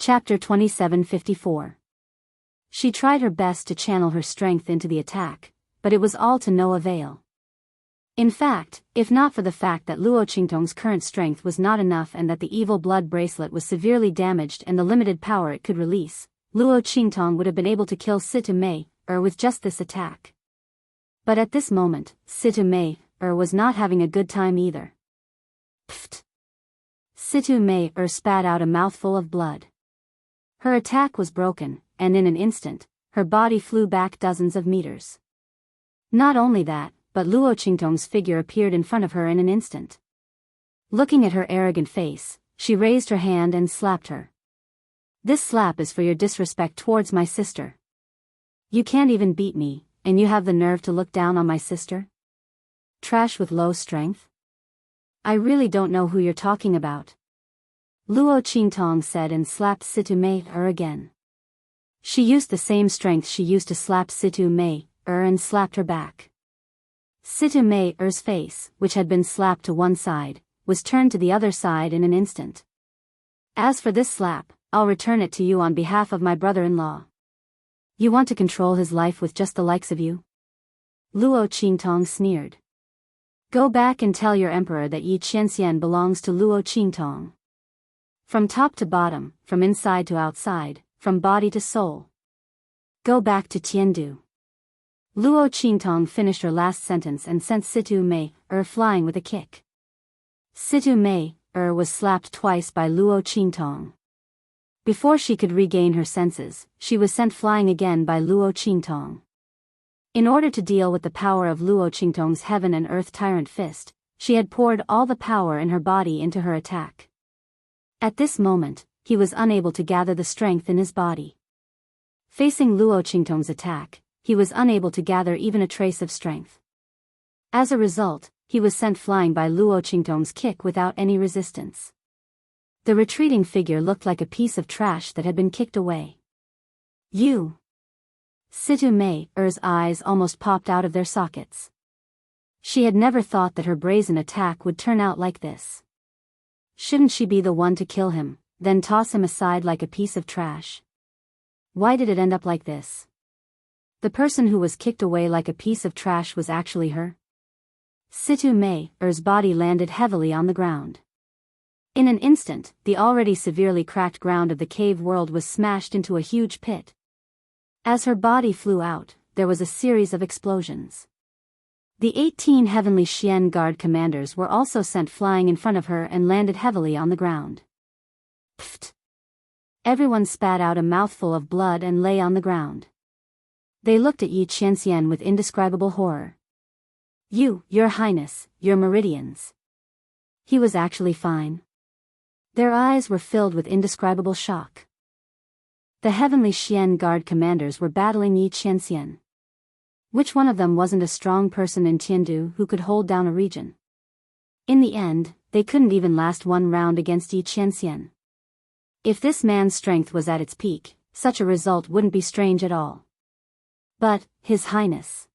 Chapter 2754. She tried her best to channel her strength into the attack, but it was all to no avail. In fact, if not for the fact that Luo Qingtong's current strength was not enough and that the evil blood bracelet was severely damaged and the limited power it could release, Luo Qingtong would have been able to kill Situ Mei with just this attack. But at this moment, Situ Mei was not having a good time either. Pfft! Situ Mei spat out a mouthful of blood. Her attack was broken, and in an instant, her body flew back dozens of meters. Not only that, but Luo Qingtong's figure appeared in front of her in an instant. Looking at her arrogant face, she raised her hand and slapped her. This slap is for your disrespect towards my sister. You can't even beat me, and you have the nerve to look down on my sister? Trash with low strength? I really don't know who you're talking about. Luo Qingtong said and slapped Situ Mei again. She used the same strength she used to slap Situ Mei and slapped her back. Situ Mei's face, which had been slapped to one side, was turned to the other side in an instant. As for this slap, I'll return it to you on behalf of my brother-in-law. You want to control his life with just the likes of you? Luo Qingtong sneered. Go back and tell your emperor that Yi Qianxian belongs to Luo Qingtong. From top to bottom, from inside to outside, from body to soul. Go back to Tiandu. Luo Qingtong finished her last sentence and sent Situ Mei flying with a kick. Situ Mei was slapped twice by Luo Qingtong. Before she could regain her senses, she was sent flying again by Luo Qingtong. In order to deal with the power of Luo Qingtong's heaven and earth tyrant fist, she had poured all the power in her body into her attack. At this moment, he was unable to gather the strength in his body. Facing Luo Qingtong's attack, he was unable to gather even a trace of strength. As a result, he was sent flying by Luo Qingtong's kick without any resistance. The retreating figure looked like a piece of trash that had been kicked away. You! Situ Mei's eyes almost popped out of their sockets. She had never thought that her brazen attack would turn out like this. Shouldn't she be the one to kill him, then toss him aside like a piece of trash? Why did it end up like this? The person who was kicked away like a piece of trash was actually her. Situ Mei's body landed heavily on the ground. In an instant, the already severely cracked ground of the cave world was smashed into a huge pit. As her body flew out, there was a series of explosions. The 18 Heavenly Xian Guard commanders were also sent flying in front of her and landed heavily on the ground. Pfft! Everyone spat out a mouthful of blood and lay on the ground. They looked at Yi Qianxian with indescribable horror. Your Highness, your meridians. He was actually fine. Their eyes were filled with indescribable shock. The Heavenly Xian Guard commanders were battling Yi Qianxian. Which one of them wasn't a strong person in Tiandu who could hold down a region? In the end, they couldn't even last one round against Yi Qianxian. If this man's strength was at its peak, such a result wouldn't be strange at all. But, His Highness.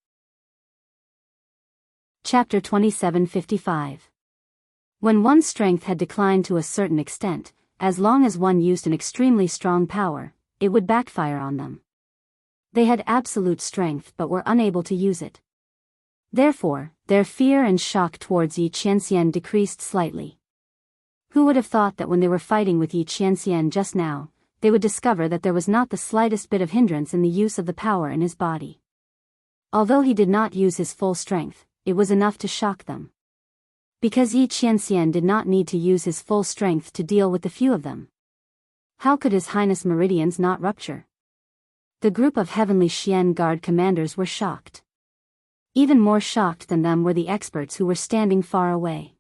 Chapter 2755. When one's strength had declined to a certain extent, as long as one used an extremely strong power, it would backfire on them. They had absolute strength but were unable to use it. Therefore, their fear and shock towards Yi Qianxian decreased slightly. Who would have thought that when they were fighting with Yi Qianxian just now, they would discover that there was not the slightest bit of hindrance in the use of the power in his body. Although he did not use his full strength, it was enough to shock them. Because Yi Qianxian did not need to use his full strength to deal with the few of them. How could His Highness meridians not rupture? The group of Heavenly Xian Guard commanders were shocked. Even more shocked than them were the experts who were standing far away.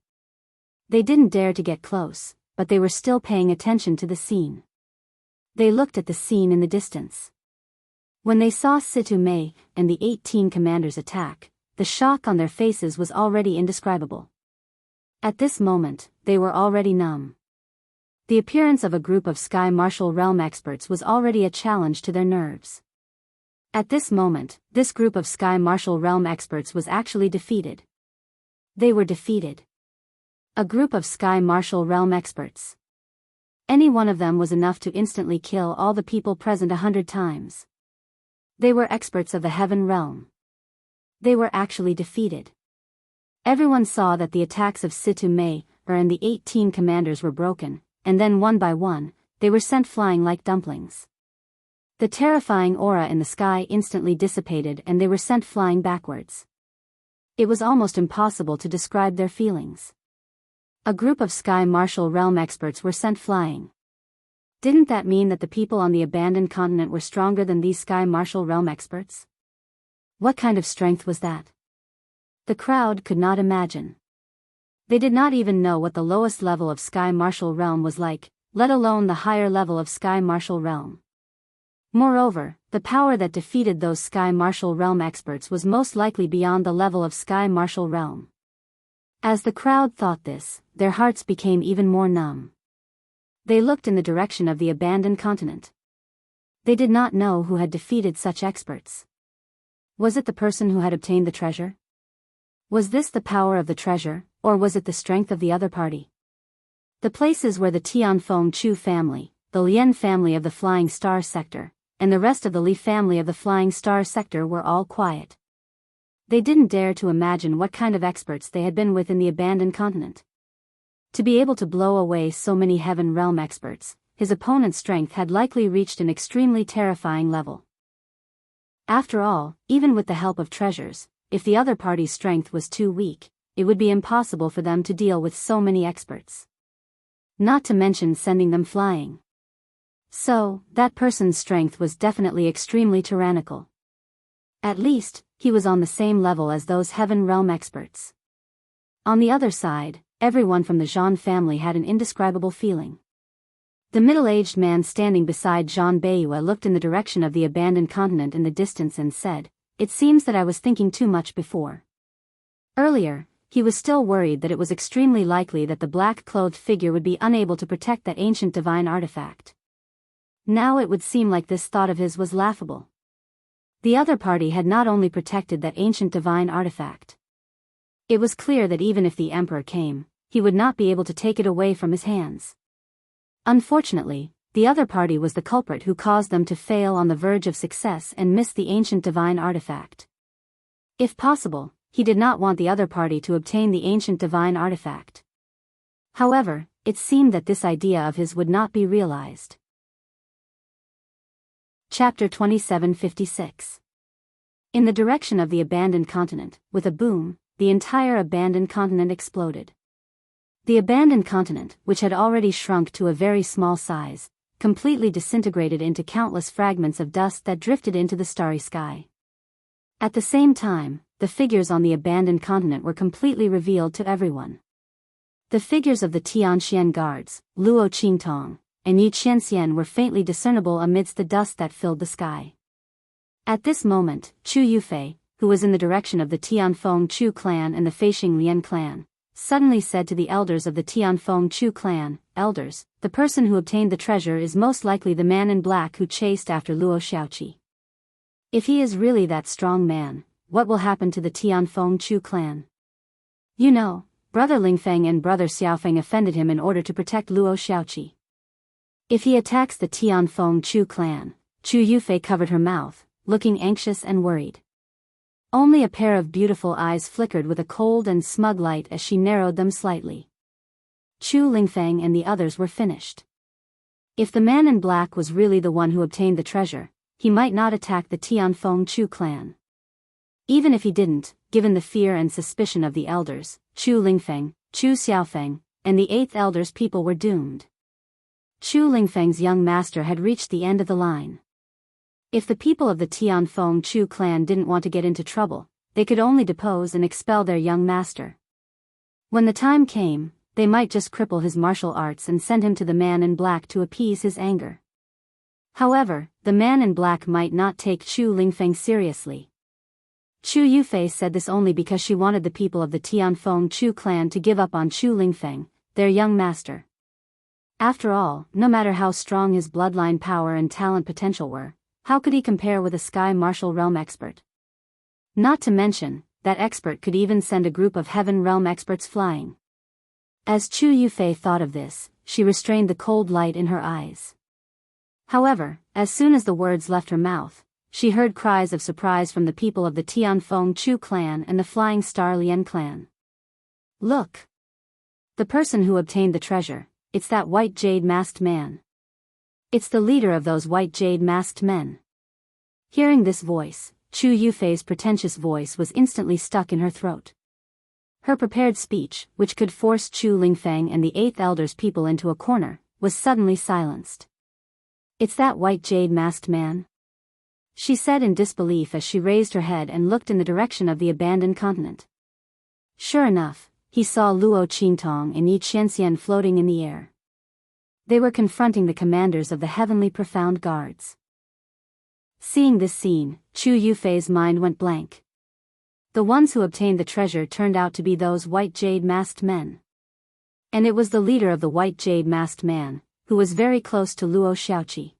They didn't dare to get close, but they were still paying attention to the scene. They looked at the scene in the distance. When they saw Situ Mei and the 18 commanders attack, the shock on their faces was already indescribable. At this moment, they were already numb. The appearance of a group of Sky Martial Realm experts was already a challenge to their nerves. At this moment, this group of Sky Martial Realm experts was actually defeated. They were defeated. A group of Sky Martial Realm experts. Any one of them was enough to instantly kill all the people present 100 times. They were experts of the heaven realm. They were actually defeated. Everyone saw that the attacks of Situ Mei, and the 18 commanders were broken, and then one by one, they were sent flying like dumplings. The terrifying aura in the sky instantly dissipated and they were sent flying backwards. It was almost impossible to describe their feelings. A group of Sky Martial Realm experts were sent flying. Didn't that mean that the people on the abandoned continent were stronger than these Sky Martial Realm experts? What kind of strength was that? The crowd could not imagine. They did not even know what the lowest level of Sky Martial Realm was like, let alone the higher level of Sky Martial Realm. Moreover, the power that defeated those Sky Martial Realm experts was most likely beyond the level of Sky Martial Realm. As the crowd thought this, their hearts became even more numb. They looked in the direction of the abandoned continent. They did not know who had defeated such experts. Was it the person who had obtained the treasure? Was this the power of the treasure, or was it the strength of the other party? The places where the Tianfeng Chu family, the Lien family of the Flying Star sector, and the rest of the Li family of the Flying Star sector were all quiet. They didn't dare to imagine what kind of experts they had been with in the abandoned continent. To be able to blow away so many Heaven Realm experts, his opponent's strength had likely reached an extremely terrifying level. After all, even with the help of treasures, if the other party's strength was too weak, it would be impossible for them to deal with so many experts. Not to mention sending them flying. So, that person's strength was definitely extremely tyrannical. At least, he was on the same level as those Heaven Realm experts. On the other side, everyone from the Zhan family had an indescribable feeling. The middle-aged man standing beside Zhan Beiyue looked in the direction of the abandoned continent in the distance and said, "It seems that I was thinking too much before." Earlier, he was still worried that it was extremely likely that the black-clothed figure would be unable to protect that ancient divine artifact. Now it would seem like this thought of his was laughable. The other party had not only protected that ancient divine artifact. It was clear that even if the emperor came, he would not be able to take it away from his hands. Unfortunately, the other party was the culprit who caused them to fail on the verge of success and miss the ancient divine artifact. If possible, he did not want the other party to obtain the ancient divine artifact. However, it seemed that this idea of his would not be realized. Chapter 2756. In the direction of the abandoned continent, with a boom, the entire abandoned continent exploded. The abandoned continent, which had already shrunk to a very small size, completely disintegrated into countless fragments of dust that drifted into the starry sky. At the same time, the figures on the abandoned continent were completely revealed to everyone. The figures of the Tianxian guards, Luo Qingtong, and Yi Qianxian were faintly discernible amidst the dust that filled the sky. At this moment, Chu Yufei, who was in the direction of the Tianfeng Chu clan and the Feixing Lian clan, suddenly said to the elders of the Tianfeng Chu clan, "Elders, the person who obtained the treasure is most likely the man in black who chased after Luo Xiaoqi. If he is really that strong man, what will happen to the Tianfeng Chu clan? You know, Brother Lingfeng and Brother Xiaofeng offended him in order to protect Luo Xiaoqi. If he attacks the Tianfeng Chu clan," Chu Yufei covered her mouth, looking anxious and worried. Only a pair of beautiful eyes flickered with a cold and smug light as she narrowed them slightly. Chu Lingfeng and the others were finished. If the man in black was really the one who obtained the treasure, he might not attack the Tianfeng Chu clan. Even if he didn't, given the fear and suspicion of the elders, Chu Lingfeng, Chu Xiaofeng, and the eighth elder's people were doomed. Chu Lingfeng's young master had reached the end of the line. If the people of the Tianfeng Chu clan didn't want to get into trouble, they could only depose and expel their young master. When the time came, they might just cripple his martial arts and send him to the man in black to appease his anger. However, the man in black might not take Chu Lingfeng seriously. Chu Yufei said this only because she wanted the people of the Tianfeng Chu clan to give up on Chu Lingfeng, their young master. After all, no matter how strong his bloodline power and talent potential were, how could he compare with a Sky Martial Realm expert? Not to mention, that expert could even send a group of Heaven Realm experts flying. As Chu Yufei thought of this, she restrained the cold light in her eyes. However, as soon as the words left her mouth, she heard cries of surprise from the people of the Tianfeng Chu clan and the Flying Star Lien clan. Look! The person who obtained the treasure, it's that white jade masked man. It's the leader of those white jade masked men. Hearing this voice, Chu Yufei's pretentious voice was instantly stuck in her throat. Her prepared speech, which could force Chu Lingfeng and the Eighth Elder's people into a corner, was suddenly silenced. It's that white jade masked man? She said in disbelief as she raised her head and looked in the direction of the abandoned continent. Sure enough, he saw Luo Qingtong and Yi Qianxian floating in the air. They were confronting the commanders of the Heavenly Profound Guards. Seeing this scene, Chu Yufei's mind went blank. The ones who obtained the treasure turned out to be those white jade masked men. And it was the leader of the white jade masked man, who was very close to Luo Xiaoqi.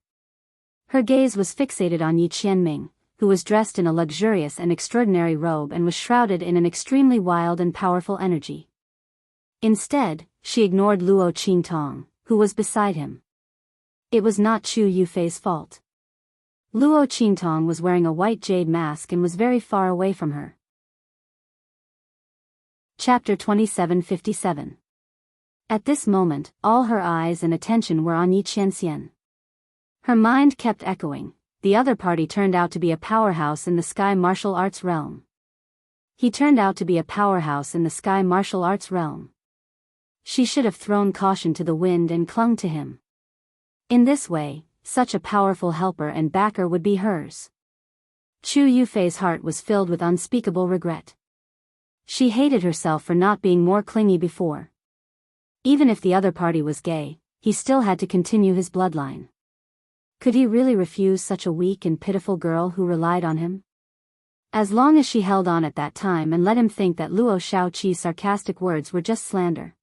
Her gaze was fixated on Yi Qianming, who was dressed in a luxurious and extraordinary robe and was shrouded in an extremely wild and powerful energy. Instead, she ignored Luo Qingtong, who was beside him. It was not Chu Yufei's fault. Luo Qingtong was wearing a white jade mask and was very far away from her. Chapter 2757. At this moment, all her eyes and attention were on Yi Qianxian. Her mind kept echoing, the other party turned out to be a powerhouse in the sky martial arts realm. He turned out to be a powerhouse in the sky martial arts realm. She should have thrown caution to the wind and clung to him. In this way, such a powerful helper and backer would be hers. Chu Yufei's heart was filled with unspeakable regret. She hated herself for not being more clingy before. Even if the other party was gay, he still had to continue his bloodline. Could he really refuse such a weak and pitiful girl who relied on him? As long as she held on at that time and let him think that Luo Xiaoqi's sarcastic words were just slander.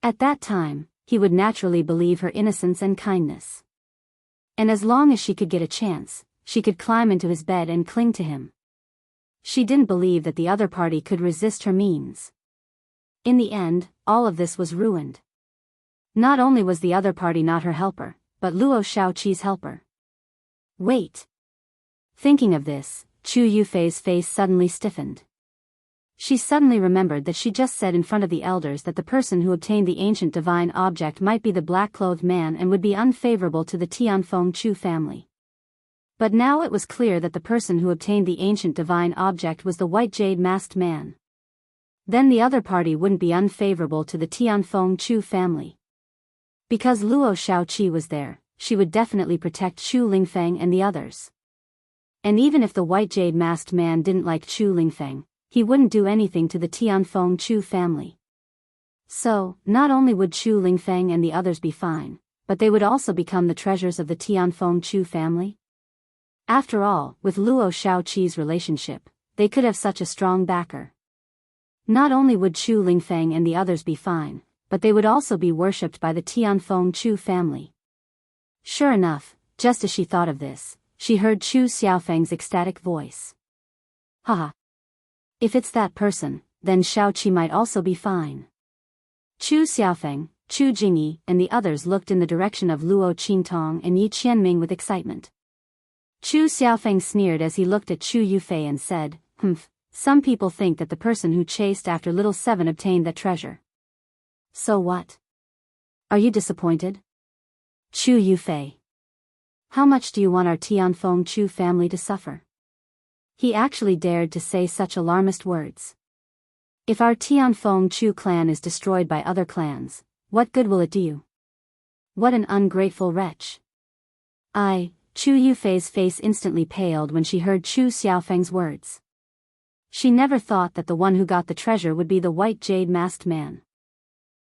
At that time, he would naturally believe her innocence and kindness. And as long as she could get a chance, she could climb into his bed and cling to him. She didn't believe that the other party could resist her means. In the end, all of this was ruined. Not only was the other party not her helper, but Luo Xiaoqi's helper. Wait! Thinking of this, Chu Yufei's face suddenly stiffened. She suddenly remembered that she just said in front of the elders that the person who obtained the ancient divine object might be the black-clothed man and would be unfavorable to the Tianfeng Chu family. But now it was clear that the person who obtained the ancient divine object was the white jade masked man. Then the other party wouldn't be unfavorable to the Tianfeng Chu family. Because Luo Xiaoqi was there, she would definitely protect Chu Lingfeng and the others. And even if the white jade masked man didn't like Chu Lingfeng, he wouldn't do anything to the Tianfeng Chu family. So, not only would Chu Lingfeng and the others be fine, but they would also become the treasures of the Tianfeng Chu family. After all, with Luo Xiaoqi's relationship, they could have such a strong backer. Not only would Chu Lingfeng and the others be fine, but they would also be worshipped by the Tianfeng Chu family. Sure enough, just as she thought of this, she heard Chu Xiaofeng's ecstatic voice. Haha! If it's that person, then Xiaoqi might also be fine. Chu Xiaofeng, Chu Jingyi, and the others looked in the direction of Luo Qingtong and Yi Qianming with excitement. Chu Xiaofeng sneered as he looked at Chu Yufei and said, "Humph, some people think that the person who chased after little Seven obtained that treasure. So what? Are you disappointed? Chu Yufei. How much do you want our Tianfeng Chu family to suffer?" He actually dared to say such alarmist words. If our Tianfeng Chu clan is destroyed by other clans, what good will it do you? What an ungrateful wretch. Chu Yufei's face instantly paled when she heard Chu Xiaofeng's words. She never thought that the one who got the treasure would be the white jade masked man.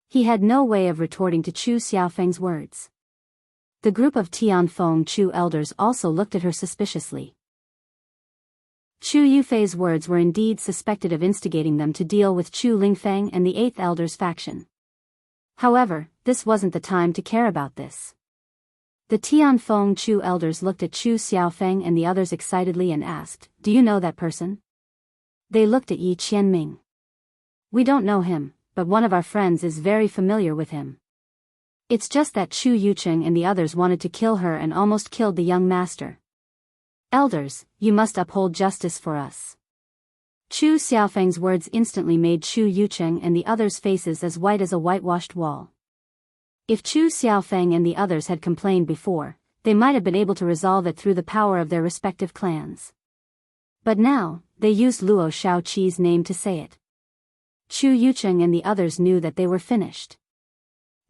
He had no way of retorting to Chu Xiaofeng's words. The group of Tianfeng Chu elders also looked at her suspiciously. Chu Yufei's words were indeed suspected of instigating them to deal with Chu Lingfeng and the Eighth Elder's faction. However, this wasn't the time to care about this. The Tianfeng Chu elders looked at Chu Xiaofeng and the others excitedly and asked, "Do you know that person?" They looked at Yi Qianming. "We don't know him, but one of our friends is very familiar with him." It's just that Chu Yucheng and the others wanted to kill her and almost killed the young master. Elders, you must uphold justice for us. Chu Xiaofeng's words instantly made Chu Yucheng and the others' faces as white as a whitewashed wall. If Chu Xiaofeng and the others had complained before, they might have been able to resolve it through the power of their respective clans. But now, they used Luo Shaoqi's name to say it. Chu Yucheng and the others knew that they were finished.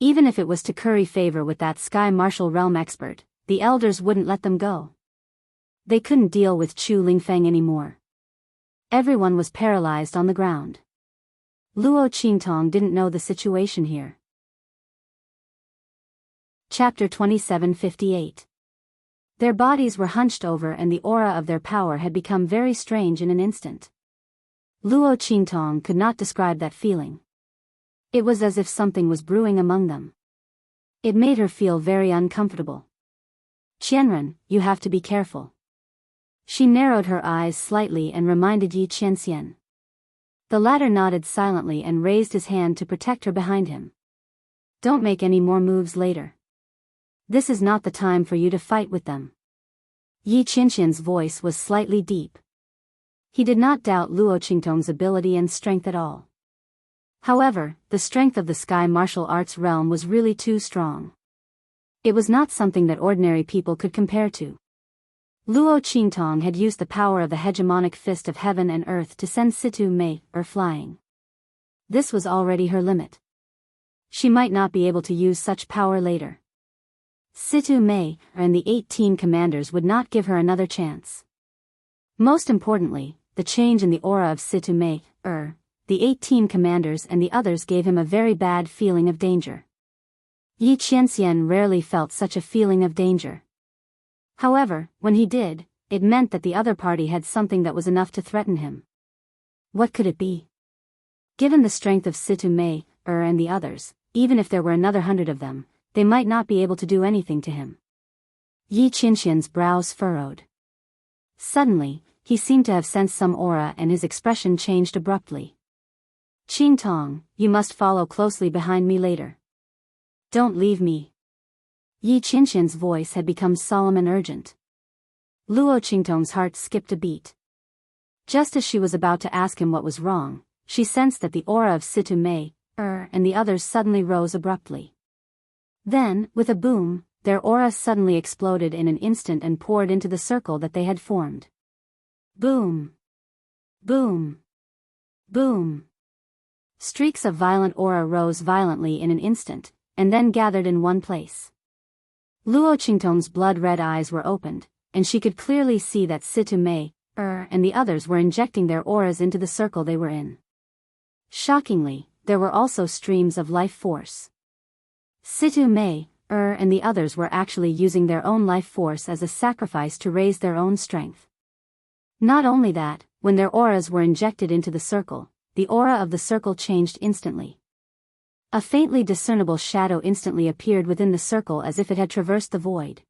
Even if it was to curry favor with that Sky Martial Realm expert, the elders wouldn't let them go. They couldn't deal with Chu Lingfeng anymore. Everyone was paralyzed on the ground. Luo Qingtong didn't know the situation here. Chapter 2758. Their bodies were hunched over and the aura of their power had become very strange in an instant. Luo Qingtong could not describe that feeling. It was as if something was brewing among them. It made her feel very uncomfortable. Qianren, you have to be careful. She narrowed her eyes slightly and reminded Yi Qianxian. The latter nodded silently and raised his hand to protect her behind him. Don't make any more moves later. This is not the time for you to fight with them. Yi Qianxian's voice was slightly deep. He did not doubt Luo Qingtong's ability and strength at all. However, the strength of the Sky Martial Arts realm was really too strong. It was not something that ordinary people could compare to. Luo Qingtong had used the power of the hegemonic fist of heaven and earth to send Situ Mei, flying. This was already her limit. She might not be able to use such power later. Situ Mei, and the 18 commanders would not give her another chance. Most importantly, the change in the aura of Situ Mei, the 18 commanders and the others gave him a very bad feeling of danger. Yi Qianxian rarely felt such a feeling of danger. However, when he did, it meant that the other party had something that was enough to threaten him. What could it be? Given the strength of Situ Mei, and the others, even if there were another 100 of them, they might not be able to do anything to him. Yi Qianxian's brows furrowed. Suddenly, he seemed to have sensed some aura and his expression changed abruptly. Qingtong, you must follow closely behind me later. Don't leave me. Yi Qianxian's voice had become solemn and urgent. Luo Qingtong's heart skipped a beat. Just as she was about to ask him what was wrong, she sensed that the aura of Situ Mei, and the others suddenly rose abruptly. Then, with a boom, their aura suddenly exploded in an instant and poured into the circle that they had formed. Boom! Boom! Boom! Streaks of violent aura rose violently in an instant, and then gathered in one place. Luo Qingtong's blood-red eyes were opened, and she could clearly see that Situ Mei, and the others were injecting their auras into the circle they were in. Shockingly, there were also streams of life force. Situ Mei, and the others were actually using their own life force as a sacrifice to raise their own strength. Not only that, when their auras were injected into the circle, the aura of the circle changed instantly. A faintly discernible shadow instantly appeared within the circle as if it had traversed the void.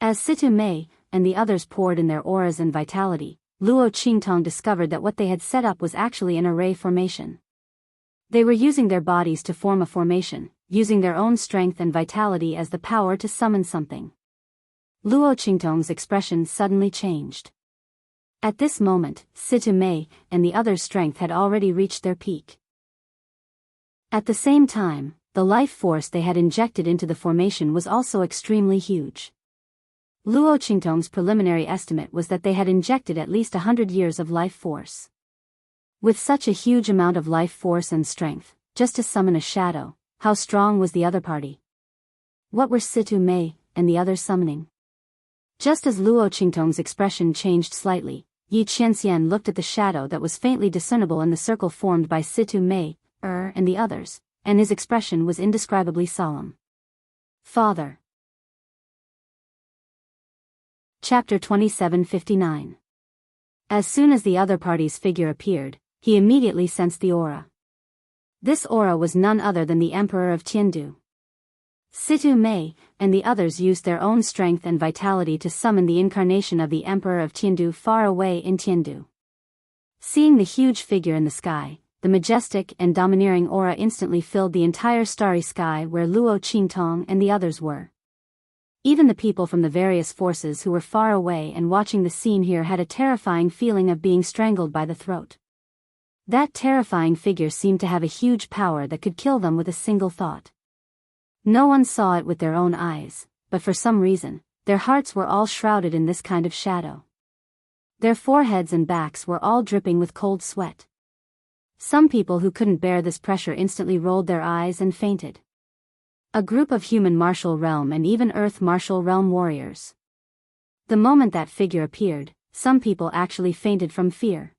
As Situ Mei, and the others poured in their auras and vitality, Luo Qingtong discovered that what they had set up was actually an array formation. They were using their bodies to form a formation, using their own strength and vitality as the power to summon something. Luo Qingtong's expression suddenly changed. At this moment, Situ Mei, and the others' strength had already reached their peak. At the same time, the life force they had injected into the formation was also extremely huge. Luo Qingtong's preliminary estimate was that they had injected at least 100 years of life force. With such a huge amount of life force and strength, just to summon a shadow, how strong was the other party? What were Situ Mei, and the others summoning? Just as Luo Qingtong's expression changed slightly, Yi Qianxian looked at the shadow that was faintly discernible in the circle formed by Situ Mei, and the others, and his expression was indescribably solemn. Father. Chapter 2759. As soon as the other party's figure appeared, he immediately sensed the aura. This aura was none other than the Emperor of Tiandu. Situ Mei, and the others used their own strength and vitality to summon the incarnation of the Emperor of Tiandu far away in Tiandu. Seeing the huge figure in the sky, the majestic and domineering aura instantly filled the entire starry sky where Luo Qingtong and the others were. Even the people from the various forces who were far away and watching the scene here had a terrifying feeling of being strangled by the throat. That terrifying figure seemed to have a huge power that could kill them with a single thought. No one saw it with their own eyes, but for some reason, their hearts were all shrouded in this kind of shadow. Their foreheads and backs were all dripping with cold sweat. Some people who couldn't bear this pressure instantly rolled their eyes and fainted. A group of human martial realm and even earth martial realm warriors. The moment that figure appeared, some people actually fainted from fear.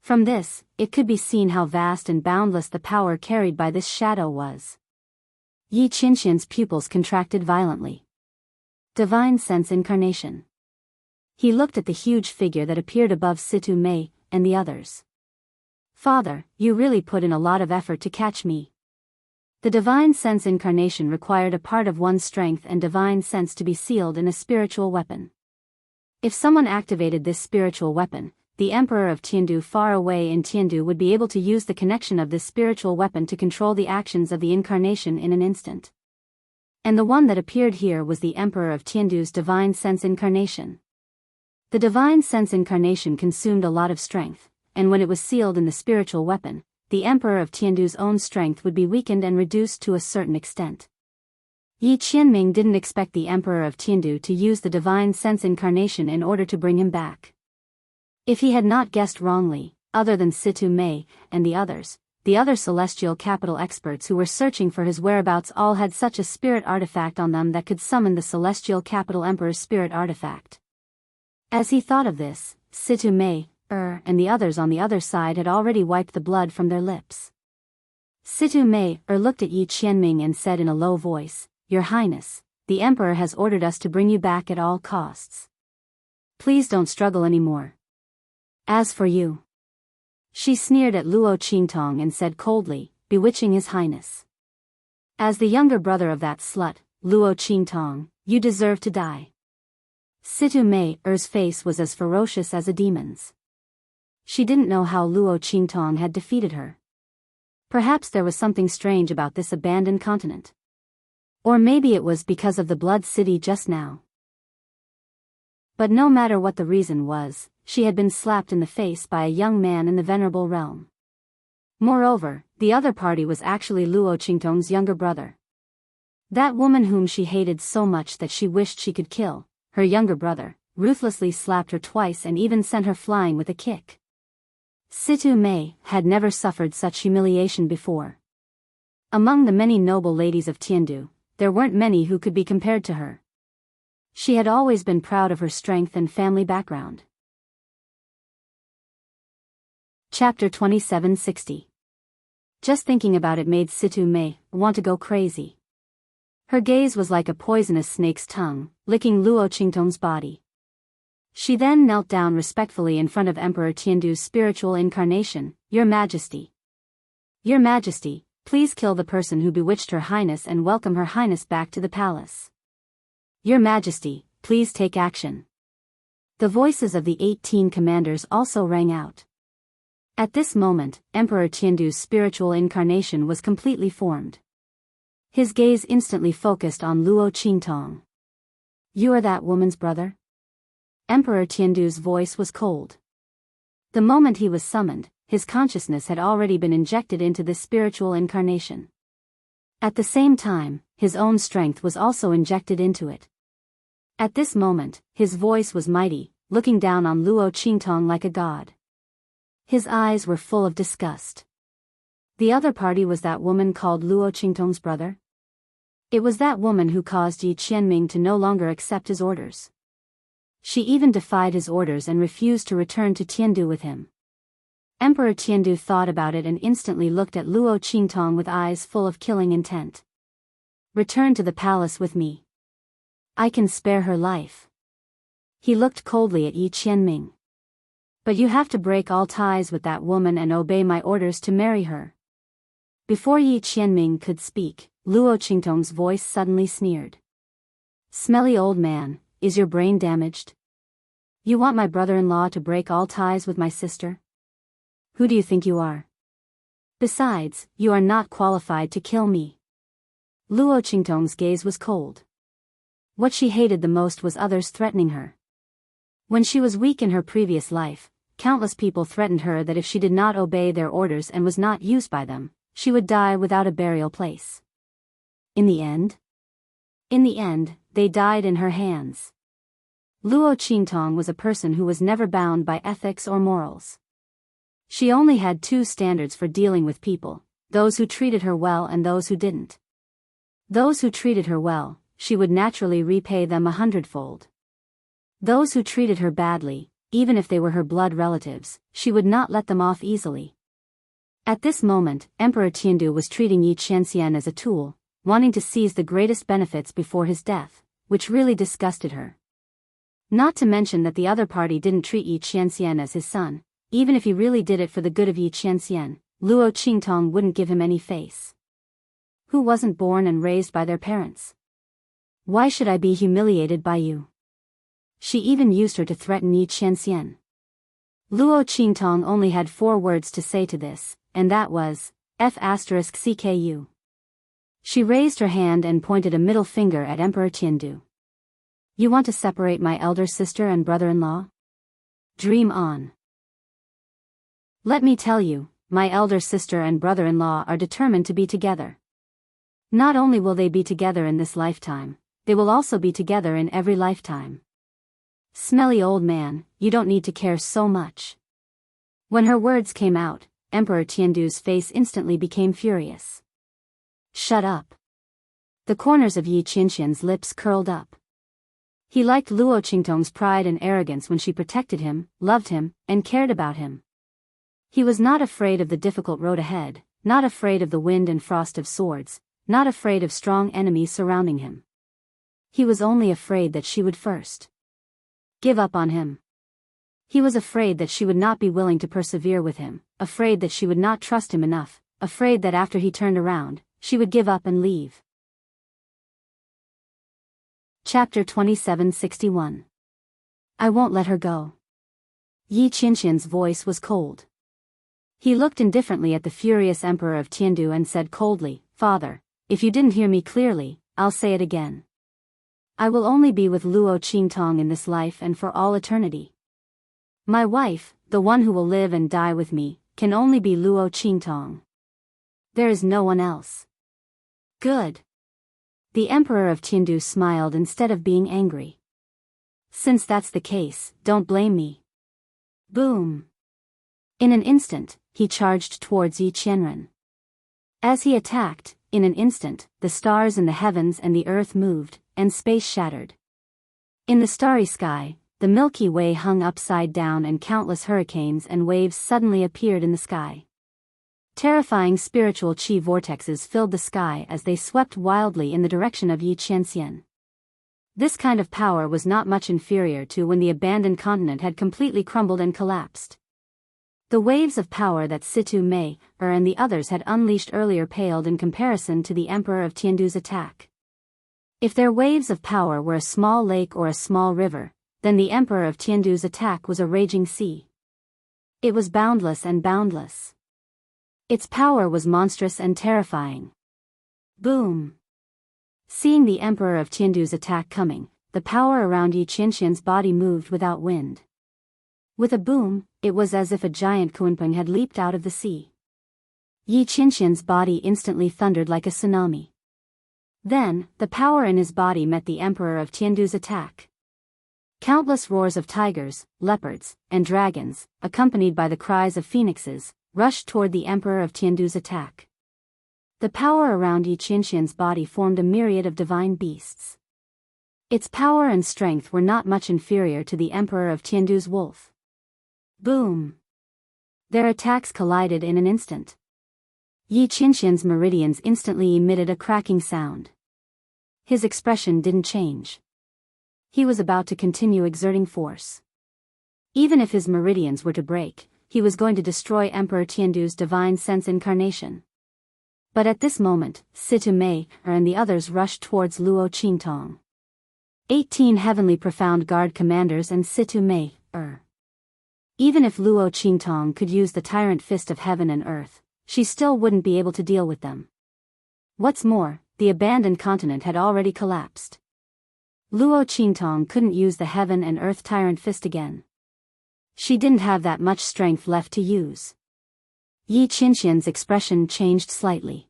From this, it could be seen how vast and boundless the power carried by this shadow was. Yi Qinxian's pupils contracted violently. Divine Sense Incarnation. He looked at the huge figure that appeared above Situ Mei and the others. Father, you really put in a lot of effort to catch me. The Divine Sense Incarnation required a part of one's strength and divine sense to be sealed in a spiritual weapon. If someone activated this spiritual weapon, the Emperor of Tiandu far away in Tiandu would be able to use the connection of this spiritual weapon to control the actions of the incarnation in an instant. And the one that appeared here was the Emperor of Tiandu's Divine Sense Incarnation. The Divine Sense Incarnation consumed a lot of strength, and when it was sealed in the spiritual weapon, the Emperor of Tiandu's own strength would be weakened and reduced to a certain extent. Yi Qianming didn't expect the Emperor of Tiandu to use the Divine Sense Incarnation in order to bring him back. If he had not guessed wrongly, other than Situ Mei and the other celestial capital experts who were searching for his whereabouts all had such a spirit artifact on them that could summon the celestial capital emperor's spirit artifact. As he thought of this, Situ Mei, and the others on the other side had already wiped the blood from their lips. Situ Mei, looked at Yi Qianming and said in a low voice, "Your Highness, the Emperor has ordered us to bring you back at all costs. Please don't struggle anymore. As for you..." She sneered at Luo Qingtong and said coldly, bewitching His Highness. "As the younger brother of that slut, Luo Qingtong, you deserve to die." Situ Mei's face was as ferocious as a demon's. She didn't know how Luo Qingtong had defeated her. Perhaps there was something strange about this abandoned continent. Or maybe it was because of the Blood City just now. But no matter what the reason was, she had been slapped in the face by a young man in the Venerable Realm. Moreover, the other party was actually Luo Qingtong's younger brother. That woman whom she hated so much that she wished she could kill, her younger brother, ruthlessly slapped her twice and even sent her flying with a kick. Situ Mei had never suffered such humiliation before. Among the many noble ladies of Tiandu, there weren't many who could be compared to her. She had always been proud of her strength and family background. Chapter 2760. Just thinking about it made Situ Mei want to go crazy. Her gaze was like a poisonous snake's tongue, licking Luo Qingtong's body. She then knelt down respectfully in front of Emperor Tiandu's spiritual incarnation. "Your Majesty. Your Majesty, please kill the person who bewitched Her Highness and welcome Her Highness back to the palace. Your Majesty, please take action." The voices of the 18 commanders also rang out. At this moment, Emperor Tiandu's spiritual incarnation was completely formed. His gaze instantly focused on Luo Qingtong. "You are that woman's brother?" Emperor Tiandu's voice was cold. The moment he was summoned, his consciousness had already been injected into this spiritual incarnation. At the same time, his own strength was also injected into it. At this moment, his voice was mighty, looking down on Luo Qingtong like a god. His eyes were full of disgust. The other party was that woman called Luo Qingtong's brother? It was that woman who caused Yi Qianming to no longer accept his orders. She even defied his orders and refused to return to Tiandu with him. Emperor Tiandu thought about it and instantly looked at Luo Qingtong with eyes full of killing intent. "Return to the palace with me. I can spare her life." He looked coldly at Yi Qianming. "But you have to break all ties with that woman and obey my orders to marry her." Before Yi Qianming could speak, Luo Qingtong's voice suddenly sneered. "Smelly old man, is your brain damaged? You want my brother-in-law to break all ties with my sister? Who do you think you are? Besides, you are not qualified to kill me. Luo Qingtong's gaze was cold. What she hated the most was others threatening her. When she was weak in her previous life, countless people threatened her that if she did not obey their orders and was not used by them, she would die without a burial place. In the end, they died in her hands. Luo Qingtong was a person who was never bound by ethics or morals. She only had two standards for dealing with people, those who treated her well and those who didn't. Those who treated her well, she would naturally repay them 100-fold. Those who treated her badly, even if they were her blood relatives, she would not let them off easily. At this moment, Emperor Tiandu was treating Yi Qianxian as a tool, wanting to seize the greatest benefits before his death, which really disgusted her. Not to mention that the other party didn't treat Yi Qianxian as his son. Even if he really did it for the good of Yi Qianxian, Luo Qingtong wouldn't give him any face. Who wasn't born and raised by their parents? Why should I be humiliated by you? She even used her to threaten Yi Qianxian. Luo Qingtong only had 4 words to say to this, and that was, F***CKU. She raised her hand and pointed a middle finger at Emperor Tiandu. You want to separate my elder sister and brother-in-law? Dream on. Let me tell you, my elder sister and brother-in-law are determined to be together. Not only will they be together in this lifetime, they will also be together in every lifetime. Smelly old man, you don't need to care so much. When her words came out, Emperor Tiandu's face instantly became furious. Shut up. The corners of Yi Qianxian's lips curled up. He liked Luo Qingtong's pride and arrogance when she protected him, loved him, and cared about him. He was not afraid of the difficult road ahead, not afraid of the wind and frost of swords, not afraid of strong enemies surrounding him. He was only afraid that she would first give up on him. He was afraid that she would not be willing to persevere with him, afraid that she would not trust him enough, afraid that after he turned around, she would give up and leave. Chapter 2761. I won't let her go. Yi Qianxian's voice was cold. He looked indifferently at the furious Emperor of Tiandu and said coldly, Father, if you didn't hear me clearly, I'll say it again. I will only be with Luo Qingtong in this life and for all eternity. My wife, the one who will live and die with me, can only be Luo Qingtong. There is no one else. Good. The Emperor of Tiandu smiled instead of being angry. Since that's the case, don't blame me. Boom. In an instant, he charged towards Yi Qianren. As he attacked, in an instant, the stars in the heavens and the earth moved, and space shattered. In the starry sky, the Milky Way hung upside down and countless hurricanes and waves suddenly appeared in the sky. Terrifying spiritual chi vortexes filled the sky as they swept wildly in the direction of Yi Qianxian. This kind of power was not much inferior to when the abandoned continent had completely crumbled and collapsed. The waves of power that Situ Mei, and the others had unleashed earlier paled in comparison to the Emperor of Tiandu's attack. If their waves of power were a small lake or a small river, then the Emperor of Tiandu's attack was a raging sea. It was boundless and boundless. Its power was monstrous and terrifying. Boom. Seeing the Emperor of Tiandu's attack coming, the power around Yi Qianxian's body moved without wind. With a boom, it was as if a giant kunpeng had leaped out of the sea. Yi Qianxian's body instantly thundered like a tsunami. Then, the power in his body met the Emperor of Tiandu's attack. Countless roars of tigers, leopards, and dragons, accompanied by the cries of phoenixes, rushed toward the Emperor of Tiandu's attack. The power around Yi Qianxian's body formed a myriad of divine beasts. Its power and strength were not much inferior to the Emperor of Tiandu's wolf. Boom! Their attacks collided in an instant. Yi Qianxian's meridians instantly emitted a cracking sound. His expression didn't change. He was about to continue exerting force. Even if his meridians were to break, he was going to destroy Emperor Tiandu's divine sense incarnation. But at this moment, Situ Mei, and the others rushed towards Luo Qingtong. 18 heavenly profound guard commanders and Situ Mei, Even if Luo Qingtong could use the tyrant fist of heaven and earth, she still wouldn't be able to deal with them. What's more, the abandoned continent had already collapsed. Luo Qingtong couldn't use the heaven and earth tyrant fist again. She didn't have that much strength left to use. Yi Qinxian's expression changed slightly.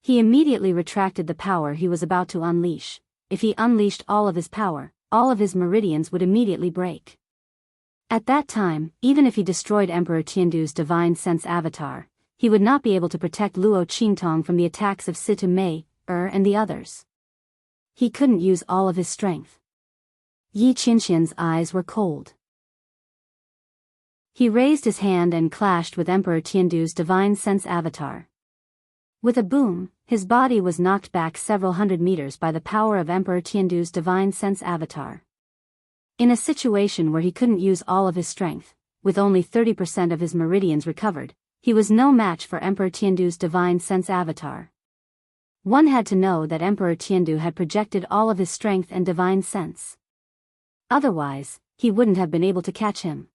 He immediately retracted the power he was about to unleash. If he unleashed all of his power, all of his meridians would immediately break. At that time, even if he destroyed Emperor Tiandu's divine sense avatar, he would not be able to protect Luo Qingtong from the attacks of Situ Mei, and the others. He couldn't use all of his strength. Yi Qinxian's eyes were cold. He raised his hand and clashed with Emperor Tiandu's divine sense avatar. With a boom, his body was knocked back several hundred meters by the power of Emperor Tiandu's divine sense avatar. In a situation where he couldn't use all of his strength, with only 30% of his meridians recovered, he was no match for Emperor Tiandu's divine sense avatar. One had to know that Emperor Tiandu had projected all of his strength and divine sense. Otherwise, he wouldn't have been able to catch him.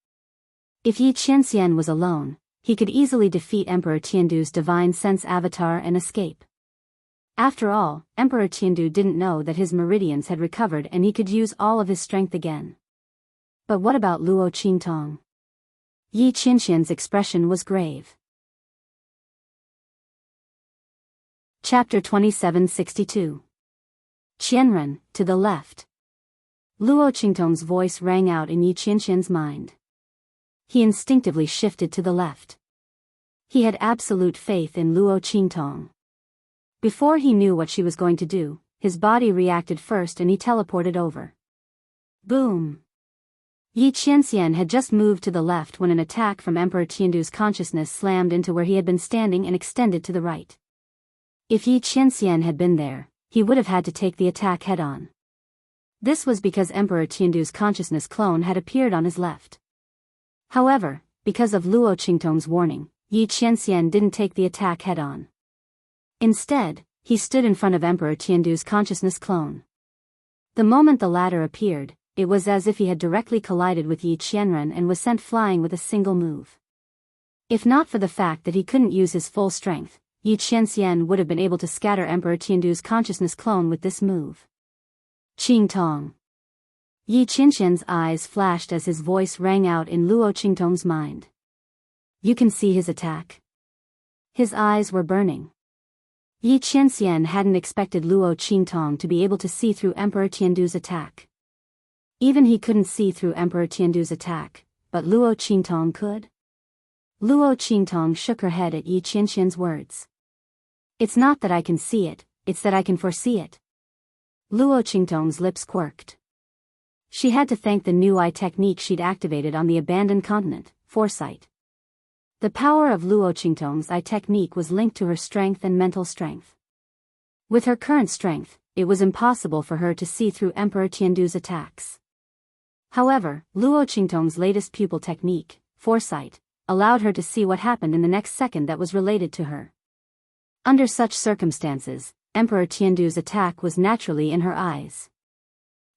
If Yi Qianxian was alone, he could easily defeat Emperor Tiandu's divine sense avatar and escape. After all, Emperor Tiandu didn't know that his meridians had recovered and he could use all of his strength again. But what about Luo Qingtong? Yi Qianxian's expression was grave. Chapter 2762. Qianren, to the left. Luo Qingtong's voice rang out in Yi Qianxian's mind. He instinctively shifted to the left. He had absolute faith in Luo Qingtong. Before he knew what she was going to do, his body reacted first and he teleported over. Boom! Yi Qianxian had just moved to the left when an attack from Emperor Tiandu's consciousness slammed into where he had been standing and extended to the right. If Yi Qianxian had been there, he would have had to take the attack head-on. This was because Emperor Tiandu's consciousness clone had appeared on his left. However, because of Luo Qingtong's warning, Yi Qianxian didn't take the attack head-on. Instead, he stood in front of Emperor Tiandu's consciousness clone. The moment the latter appeared, it was as if he had directly collided with Yi Qianren and was sent flying with a single move. If not for the fact that he couldn't use his full strength, Yi Qianxian would have been able to scatter Emperor Tiandu's consciousness clone with this move. Qingtong. Yi Qianxian's eyes flashed as his voice rang out in Luo Qingtong's mind. You can see his attack. His eyes were burning. Yi Qianxian hadn't expected Luo Qingtong to be able to see through Emperor Tiandu's attack. Even he couldn't see through Emperor Tiandu's attack, but Luo Qingtong could? Luo Qingtong shook her head at Yi Qianxian's words. It's not that I can see it, it's that I can foresee it. Luo Qingtong's lips quirked. She had to thank the new eye technique she'd activated on the abandoned continent, foresight. The power of Luo Qingtong's eye technique was linked to her strength and mental strength. With her current strength, it was impossible for her to see through Emperor Tiandu's attacks. However, Luo Qingtong's latest pupil technique, foresight, allowed her to see what happened in the next second that was related to her. Under such circumstances, Emperor Tiandu's attack was naturally in her eyes.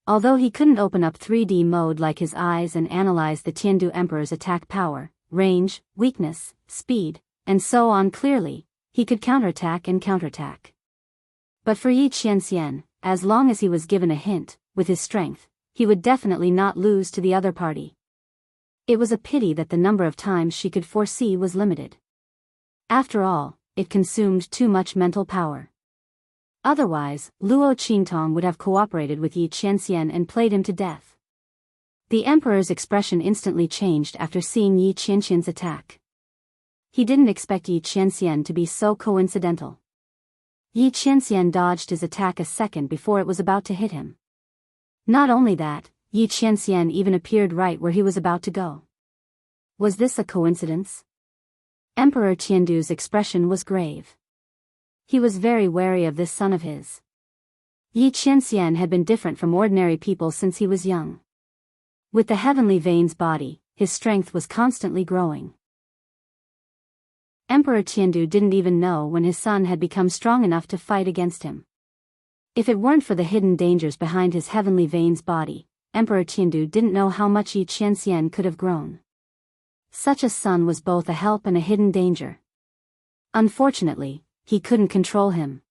Although he couldn't open up 3D mode like his eyes and analyze the Tiandu Emperor's attack power, range, weakness, speed, and so on clearly, he could counterattack and counterattack. But for Yi Qianxian, as long as he was given a hint, with his strength, he would definitely not lose to the other party. It was a pity that the number of times she could foresee was limited. After all, it consumed too much mental power. Otherwise, Luo Qingtong would have cooperated with Yi Qianxian and played him to death. The Emperor's expression instantly changed after seeing Yi Qianxian's attack. He didn't expect Yi Qianxian to be so coincidental. Yi Qianxian dodged his attack a second before it was about to hit him. Not only that, Yi Qianxian even appeared right where he was about to go. Was this a coincidence? Emperor Tiandu's expression was grave. He was very wary of this son of his. Yi Qianxian had been different from ordinary people since he was young. With the heavenly veins body, his strength was constantly growing. Emperor Tiandu didn't even know when his son had become strong enough to fight against him. If it weren't for the hidden dangers behind his heavenly veins body, Emperor Tiandu didn't know how much Yi Qianxian could have grown. Such a son was both a help and a hidden danger. Unfortunately, he couldn't control him.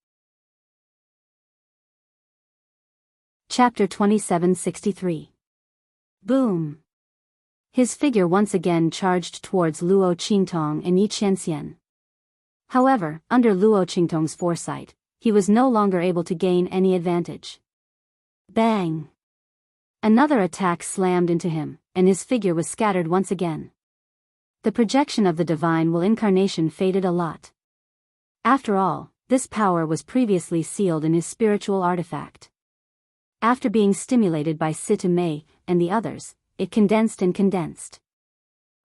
Chapter 2763. Boom! His figure once again charged towards Luo Qingtong and Yi Qianxian. However, under Luo Qingtong's foresight, he was no longer able to gain any advantage. Bang! Another attack slammed into him, and his figure was scattered once again. The projection of the divine will incarnation faded a lot. After all, this power was previously sealed in his spiritual artifact. After being stimulated by Situ Mei and the others, it condensed and condensed.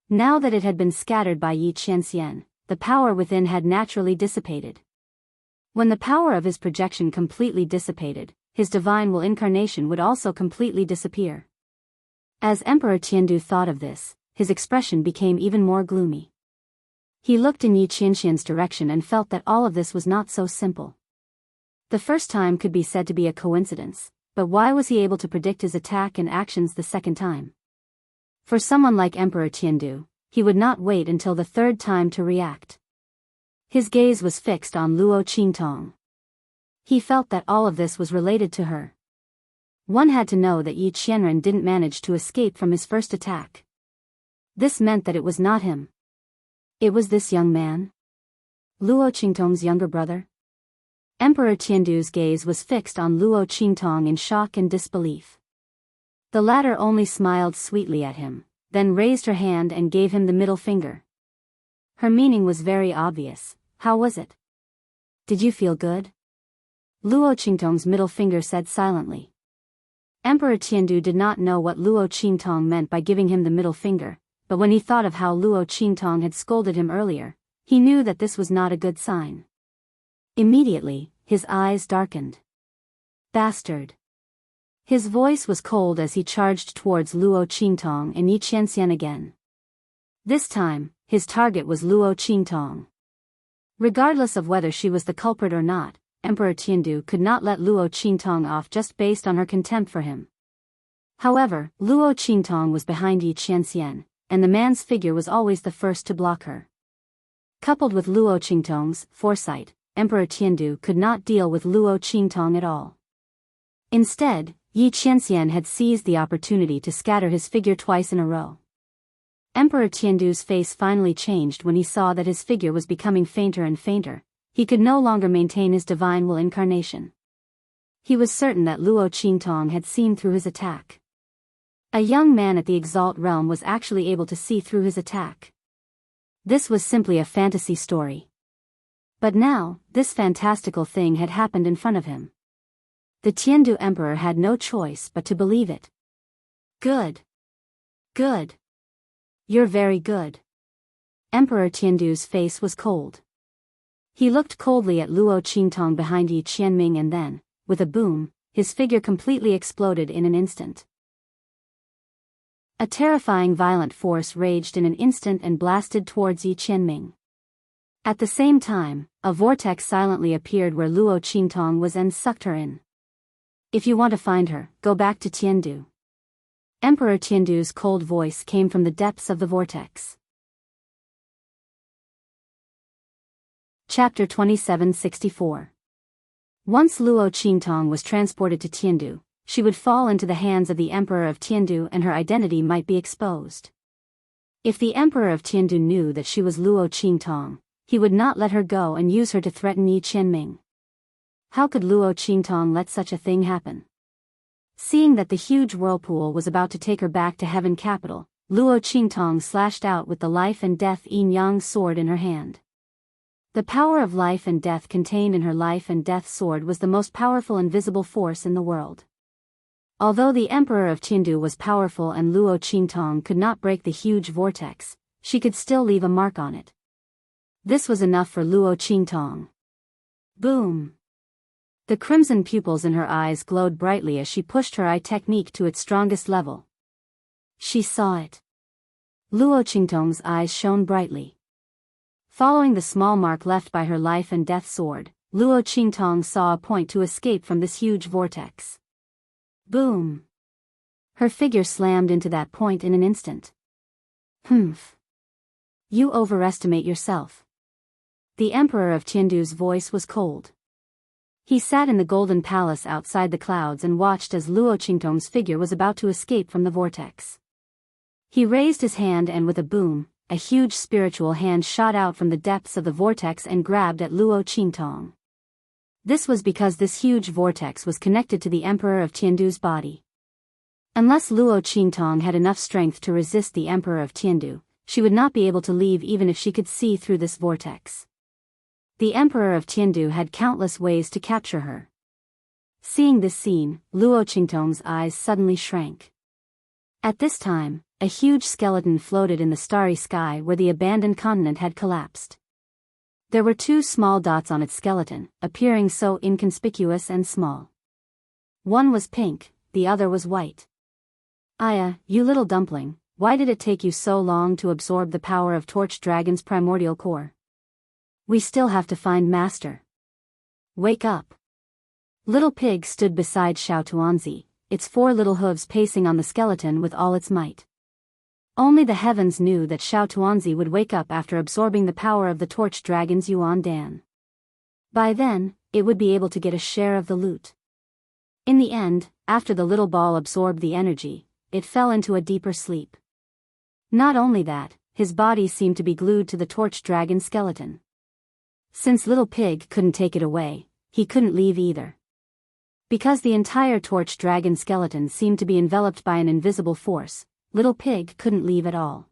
Now that it had been scattered by Yi Qianxian, the power within had naturally dissipated. When the power of his projection completely dissipated, his divine will incarnation would also completely disappear. As Emperor Tiandu thought of this, his expression became even more gloomy. He looked in Yi Qianxian's direction and felt that all of this was not so simple. The first time could be said to be a coincidence, but why was he able to predict his attack and actions the second time? For someone like Emperor Tiandu, he would not wait until the third time to react. His gaze was fixed on Luo Qingtong. He felt that all of this was related to her. One had to know that Yi Qianren didn't manage to escape from his first attack. This meant that it was not him. It was this young man? Luo Qingtong's younger brother? Emperor Tiandu's gaze was fixed on Luo Qingtong in shock and disbelief. The latter only smiled sweetly at him, then raised her hand and gave him the middle finger. Her meaning was very obvious. How was it? Did you feel good? Luo Qingtong's middle finger said silently. Emperor Tiandu did not know what Luo Qingtong meant by giving him the middle finger, but when he thought of how Luo Qingtong had scolded him earlier, he knew that this was not a good sign. Immediately, his eyes darkened. Bastard! His voice was cold as he charged towards Luo Qingtong and Yi Qianxian again. This time, his target was Luo Qingtong. Regardless of whether she was the culprit or not, Emperor Tiandu could not let Luo Qingtong off just based on her contempt for him. However, Luo Qingtong was behind Yi Qianxian, and the man's figure was always the first to block her. Coupled with Luo Qingtong's foresight, Emperor Tiandu could not deal with Luo Qingtong at all. Instead, Yi Qianxian had seized the opportunity to scatter his figure twice in a row. Emperor Tiandu's face finally changed when he saw that his figure was becoming fainter and fainter. He could no longer maintain his divine will incarnation. He was certain that Luo Qingtong had seen through his attack. A young man at the Exalt realm was actually able to see through his attack. This was simply a fantasy story. But now, this fantastical thing had happened in front of him. The Tiandu Emperor had no choice but to believe it. Good. Good. You're very good. Emperor Tiandu's face was cold. He looked coldly at Luo Qingtong behind Yi Qianming and then, with a boom, his figure completely exploded in an instant. A terrifying violent force raged in an instant and blasted towards Yi Qianming. At the same time, a vortex silently appeared where Luo Qingtong was and sucked her in. If you want to find her, go back to Tiandu. Emperor Tiandu's cold voice came from the depths of the vortex. Chapter 2764. Once Luo Qingtong was transported to Tiandu, she would fall into the hands of the Emperor of Tiandu and her identity might be exposed. If the Emperor of Tiandu knew that she was Luo Qingtong, he would not let her go and use her to threaten Yi Qianming. How could Luo Qingtong let such a thing happen? Seeing that the huge whirlpool was about to take her back to Heaven Capital, Luo Qingtong slashed out with the life and death yin-yang sword in her hand. The power of life and death contained in her life and death sword was the most powerful invisible force in the world. Although the Emperor of Tiandu was powerful and Luo Qingtong could not break the huge vortex, she could still leave a mark on it. This was enough for Luo Qingtong. Boom! The crimson pupils in her eyes glowed brightly as she pushed her eye technique to its strongest level. She saw it. Luo Qingtong's eyes shone brightly. Following the small mark left by her life and death sword, Luo Qingtong saw a point to escape from this huge vortex. Boom! Her figure slammed into that point in an instant. Humph! You overestimate yourself. The Emperor of Tiandu's voice was cold. He sat in the golden palace outside the clouds and watched as Luo Qingtong's figure was about to escape from the vortex. He raised his hand and with a boom, a huge spiritual hand shot out from the depths of the vortex and grabbed at Luo Qingtong. This was because this huge vortex was connected to the Emperor of Tiandu's body. Unless Luo Qingtong had enough strength to resist the Emperor of Tiandu, she would not be able to leave even if she could see through this vortex. The Emperor of Tiandu had countless ways to capture her. Seeing this scene, Luo Qingtong's eyes suddenly shrank. At this time, a huge skeleton floated in the starry sky where the abandoned continent had collapsed. There were two small dots on its skeleton, appearing so inconspicuous and small. One was pink, the other was white. Aya, you little dumpling, why did it take you so long to absorb the power of Torch Dragon's primordial core? We still have to find Master. Wake up. Little Pig stood beside Xiao Tuanzi, its 4 little hooves pacing on the skeleton with all its might. Only the heavens knew that Xiao Tuanzi would wake up after absorbing the power of the Torch Dragon's Yuan Dan. By then, it would be able to get a share of the loot. In the end, after the little ball absorbed the energy, it fell into a deeper sleep. Not only that, his body seemed to be glued to the Torch Dragon skeleton. Since Little Pig couldn't take it away, he couldn't leave either. Because the entire Torch Dragon skeleton seemed to be enveloped by an invisible force, Little Pig couldn't leave at all.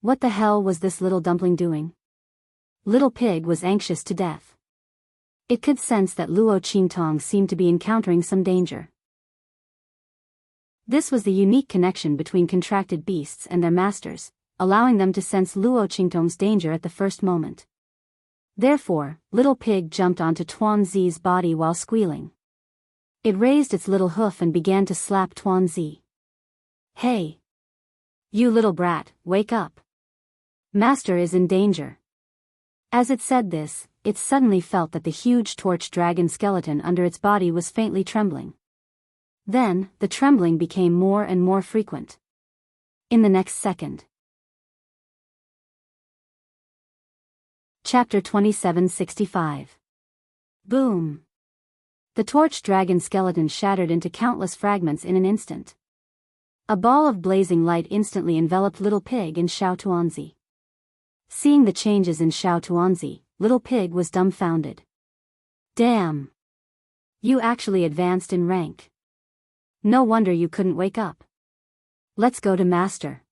What the hell was this little dumpling doing? Little Pig was anxious to death. It could sense that Luo Qingtong seemed to be encountering some danger. This was the unique connection between contracted beasts and their masters, allowing them to sense Luo Qingtong's danger at the first moment. Therefore, Little Pig jumped onto Tuanzi's body while squealing. It raised its little hoof and began to slap Tuanzi. Hey! You little brat, wake up! Master is in danger. As it said this, it suddenly felt that the huge Torch Dragon skeleton under its body was faintly trembling. Then, the trembling became more and more frequent. In the next second. Chapter 2765. Boom! The Torch Dragon skeleton shattered into countless fragments in an instant. A ball of blazing light instantly enveloped Little Pig and Xiao Tuanzi. Seeing the changes in Xiao Tuanzi, Little Pig was dumbfounded. Damn! You actually advanced in rank. No wonder you couldn't wake up. Let's go to Master.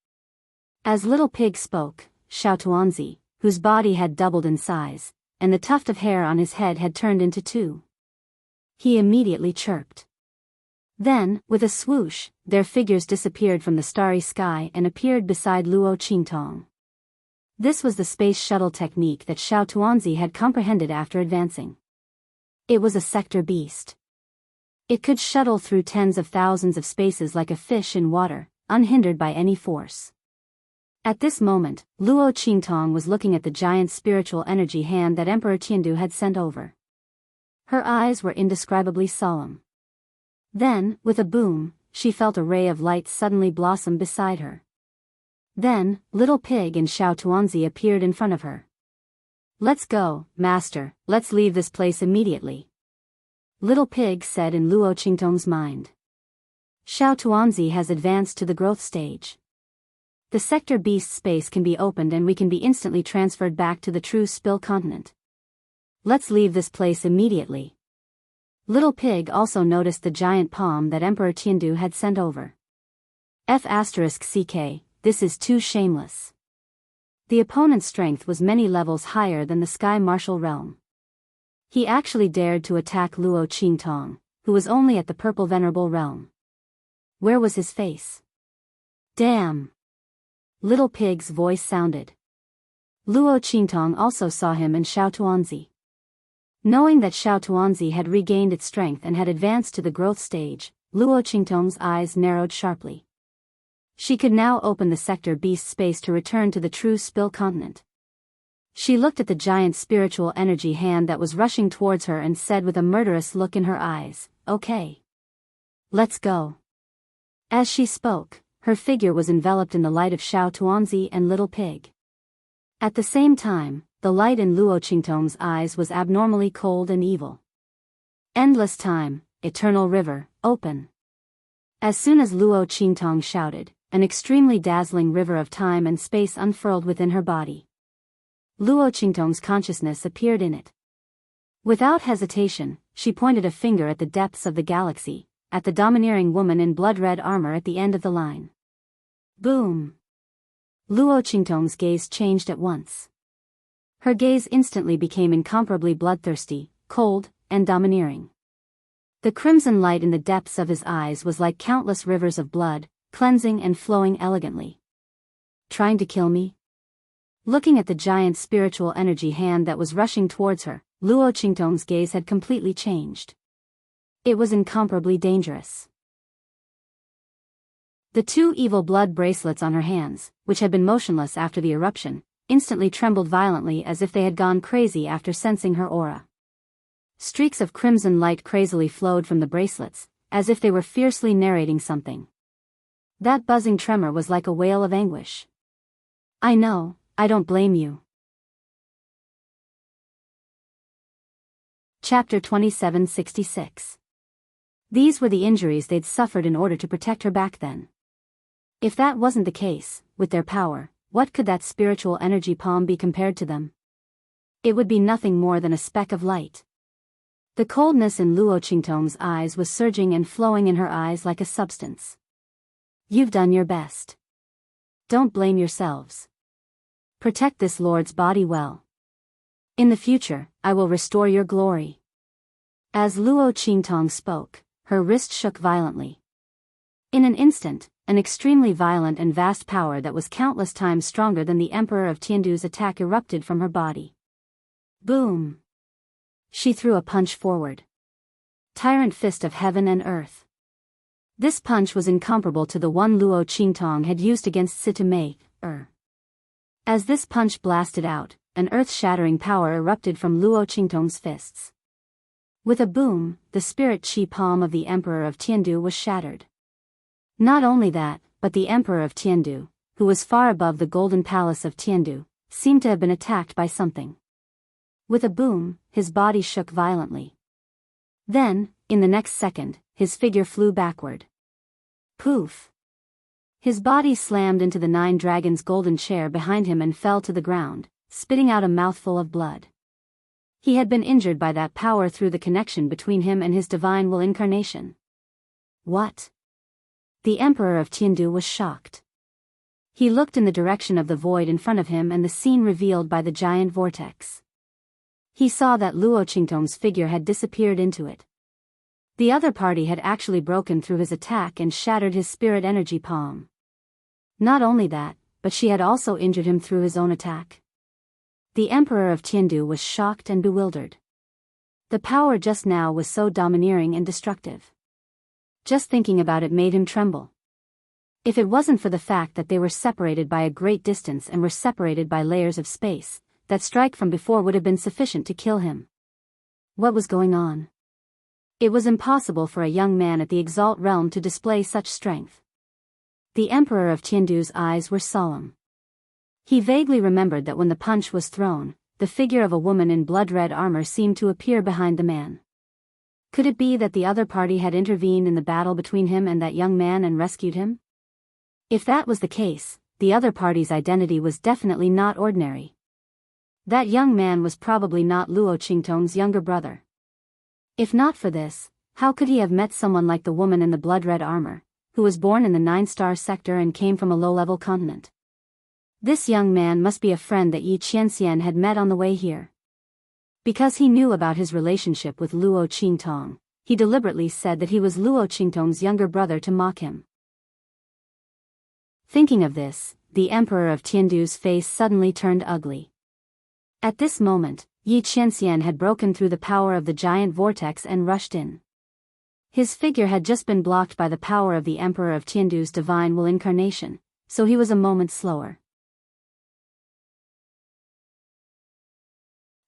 As Little Pig spoke, Xiao Tuanzi, whose body had doubled in size, and the tuft of hair on his head had turned into 2. He immediately chirped. Then, with a swoosh, their figures disappeared from the starry sky and appeared beside Luo Qingtong. This was the space shuttle technique that Xiao Tuanzi had comprehended after advancing. It was a sector beast. It could shuttle through tens of thousands of spaces like a fish in water, unhindered by any force. At this moment, Luo Qingtong was looking at the giant spiritual energy hand that Emperor Tiandu had sent over. Her eyes were indescribably solemn. Then, with a boom, she felt a ray of light suddenly blossom beside her. Then, Little Pig and Xiao Tuanzi appeared in front of her. Let's go, Master, let's leave this place immediately. Little Pig said in Luo Qingtong's mind. Xiao Tuanzi has advanced to the growth stage. The sector beast space can be opened and we can be instantly transferred back to the true Spill continent. Let's leave this place immediately. Little Pig also noticed the giant palm that Emperor Tiandu had sent over. F***CK, this is too shameless. The opponent's strength was many levels higher than the Sky Martial realm. He actually dared to attack Luo Qingtong, who was only at the Purple Venerable realm. Where was his face? Damn! Little Pig's voice sounded. Luo Qingtong also saw him and Xiao Tuanzi. Knowing that Xiao Tuanzi had regained its strength and had advanced to the growth stage, Luo Qingtong's eyes narrowed sharply. She could now open the sector beast space to return to the true Spill continent. She looked at the giant spiritual energy hand that was rushing towards her and said with a murderous look in her eyes, "Okay. Let's go." As she spoke, her figure was enveloped in the light of Xiao Tuanzi and Little Pig. At the same time, the the light in Luo Qingtong's eyes was abnormally cold and evil. Endless time, eternal river, open. As soon as Luo Qingtong shouted, an extremely dazzling river of time and space unfurled within her body. Luo Qingtong's consciousness appeared in it. Without hesitation, she pointed a finger at the depths of the galaxy, at the domineering woman in blood-red armor at the end of the line. Boom! Luo Qingtong's gaze changed at once. Her gaze instantly became incomparably bloodthirsty, cold, and domineering. The crimson light in the depths of his eyes was like countless rivers of blood, cleansing and flowing elegantly. Trying to kill me? Looking at the giant spiritual energy hand that was rushing towards her, Luo Qingtong's gaze had completely changed. It was incomparably dangerous. The two evil blood bracelets on her hands, which had been motionless after the eruption, instantly trembled violently as if they had gone crazy after sensing her aura. Streaks of crimson light crazily flowed from the bracelets, as if they were fiercely narrating something. That buzzing tremor was like a wail of anguish. I know, I don't blame you. Chapter 2766. These were the injuries they'd suffered in order to protect her back then. If that wasn't the case, with their power, what could that spiritual energy palm be compared to them? It would be nothing more than a speck of light. The coldness in Luo Qingtong's eyes was surging and flowing in her eyes like a substance. You've done your best. Don't blame yourselves. Protect this lord's body well. In the future, I will restore your glory. As Luo Qingtong spoke, her wrist shook violently. In an instant, an extremely violent and vast power that was countless times stronger than the Emperor of Tiandu's attack erupted from her body. Boom! She threw a punch forward. Tyrant fist of heaven and earth. This punch was incomparable to the one Luo Qingtong had used against Situmei. As this punch blasted out, an earth-shattering power erupted from Luo Qingtong's fists. With a boom, the spirit chi palm of the Emperor of Tiandu was shattered. Not only that, but the Emperor of Tiandu, who was far above the golden palace of Tiandu, seemed to have been attacked by something. With a boom, his body shook violently. Then, in the next second, his figure flew backward. Poof! His body slammed into the Nine Dragons' golden chair behind him and fell to the ground, spitting out a mouthful of blood. He had been injured by that power through the connection between him and his divine will incarnation. What? The Emperor of Tiandu was shocked. He looked in the direction of the void in front of him and the scene revealed by the giant vortex. He saw that Luo Qingtong's figure had disappeared into it. The other party had actually broken through his attack and shattered his spirit energy palm. Not only that, but she had also injured him through his own attack. The Emperor of Tiandu was shocked and bewildered. The power just now was so domineering and destructive. Just thinking about it made him tremble. If it wasn't for the fact that they were separated by a great distance and were separated by layers of space, that strike from before would have been sufficient to kill him. What was going on? It was impossible for a young man at the Exalt realm to display such strength. The Emperor of Tiandu's eyes were solemn. He vaguely remembered that when the punch was thrown, the figure of a woman in blood-red armor seemed to appear behind the man. Could it be that the other party had intervened in the battle between him and that young man and rescued him? If that was the case, the other party's identity was definitely not ordinary. That young man was probably not Luo Qingtong's younger brother. If not for this, how could he have met someone like the woman in the blood-red armor, who was born in the 9-star sector and came from a low-level continent? This young man must be a friend that Yi Qianxian had met on the way here. Because he knew about his relationship with Luo Qingtong, he deliberately said that he was Luo Qingtong's younger brother to mock him. Thinking of this, the Emperor of Tiandu's face suddenly turned ugly. At this moment, Yi Qianxian had broken through the power of the giant vortex and rushed in. His figure had just been blocked by the power of the Emperor of Tiandu's divine will incarnation, so he was a moment slower.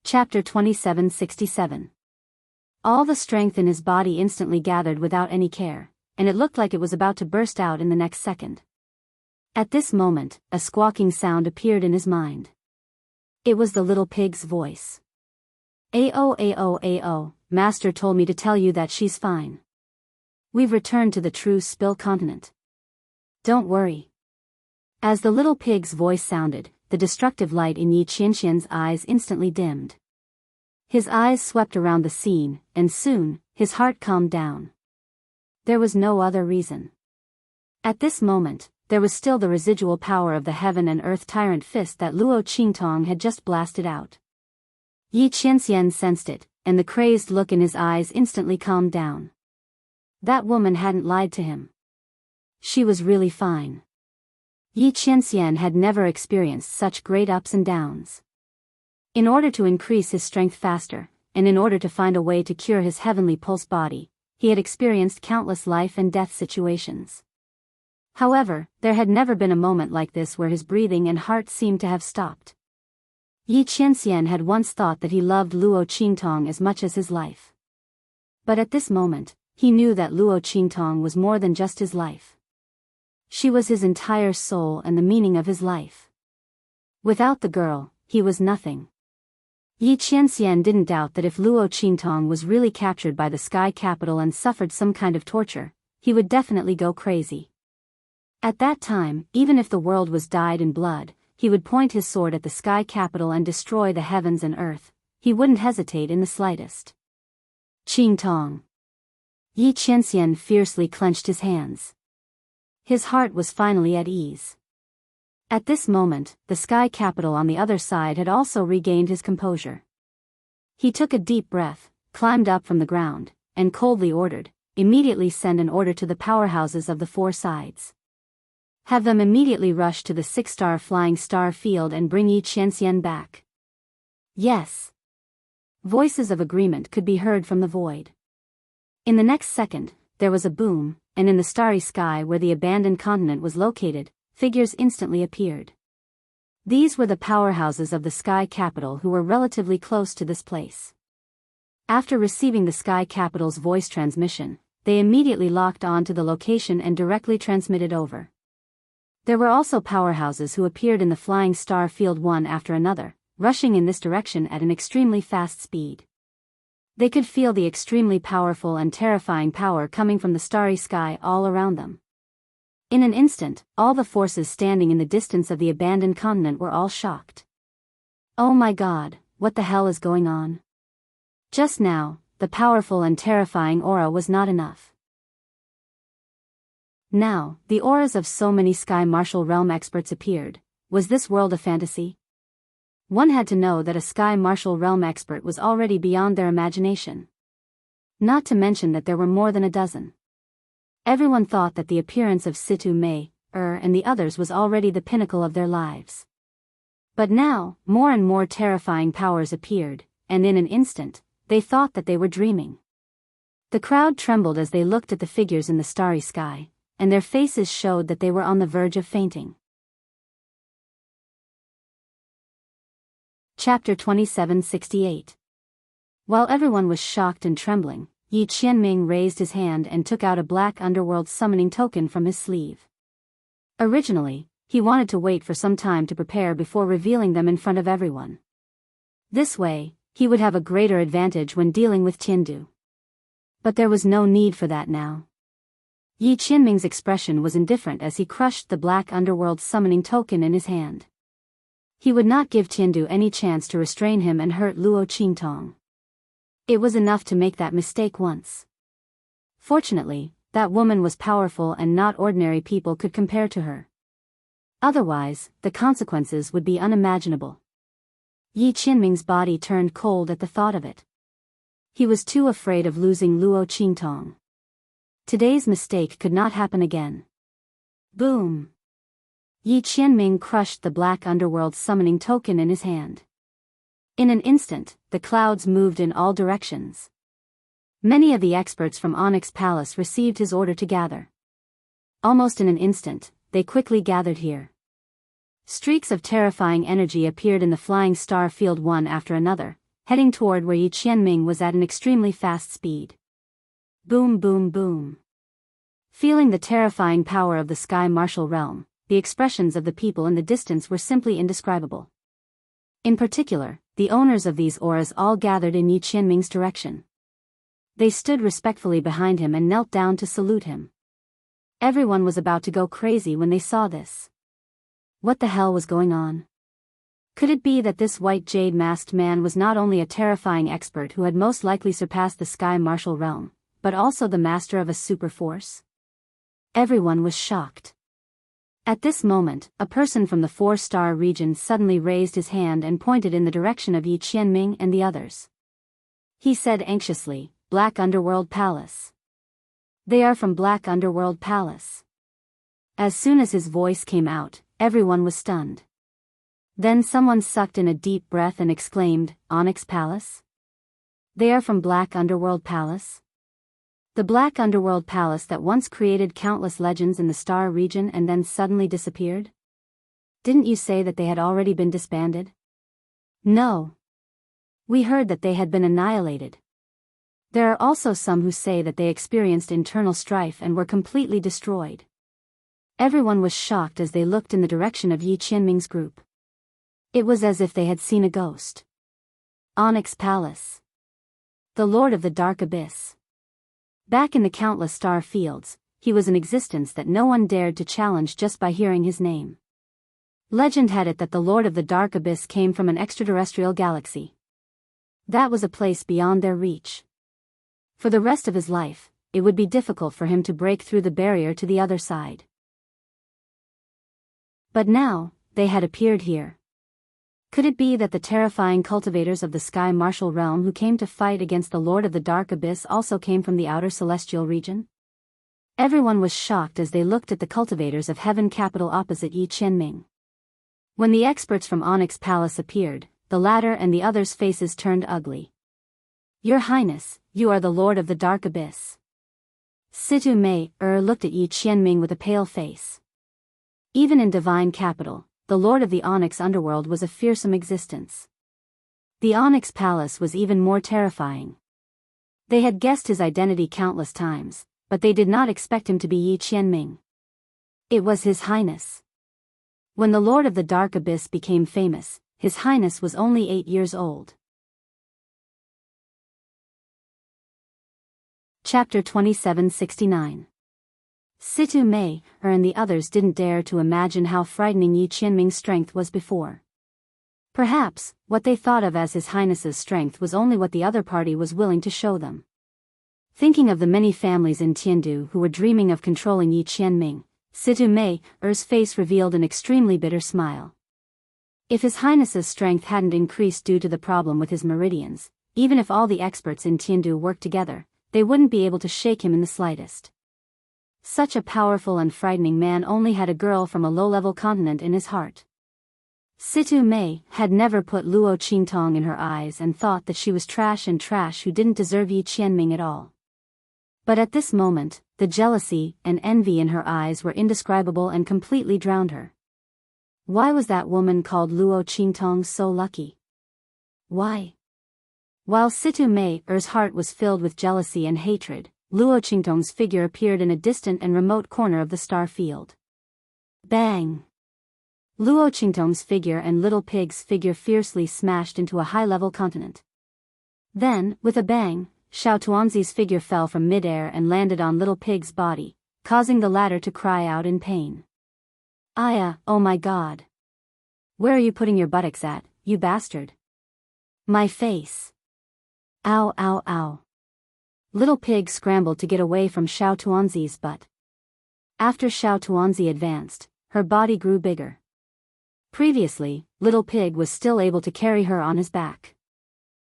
Chapter 2767. All the strength in his body instantly gathered without any care, and it looked like it was about to burst out in the next second. At this moment, a squawking sound appeared in his mind. It was the little pig's voice. Ao, Master told me to tell you that she's fine. We've returned to the true Spill continent. Don't worry. As the little pig's voice sounded, the destructive light in Yi Qianxian's eyes instantly dimmed. His eyes swept around the scene, and soon, his heart calmed down. There was no other reason. At this moment, there was still the residual power of the heaven and earth tyrant fist that Luo Qingtong had just blasted out. Yi Qianxian sensed it, and the crazed look in his eyes instantly calmed down. That woman hadn't lied to him. She was really fine. Yi Qianxian had never experienced such great ups and downs. In order to increase his strength faster, and in order to find a way to cure his heavenly pulse body, he had experienced countless life and death situations. However, there had never been a moment like this where his breathing and heart seemed to have stopped. Yi Qianxian had once thought that he loved Luo Qingtong as much as his life. But at this moment, he knew that Luo Qingtong was more than just his life. She was his entire soul and the meaning of his life. Without the girl, he was nothing. Yi Qianxian didn't doubt that if Luo Qingtong was really captured by the Sky Capital and suffered some kind of torture, he would definitely go crazy. At that time, even if the world was dyed in blood, he would point his sword at the Sky Capital and destroy the heavens and earth. He wouldn't hesitate in the slightest. Qingtong. Yi Qianxian fiercely clenched his hands. His heart was finally at ease. At this moment, the Sky Capital on the other side had also regained his composure. He took a deep breath, climbed up from the ground, and coldly ordered, immediately send an order to the powerhouses of the four sides. Have them immediately rush to the 6-star flying star field and bring Yi Qianxian back. Yes. Voices of agreement could be heard from the void. In the next second, there was a boom, and in the starry sky where the abandoned continent was located, figures instantly appeared. These were the powerhouses of the Sky Capital who were relatively close to this place. After receiving the Sky Capital's voice transmission, they immediately locked on to the location and directly transmitted over. There were also powerhouses who appeared in the flying star field one after another, rushing in this direction at an extremely fast speed. They could feel the extremely powerful and terrifying power coming from the starry sky all around them. In an instant, all the forces standing in the distance of the abandoned continent were all shocked. Oh my God, what the hell is going on? Just now, the powerful and terrifying aura was not enough. Now, the auras of so many Sky Martial Realm experts appeared. Was this world a fantasy? One had to know that a Sky Martial Realm expert was already beyond their imagination. Not to mention that there were more than a dozen. Everyone thought that the appearance of Situ Mei, and the others was already the pinnacle of their lives. But now, more and more terrifying powers appeared, and in an instant, they thought that they were dreaming. The crowd trembled as they looked at the figures in the starry sky, and their faces showed that they were on the verge of fainting. Chapter 2768. While everyone was shocked and trembling, Yi Qianming raised his hand and took out a black underworld summoning token from his sleeve. Originally, he wanted to wait for some time to prepare before revealing them in front of everyone. This way, he would have a greater advantage when dealing with Tiandu. But there was no need for that now. Yi Qianming's expression was indifferent as he crushed the black underworld summoning token in his hand. He would not give Tiandu any chance to restrain him and hurt Luo Qingtong. It was enough to make that mistake once. Fortunately, that woman was powerful and not ordinary people could compare to her. Otherwise, the consequences would be unimaginable. Yi Qianming's body turned cold at the thought of it. He was too afraid of losing Luo Qingtong. Today's mistake could not happen again. Boom! Yi Qianming crushed the black underworld summoning token in his hand. In an instant, the clouds moved in all directions. Many of the experts from Onyx Palace received his order to gather. Almost in an instant, they quickly gathered here. Streaks of terrifying energy appeared in the flying star field one after another, heading toward where Yi Qianming was at an extremely fast speed. Boom boom boom. Feeling the terrifying power of the Sky Martial Realm, the expressions of the people in the distance were simply indescribable. In particular, the owners of these auras all gathered in Yi Qianming's direction. They stood respectfully behind him and knelt down to salute him. Everyone was about to go crazy when they saw this. What the hell was going on? Could it be that this white jade masked man was not only a terrifying expert who had most likely surpassed the sky martial realm, but also the master of a super force? Everyone was shocked. At this moment, a person from the 4-star region suddenly raised his hand and pointed in the direction of Yi Qianming and the others. He said anxiously, "Black Underworld Palace. They are from Black Underworld Palace." As soon as his voice came out, everyone was stunned. Then someone sucked in a deep breath and exclaimed, "Onyx Palace? They are from Black Underworld Palace? The Black Underworld Palace that once created countless legends in the Star region and then suddenly disappeared? Didn't you say that they had already been disbanded?" "No. We heard that they had been annihilated. There are also some who say that they experienced internal strife and were completely destroyed." Everyone was shocked as they looked in the direction of Yi Qianming's group. It was as if they had seen a ghost. Onyx Palace. The Lord of the Dark Abyss. Back in the countless star fields, he was an existence that no one dared to challenge just by hearing his name. Legend had it that the Lord of the Dark Abyss came from an extraterrestrial galaxy. That was a place beyond their reach. For the rest of his life, it would be difficult for him to break through the barrier to the other side. But now, they had appeared here. Could it be that the terrifying cultivators of the sky martial realm who came to fight against the Lord of the Dark Abyss also came from the outer celestial region? Everyone was shocked as they looked at the cultivators of Heaven Capital opposite Yi Qianming. When the experts from Onyx Palace appeared, the latter and the others' faces turned ugly. "Your Highness, you are the Lord of the Dark Abyss." Situ Mei looked at Yi Qianming with a pale face. Even in Divine Capital, the Lord of the Onyx Underworld was a fearsome existence. The Onyx Palace was even more terrifying. They had guessed his identity countless times, but they did not expect him to be Yi Qianming. It was His Highness. When the Lord of the Dark Abyss became famous, His Highness was only 8 years old. Chapter 2769. Situ Mei and the others didn't dare to imagine how frightening Yi Qianming's strength was before. Perhaps, what they thought of as His Highness's strength was only what the other party was willing to show them. Thinking of the many families in Tiandu who were dreaming of controlling Yi Qianming, Situ Mei's face revealed an extremely bitter smile. If His Highness's strength hadn't increased due to the problem with his meridians, even if all the experts in Tiandu worked together, they wouldn't be able to shake him in the slightest. Such a powerful and frightening man only had a girl from a low-level continent in his heart. Situ Mei had never put Luo Qingtong in her eyes and thought that she was trash who didn't deserve Yi Qianming at all. But at this moment, the jealousy and envy in her eyes were indescribable and completely drowned her. Why was that woman called Luo Qingtong so lucky? Why? While Situ Mei's heart was filled with jealousy and hatred, Luo Qingtong's figure appeared in a distant and remote corner of the star field. Bang! Luo Qingtong's figure and Little Pig's figure fiercely smashed into a high-level continent. Then, with a bang, Xiao Tuanzi's figure fell from mid-air and landed on Little Pig's body, causing the latter to cry out in pain. "Aya, oh my god! Where are you putting your buttocks at, you bastard? My face! Ow ow ow!" Little Pig scrambled to get away from Xiao Tuanzi's butt. After Xiao Tuanzi advanced, her body grew bigger. Previously, Little Pig was still able to carry her on his back.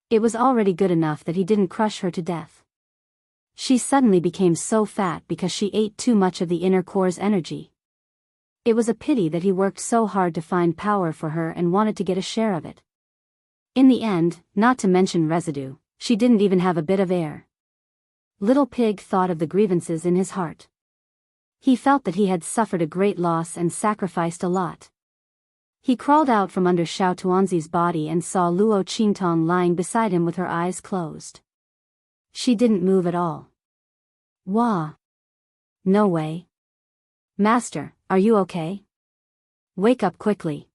It was already good enough that he didn't crush her to death. She suddenly became so fat because she ate too much of the inner core's energy. It was a pity that he worked so hard to find power for her and wanted to get a share of it. In the end, not to mention residue, she didn't even have a bit of air. Little Pig thought of the grievances in his heart. He felt that he had suffered a great loss and sacrificed a lot. He crawled out from under Xiao Tuanzi's body and saw Luo Qingtong lying beside him with her eyes closed. She didn't move at all. Wah! No way. Master, are you okay? Wake up quickly.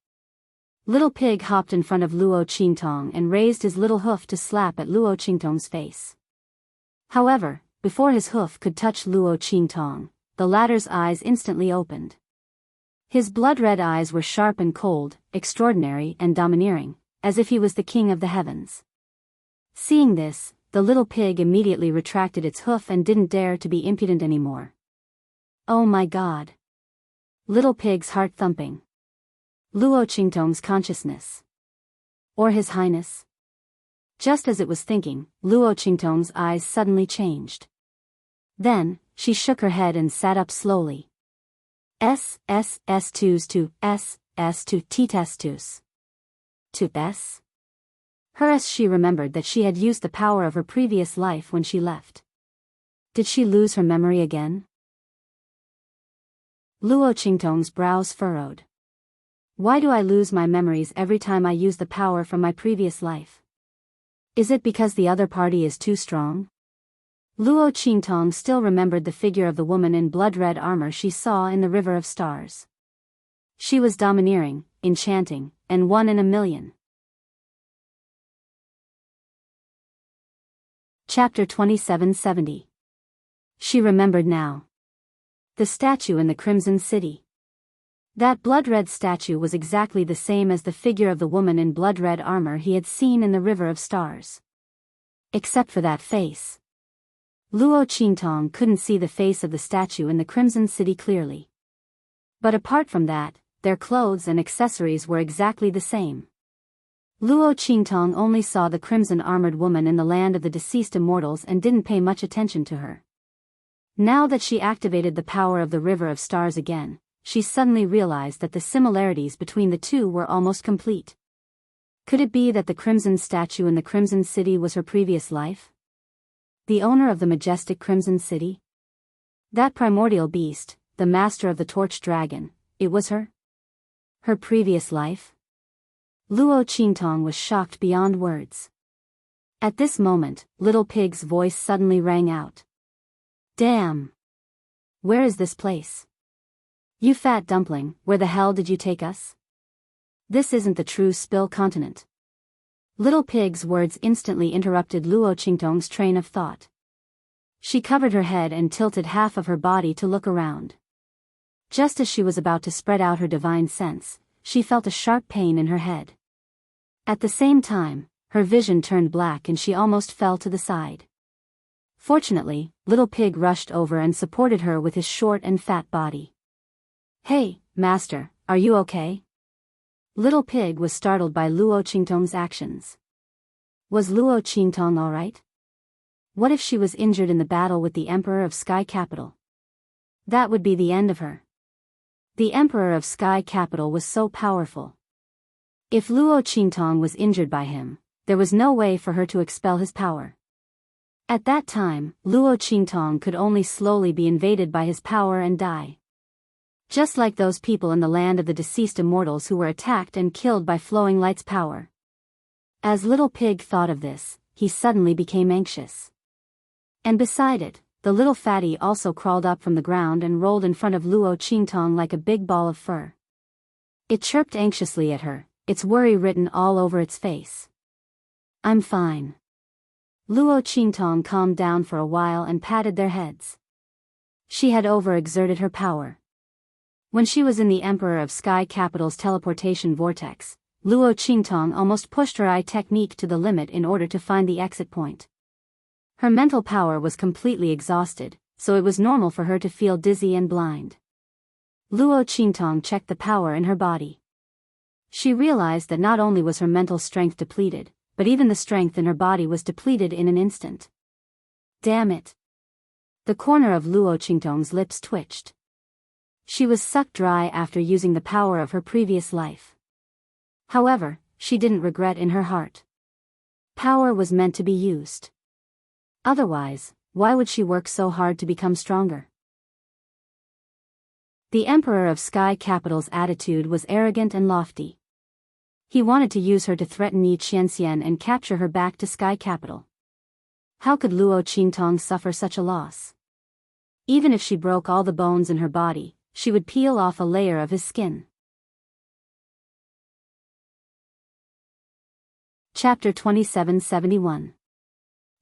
Little Pig hopped in front of Luo Qingtong and raised his little hoof to slap at Luo Qingtong's face. However, before his hoof could touch Luo Qingtong, the latter's eyes instantly opened. His blood-red eyes were sharp and cold, extraordinary and domineering, as if he was the king of the heavens. Seeing this, the little pig immediately retracted its hoof and didn't dare to be impudent anymore. Oh my God! Little Pig's heart thumping. Luo Qingtong's consciousness. Or His Highness? Just as it was thinking, Luo Qingtong's eyes suddenly changed. Then, she shook her head and sat up slowly. S2 T testus. To S? She remembered that she had used the power of her previous life when she left. Did she lose her memory again? Luo Qingtong's brows furrowed. Why do I lose my memories every time I use the power from my previous life? Is it because the other party is too strong? Luo Qingtong still remembered the figure of the woman in blood-red armor she saw in the River of Stars. She was domineering, enchanting, and 1 in a million. Chapter 2770. She remembered now. The statue in the Crimson City. That blood-red statue was exactly the same as the figure of the woman in blood-red armor he had seen in the River of Stars. Except for that face. Luo Qingtong couldn't see the face of the statue in the Crimson City clearly. But apart from that, their clothes and accessories were exactly the same. Luo Qingtong only saw the crimson-armored woman in the land of the deceased immortals and didn't pay much attention to her. Now that she activated the power of the River of Stars again, she suddenly realized that the similarities between the two were almost complete. Could it be that the crimson statue in the Crimson City was her previous life? The owner of the majestic Crimson City? That primordial beast, the master of the torch dragon, it was her? Her previous life? Luo Qingtong was shocked beyond words. At this moment, Little Pig's voice suddenly rang out. Damn! Where is this place? You fat dumpling, where the hell did you take us? This isn't the true Spill continent. Little Pig's words instantly interrupted Luo Qingtong's train of thought. She covered her head and tilted half of her body to look around. Just as she was about to spread out her divine sense, she felt a sharp pain in her head. At the same time, her vision turned black and she almost fell to the side. Fortunately, Little Pig rushed over and supported her with his short and fat body. Hey, master, are you okay? Little Pig was startled by Luo Qingtong's actions. Was Luo Qingtong alright? What if she was injured in the battle with the Emperor of Sky Capital? That would be the end of her. The Emperor of Sky Capital was so powerful. If Luo Qingtong was injured by him, there was no way for her to expel his power. At that time, Luo Qingtong could only slowly be invaded by his power and die. Just like those people in the land of the deceased immortals who were attacked and killed by Flowing Light's power. As Little Pig thought of this, he suddenly became anxious. And beside it, the little fatty also crawled up from the ground and rolled in front of Luo Qingtong like a big ball of fur. It chirped anxiously at her, its worry written all over its face. I'm fine. Luo Qingtong calmed down for a while and patted their heads. She had overexerted her power. When she was in the Emperor of Sky Capital's teleportation vortex, Luo Qingtong almost pushed her eye technique to the limit in order to find the exit point. Her mental power was completely exhausted, so it was normal for her to feel dizzy and blind. Luo Qingtong checked the power in her body. She realized that not only was her mental strength depleted, but even the strength in her body was depleted in an instant. Damn it! The corner of Luo Qingtong's lips twitched. She was sucked dry after using the power of her previous life. However, she didn't regret in her heart. Power was meant to be used. Otherwise, why would she work so hard to become stronger? The Emperor of Sky Capital's attitude was arrogant and lofty. He wanted to use her to threaten Yi Qianxian and capture her back to Sky Capital. How could Luo Qingtong suffer such a loss? Even if she broke all the bones in her body, she would peel off a layer of his skin. Chapter 2771.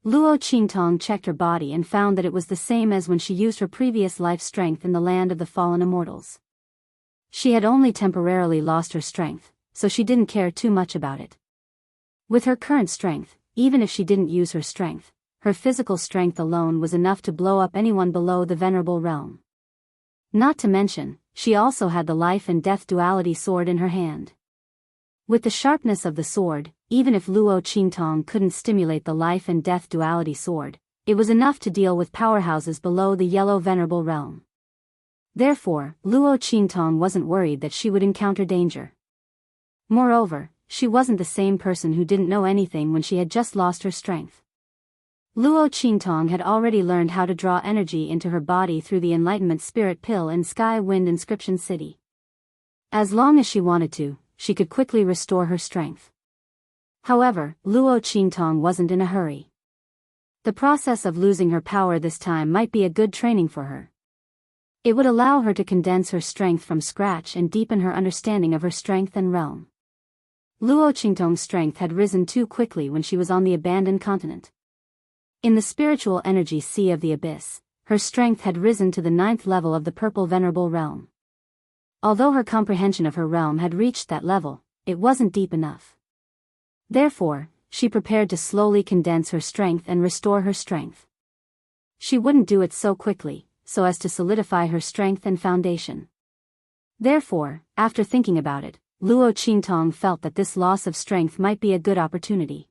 Luo Qingtong checked her body and found that it was the same as when she used her previous life strength in the land of the fallen immortals. She had only temporarily lost her strength, so she didn't care too much about it. With her current strength, even if she didn't use her strength, her physical strength alone was enough to blow up anyone below the venerable realm. Not to mention, she also had the life and death duality sword in her hand. With the sharpness of the sword, even if Luo Qingtong couldn't stimulate the life and death duality sword, it was enough to deal with powerhouses below the yellow venerable realm. Therefore, Luo Qingtong wasn't worried that she would encounter danger. Moreover, she wasn't the same person who didn't know anything when she had just lost her strength. Luo Qingtong had already learned how to draw energy into her body through the Enlightenment Spirit Pill in Sky Wind Inscription City. As long as she wanted to, she could quickly restore her strength. However, Luo Qingtong wasn't in a hurry. The process of losing her power this time might be a good training for her. It would allow her to condense her strength from scratch and deepen her understanding of her strength and realm. Luo Qingtong's strength had risen too quickly when she was on the abandoned continent. In the spiritual energy sea of the abyss, her strength had risen to the 9th level of the purple venerable realm. Although her comprehension of her realm had reached that level, it wasn't deep enough. Therefore, she prepared to slowly condense her strength and restore her strength. She wouldn't do it so quickly, so as to solidify her strength and foundation. Therefore, after thinking about it, Luo Qingtong felt that this loss of strength might be a good opportunity.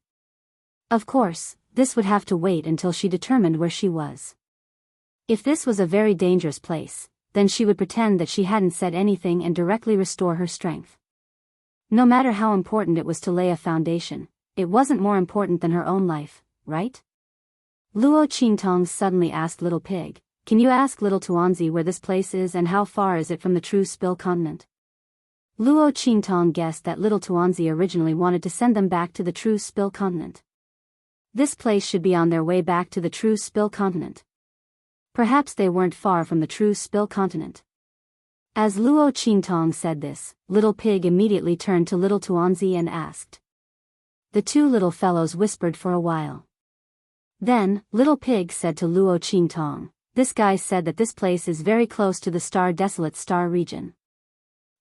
Of course, this would have to wait until she determined where she was. If this was a very dangerous place, then she would pretend that she hadn't said anything and directly restore her strength. No matter how important it was to lay a foundation, it wasn't more important than her own life, right? Luo Qingtong suddenly asked Little Pig, "Can you ask Little Tuanzi where this place is and how far is it from the true Spill continent?" Luo Qingtong guessed that Little Tuanzi originally wanted to send them back to the true Spill continent. This place should be on their way back to the true Spill continent. Perhaps they weren't far from the true Spill continent. As Luo Qingtong said this, Little Pig immediately turned to Little Tuanzi and asked. The two little fellows whispered for a while. Then, Little Pig said to Luo Qingtong, "This guy said that this place is very close to the desolate star region.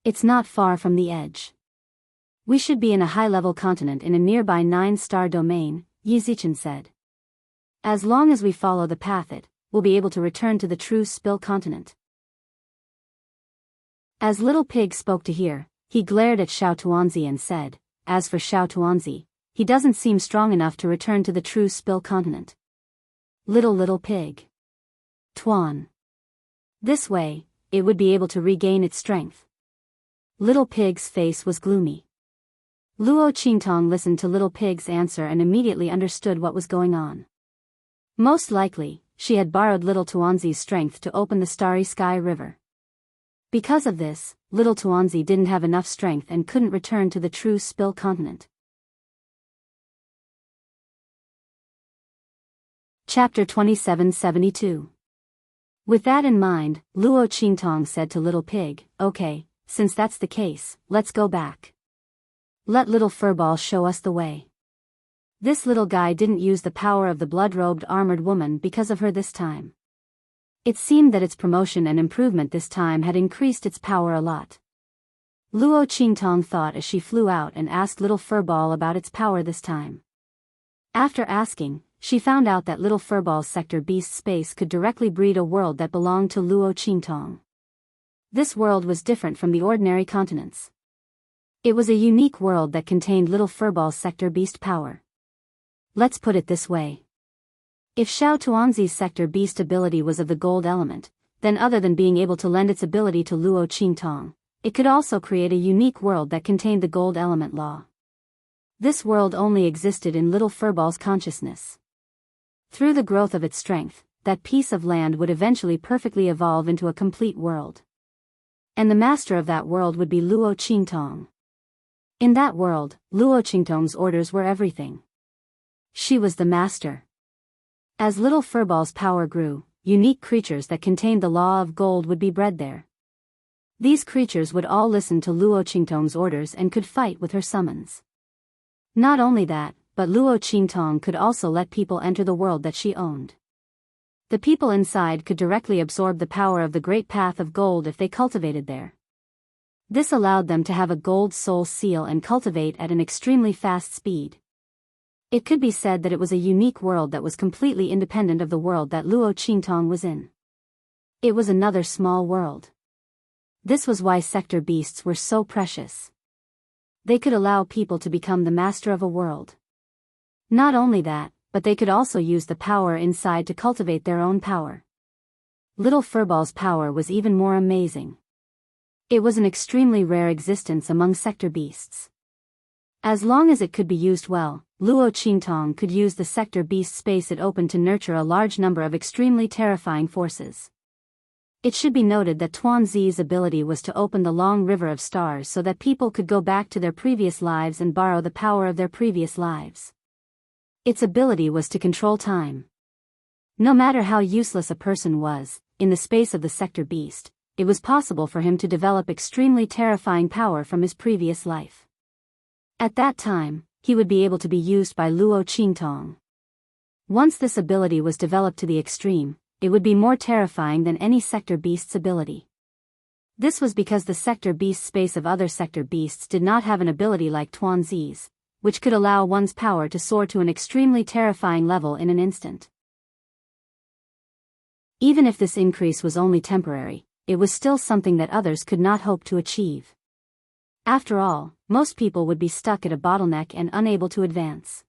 It's not far from the edge. We should be in a high-level continent in a nearby 9-star domain," Yi Zichen said. "As long as we follow the path we'll be able to return to the true Spill continent." As Little Pig spoke to hear, he glared at Xiao Tuanzi and said, "As for Xiao Tuanzi, he doesn't seem strong enough to return to the true Spill continent. Little Pig. Tuan. This way, it would be able to regain its strength." Little Pig's face was gloomy. Luo Qingtong listened to Little Pig's answer and immediately understood what was going on. Most likely, she had borrowed Little Tuanzi's strength to open the Starry Sky River. Because of this, Little Tuanzi didn't have enough strength and couldn't return to the true Spill continent. Chapter 2772. With that in mind, Luo Qingtong said to Little Pig, "Okay, since that's the case, let's go back. Let Little Furball show us the way." This little guy didn't use the power of the blood-robed armored woman because of her this time. It seemed that its promotion and improvement this time had increased its power a lot. Luo Qingtong thought as she flew out and asked Little Furball about its power this time. After asking, she found out that Little Furball's sector beast space could directly breed a world that belonged to Luo Qingtong. This world was different from the ordinary continents. It was a unique world that contained Little Furball's sector beast power. Let's put it this way. If Xiao Tuanzi's sector beast ability was of the gold element, then other than being able to lend its ability to Luo Qingtong, it could also create a unique world that contained the gold element law. This world only existed in Little Furball's consciousness. Through the growth of its strength, that piece of land would eventually perfectly evolve into a complete world. And the master of that world would be Luo Qingtong. In that world, Luo Qingtong's orders were everything. She was the master. As Little Furball's power grew, unique creatures that contained the law of gold would be bred there. These creatures would all listen to Luo Qingtong's orders and could fight with her summons. Not only that, but Luo Qingtong could also let people enter the world that she owned. The people inside could directly absorb the power of the Great Path of Gold if they cultivated there. This allowed them to have a gold soul seal and cultivate at an extremely fast speed. It could be said that it was a unique world that was completely independent of the world that Luo Qingtong was in. It was another small world. This was why sector beasts were so precious. They could allow people to become the master of a world. Not only that, but they could also use the power inside to cultivate their own power. Little Furball's power was even more amazing. It was an extremely rare existence among sector beasts. As long as it could be used well, Luo Qingtong could use the sector beast space it opened to nurture a large number of extremely terrifying forces. It should be noted that Tuanzi's ability was to open the long river of stars so that people could go back to their previous lives and borrow the power of their previous lives. Its ability was to control time. No matter how useless a person was, in the space of the sector beast, it was possible for him to develop extremely terrifying power from his previous life. At that time, he would be able to be used by Luo Qingtong. Once this ability was developed to the extreme, it would be more terrifying than any sector beast's ability. This was because the sector beast space of other sector beasts did not have an ability like Tuanzi's, which could allow one's power to soar to an extremely terrifying level in an instant. Even if this increase was only temporary, it was still something that others could not hope to achieve. After all, most people would be stuck at a bottleneck and unable to advance.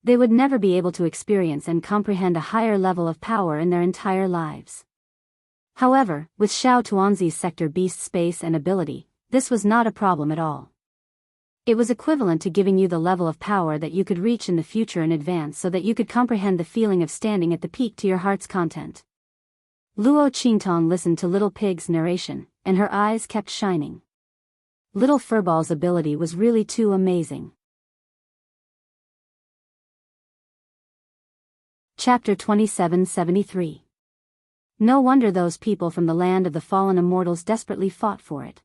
They would never be able to experience and comprehend a higher level of power in their entire lives. However, with Xiao Tuanzi's sector beast space and ability, this was not a problem at all. It was equivalent to giving you the level of power that you could reach in the future in advance so that you could comprehend the feeling of standing at the peak to your heart's content. Luo Qingtong listened to Little Pig's narration, and her eyes kept shining. Little Furball's ability was really too amazing. Chapter 2773. No wonder those people from the land of the fallen immortals desperately fought for it.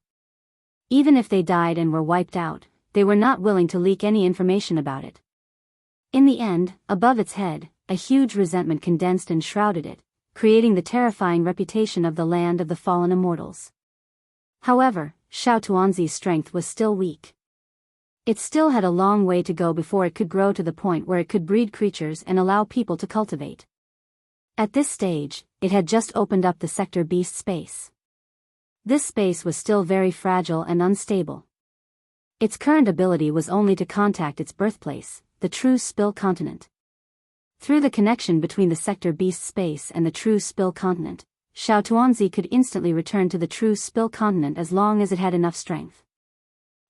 Even if they died and were wiped out, they were not willing to leak any information about it. In the end, above its head, a huge resentment condensed and shrouded it, creating the terrifying reputation of the land of the fallen immortals. However, Xiao Tuanzi's strength was still weak. It still had a long way to go before it could grow to the point where it could breed creatures and allow people to cultivate. At this stage, it had just opened up the sector beast space. This space was still very fragile and unstable. Its current ability was only to contact its birthplace, the true Spill continent. Through the connection between the sector beast space and the true Spill continent, Xiao Tuanzi could instantly return to the true Spill continent as long as it had enough strength.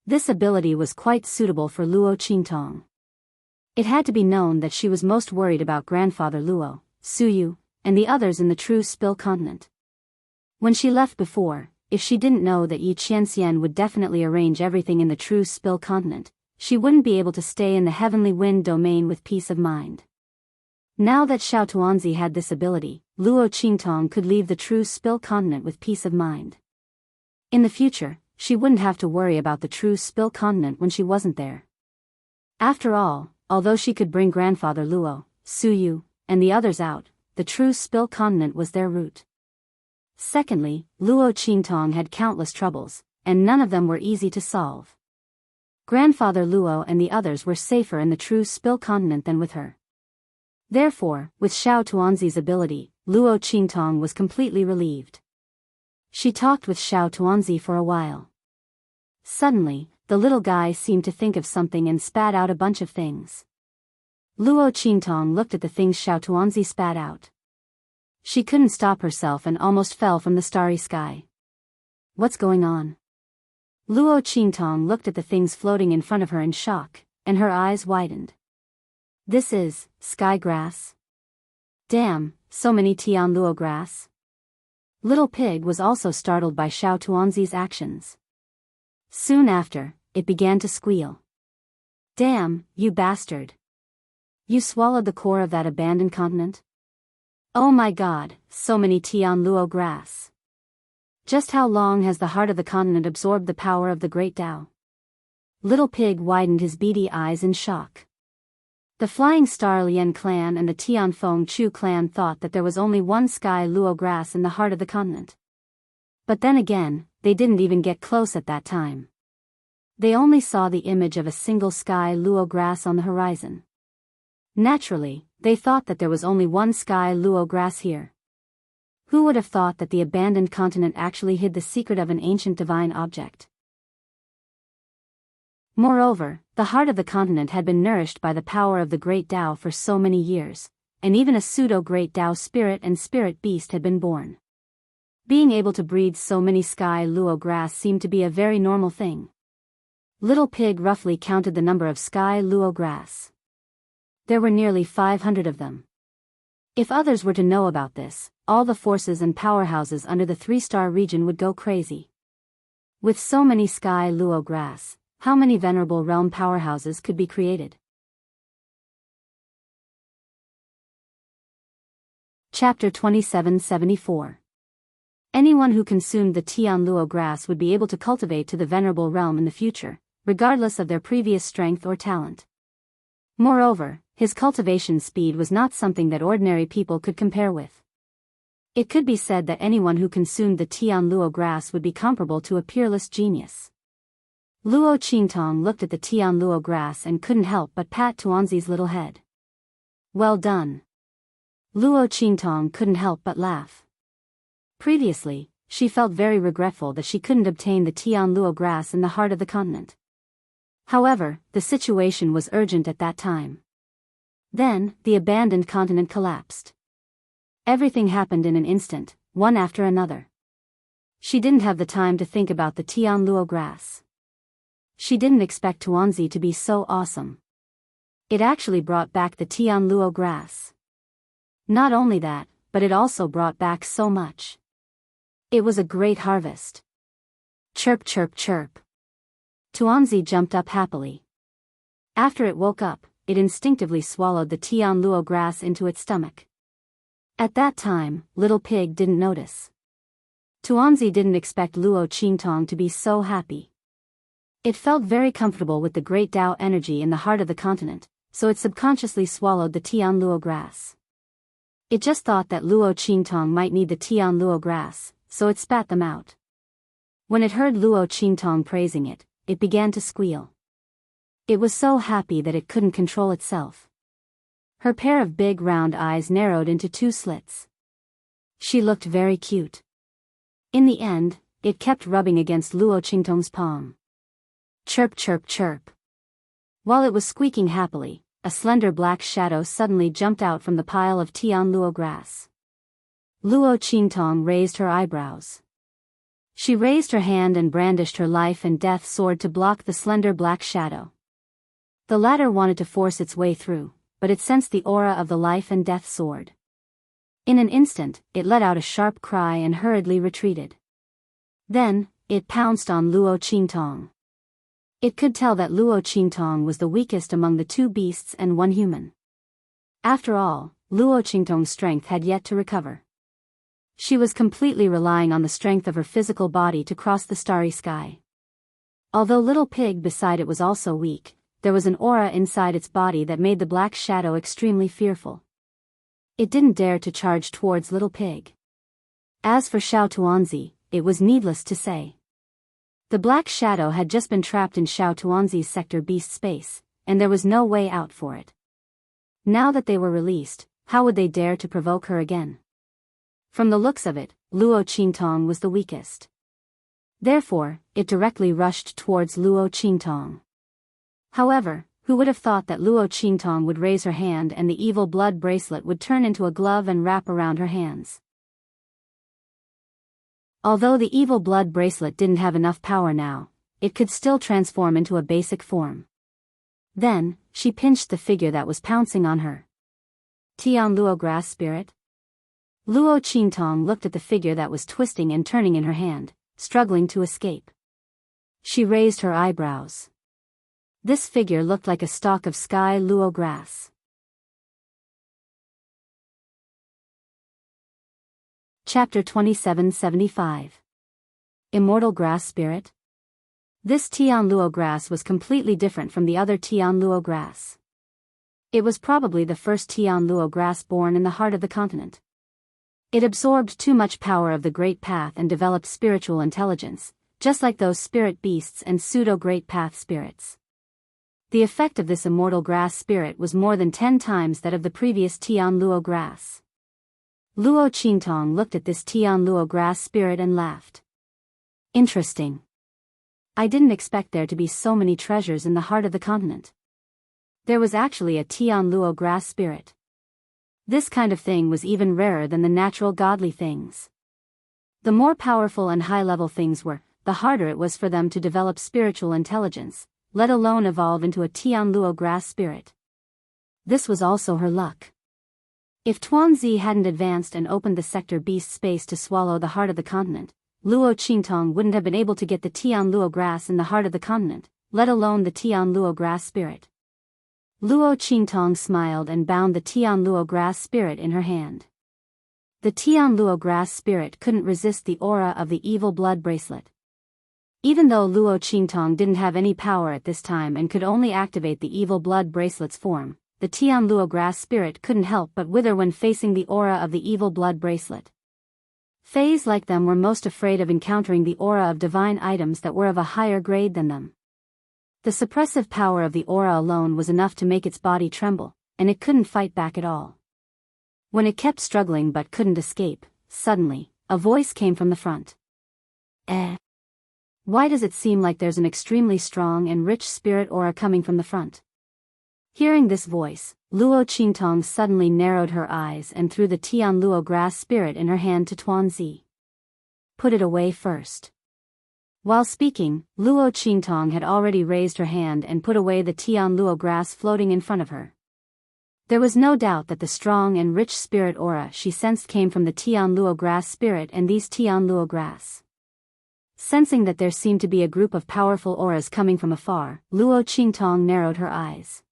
This ability was quite suitable for Luo Qingtong. It had to be known that she was most worried about grandfather Luo, Suyu, and the others in the true Spill continent. When she left before, if she didn't know that Yi Qianxian would definitely arrange everything in the true Spill continent, she wouldn't be able to stay in the heavenly wind domain with peace of mind. Now that Xiao Tuanzi had this ability, Luo Qingtong could leave the true Spill continent with peace of mind. In the future, she wouldn't have to worry about the true Spill continent when she wasn't there. After all, although she could bring grandfather Luo, Suyu, and the others out, the true Spill continent was their route. Secondly, Luo Qingtong had countless troubles, and none of them were easy to solve. Grandfather Luo and the others were safer in the true Spill continent than with her. Therefore, with Xiao Tuanzi's ability, Luo Qingtong was completely relieved. She talked with Xiao Tuanzi for a while. Suddenly, the little guy seemed to think of something and spat out a bunch of things. Luo Qingtong looked at the things Xiao Tuanzi spat out. She couldn't stop herself and almost fell from the starry sky. What's going on? Luo Qingtong looked at the things floating in front of her in shock, and her eyes widened. This is sky grass. Damn, so many Tian Luo grass. Little Pig was also startled by Xiao Tuanzi's actions. Soon after, it began to squeal. Damn, you bastard. You swallowed the core of that abandoned continent? Oh my god, so many Tian Luo grass. Just how long has the heart of the continent absorbed the power of the great Tao? Little Pig widened his beady eyes in shock. The Flying Star Lien clan and the Tian Feng Chu clan thought that there was only one sky luo grass in the heart of the continent. But then again, they didn't even get close at that time. They only saw the image of a single sky luo grass on the horizon. Naturally, they thought that there was only one sky luo grass here. Who would have thought that the abandoned continent actually hid the secret of an ancient divine object? Moreover, the heart of the continent had been nourished by the power of the Great Tao for so many years, and even a pseudo-Great Tao spirit and spirit beast had been born. Being able to breed so many sky luo grass seemed to be a very normal thing. Little Pig roughly counted the number of sky luo grass. There were nearly 500 of them. If others were to know about this, all the forces and powerhouses under the 3-star region would go crazy. With so many sky luo grass, how many venerable realm powerhouses could be created? Chapter 2774. Anyone who consumed the Tian Luo grass would be able to cultivate to the venerable realm in the future, regardless of their previous strength or talent. Moreover, his cultivation speed was not something that ordinary people could compare with. It could be said that anyone who consumed the Tian Luo grass would be comparable to a peerless genius. Luo Qingtong looked at the Tian Luo grass and couldn't help but pat Tuanzi's little head. Well done. Luo Qingtong couldn't help but laugh. Previously, she felt very regretful that she couldn't obtain the Tian Luo grass in the heart of the continent. However, the situation was urgent at that time. Then, the abandoned continent collapsed. Everything happened in an instant, one after another. She didn't have the time to think about the Tian Luo grass. She didn't expect Tuanzi to be so awesome. It actually brought back the Tian Luo grass. Not only that, but it also brought back so much. It was a great harvest. Chirp chirp chirp. Tuanzi jumped up happily. After it woke up, it instinctively swallowed the Tian Luo grass into its stomach. At that time, Little Pig didn't notice. Tuanzi didn't expect Luo Qingtong to be so happy. It felt very comfortable with the Great Tao energy in the heart of the continent, so it subconsciously swallowed the Tian Luo grass. It just thought that Luo Qingtong might need the Tian Luo grass, so it spat them out. When it heard Luo Qingtong praising it, it began to squeal. It was so happy that it couldn't control itself. Her pair of big round eyes narrowed into 2 slits. She looked very cute. In the end, it kept rubbing against Luo Qingtong's palm. Chirp chirp chirp. While it was squeaking happily, a slender black shadow suddenly jumped out from the pile of Tian Luo grass. Luo Qingtong raised her eyebrows. She raised her hand and brandished her life and death sword to block the slender black shadow. The latter wanted to force its way through, but it sensed the aura of the life and death sword. In an instant, it let out a sharp cry and hurriedly retreated. Then, it pounced on Luo Qingtong. It could tell that Luo Qingtong was the weakest among the 2 beasts and 1 human. After all, Luo Qingtong's strength had yet to recover. She was completely relying on the strength of her physical body to cross the starry sky. Although Little Pig beside it was also weak, there was an aura inside its body that made the black shadow extremely fearful. It didn't dare to charge towards Little Pig. As for Xiao Tuanzi, it was needless to say. The black shadow had just been trapped in Xiao Tuanzi's sector beast space, and there was no way out for it. Now that they were released, how would they dare to provoke her again? From the looks of it, Luo Qingtong was the weakest. Therefore, it directly rushed towards Luo Qingtong. However, who would have thought that Luo Qingtong would raise her hand and the evil blood bracelet would turn into a glove and wrap around her hands? Although the evil blood bracelet didn't have enough power now, it could still transform into a basic form. Then, she pinched the figure that was pouncing on her. Tian Luo grass spirit? Luo Qingtong looked at the figure that was twisting and turning in her hand, struggling to escape. She raised her eyebrows. This figure looked like a stalk of sky luo grass. Chapter 2775. Immortal Grass Spirit? This Tian Luo grass was completely different from the other Tian Luo grass. It was probably the first Tian Luo grass born in the heart of the continent. It absorbed too much power of the Great Path and developed spiritual intelligence, just like those spirit beasts and pseudo-Great Path spirits. The effect of this immortal grass spirit was more than 10 times that of the previous Tian Luo grass. Luo Qingtong looked at this Tian Luo grass spirit and laughed. Interesting. I didn't expect there to be so many treasures in the heart of the continent. There was actually a Tian Luo grass spirit. This kind of thing was even rarer than the natural godly things. The more powerful and high-level things were, the harder it was for them to develop spiritual intelligence, let alone evolve into a Tian Luo grass spirit. This was also her luck. If Tuanzi hadn't advanced and opened the sector beast space to swallow the heart of the continent, Luo Qingtong wouldn't have been able to get the Tian Luo grass in the heart of the continent, let alone the Tian Luo grass spirit. Luo Qingtong smiled and bound the Tian Luo grass spirit in her hand. The Tian Luo grass spirit couldn't resist the aura of the evil blood bracelet. Even though Luo Qingtong didn't have any power at this time and could only activate the evil blood bracelet's form, the Tian Luo grass spirit couldn't help but wither when facing the aura of the evil blood bracelet. Fays like them were most afraid of encountering the aura of divine items that were of a higher grade than them. The suppressive power of the aura alone was enough to make its body tremble, and it couldn't fight back at all. When it kept struggling but couldn't escape, suddenly, a voice came from the front. Why does it seem like there's an extremely strong and rich spirit aura coming from the front? Hearing this voice, Luo Qingtong suddenly narrowed her eyes and threw the Tian Luo grass spirit in her hand to Tuanzi. Put it away first. While speaking, Luo Qingtong had already raised her hand and put away the Tian Luo grass floating in front of her. There was no doubt that the strong and rich spirit aura she sensed came from the Tian Luo grass spirit and these Tian Luo grass. Sensing that there seemed to be a group of powerful auras coming from afar, Luo Qingtong narrowed her eyes.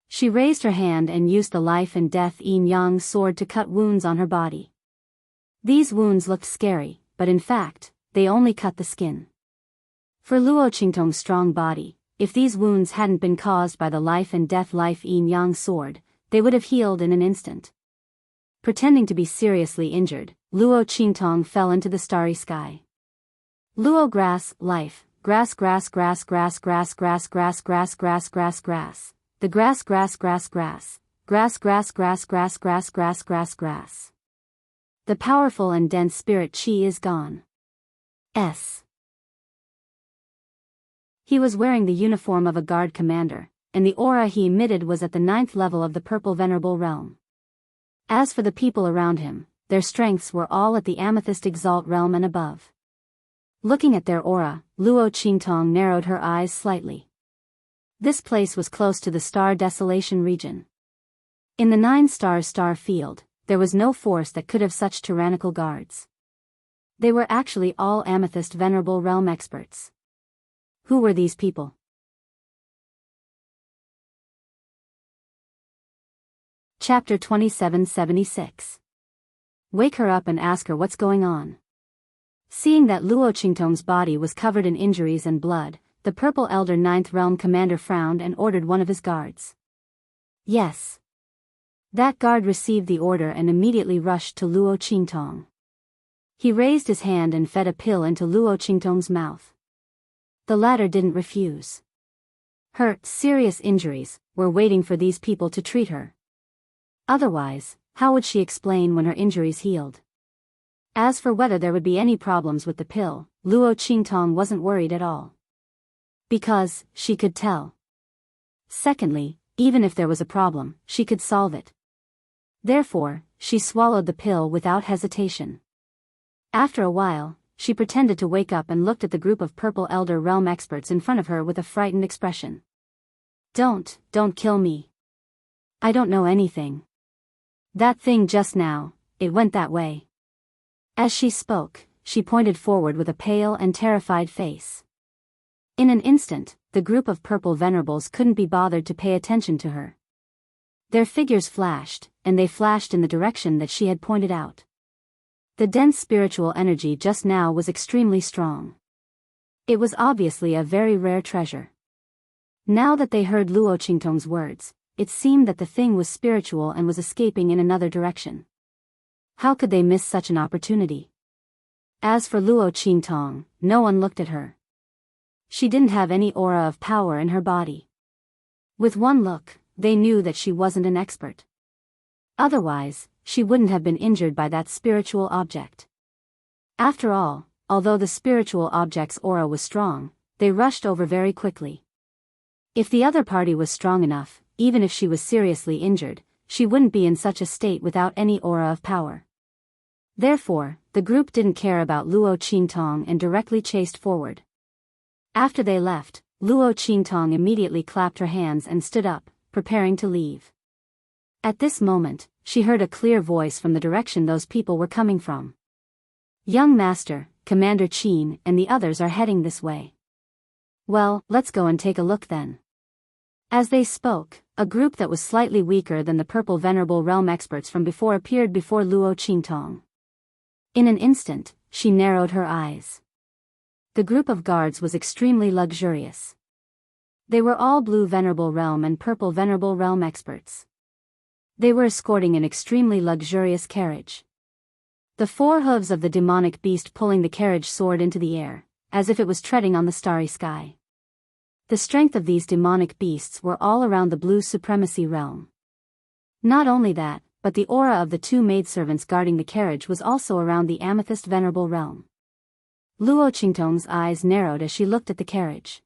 She raised her hand and used the life and death yin-yang sword to cut wounds on her body. These wounds looked scary, but in fact, they only cut the skin. For Luo Qingtong's strong body, if these wounds hadn't been caused by the life and death life yin-yang sword, they would have healed in an instant. Pretending to be seriously injured, Luo Qingtong fell into the starry sky. Luo grass, life, grass grass grass grass grass grass grass grass grass grass grass, the grass grass grass grass, grass grass grass grass grass grass grass grass. The powerful and dense spirit chi is gone. He was wearing the uniform of a guard commander, and the aura he emitted was at the 9th level of the Purple Venerable Realm. As for the people around him, their strengths were all at the Amethyst Exalt realm and above. Looking at their aura, Luo Qingtong narrowed her eyes slightly. This place was close to the Star Desolation region. In the 9-star star field, there was no force that could have such tyrannical guards. They were actually all Amethyst Venerable Realm experts. Who were these people? Chapter 2776. Wake her up and ask her what's going on. Seeing that Luo Qingtong's body was covered in injuries and blood, the Purple Elder 9th Realm commander frowned and ordered one of his guards. Yes. That guard received the order and immediately rushed to Luo Qingtong. He raised his hand and fed a pill into Luo Qingtong's mouth. The latter didn't refuse. Her serious injuries were waiting for these people to treat her. Otherwise, how would she explain when her injuries healed? As for whether there would be any problems with the pill, Luo Qingtong wasn't worried at all. Because, she could tell. Secondly, even if there was a problem, she could solve it. Therefore, she swallowed the pill without hesitation. After a while, she pretended to wake up and looked at the group of Purple Elder Realm experts in front of her with a frightened expression. Don't kill me. I don't know anything. That thing just now, it went that way. As she spoke, she pointed forward with a pale and terrified face. In an instant, the group of purple venerables couldn't be bothered to pay attention to her. Their figures flashed, and they flashed in the direction that she had pointed out. The dense spiritual energy just now was extremely strong. It was obviously a very rare treasure. Now that they heard Luo Qingtong's words, it seemed that the thing was spiritual and was escaping in another direction. How could they miss such an opportunity? As for Luo Qingtong, no one looked at her. She didn't have any aura of power in her body. With one look, they knew that she wasn't an expert. Otherwise, she wouldn't have been injured by that spiritual object. After all, although the spiritual object's aura was strong, they rushed over very quickly. If the other party was strong enough, even if she was seriously injured, she wouldn't be in such a state without any aura of power. Therefore, the group didn't care about Luo Qingtong and directly chased forward. After they left, Luo Qingtong immediately clapped her hands and stood up, preparing to leave. At this moment, she heard a clear voice from the direction those people were coming from. "Young Master, Commander Qin and the others are heading this way." "Well, let's go and take a look then." As they spoke, a group that was slightly weaker than the purple Venerable Realm experts from before appeared before Luo Qingtong. In an instant, she narrowed her eyes. The group of guards was extremely luxurious. They were all blue Venerable Realm and purple Venerable Realm experts. They were escorting an extremely luxurious carriage. The four hooves of the demonic beast pulling the carriage soared into the air, as if it was treading on the starry sky. The strength of these demonic beasts were all around the blue supremacy realm. Not only that, but the aura of the two maidservants guarding the carriage was also around the amethyst Venerable Realm. Luo Qingtong's eyes narrowed as she looked at the carriage.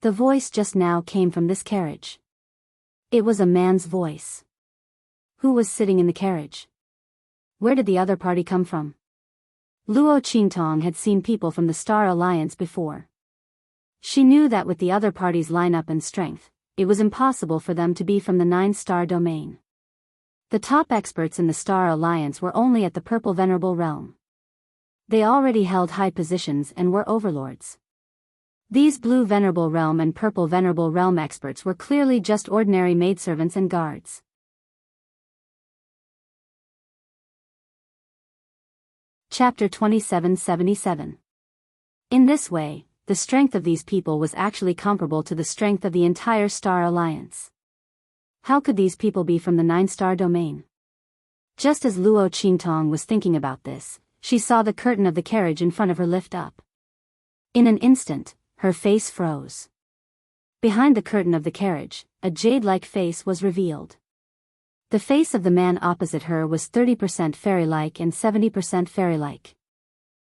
The voice just now came from this carriage. It was a man's voice. Who was sitting in the carriage? Where did the other party come from? Luo Qingtong had seen people from the Star Alliance before. She knew that with the other party's lineup and strength, it was impossible for them to be from the 9-star domain. The top experts in the Star Alliance were only at the Purple Venerable Realm. They already held high positions and were overlords. These Blue Venerable Realm and Purple Venerable Realm experts were clearly just ordinary maidservants and guards. Chapter 2777. In this way, the strength of these people was actually comparable to the strength of the entire Star Alliance. How could these people be from the 9-star domain? Just as Luo Qingtong was thinking about this, she saw the curtain of the carriage in front of her lift up. In an instant, her face froze. Behind the curtain of the carriage, a jade-like face was revealed. The face of the man opposite her was 30% fairy-like and 70% fairy-like.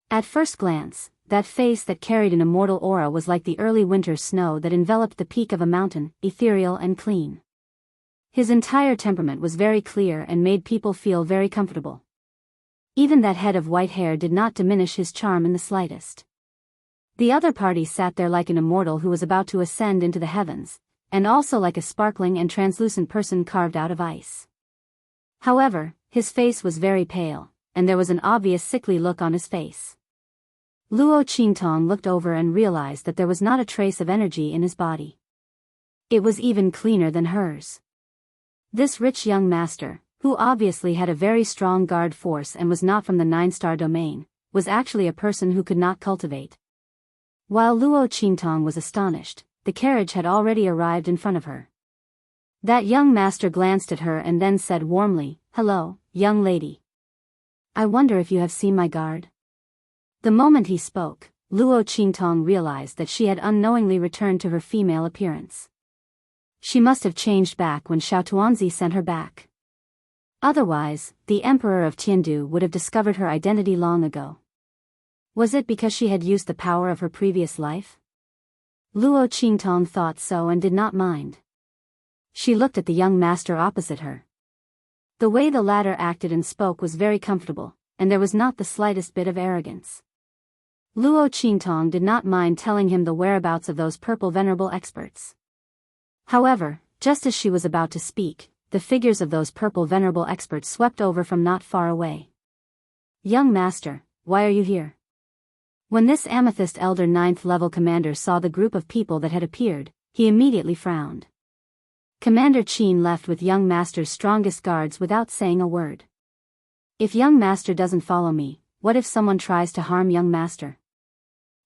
At first glance, that face that carried an immortal aura was like the early winter snow that enveloped the peak of a mountain, ethereal and clean. His entire temperament was very clear and made people feel very comfortable. Even that head of white hair did not diminish his charm in the slightest. The other party sat there like an immortal who was about to ascend into the heavens, and also like a sparkling and translucent person carved out of ice. However, his face was very pale, and there was an obvious sickly look on his face. Luo Qingtong looked over and realized that there was not a trace of energy in his body. It was even cleaner than hers. This rich young master, who obviously had a very strong guard force and was not from the 9-star domain, was actually a person who could not cultivate. While Luo Qingtong was astonished, the carriage had already arrived in front of her. That young master glanced at her and then said warmly, "Hello, young lady. I wonder if you have seen my guard?" The moment he spoke, Luo Qingtong realized that she had unknowingly returned to her female appearance. She must have changed back when Xiao Tuanzi sent her back. Otherwise, the Emperor of Tiandu would have discovered her identity long ago. Was it because she had used the power of her previous life? Luo Qingtong thought so and did not mind. She looked at the young master opposite her. The way the latter acted and spoke was very comfortable, and there was not the slightest bit of arrogance. Luo Qingtong did not mind telling him the whereabouts of those purple venerable experts. However, just as she was about to speak, the figures of those purple venerable experts swept over from not far away. "Young master, why are you here?" When this amethyst elder 9th level commander saw the group of people that had appeared, he immediately frowned. Commander Qin left with young master's strongest guards without saying a word. If young master doesn't follow me, what if someone tries to harm young master?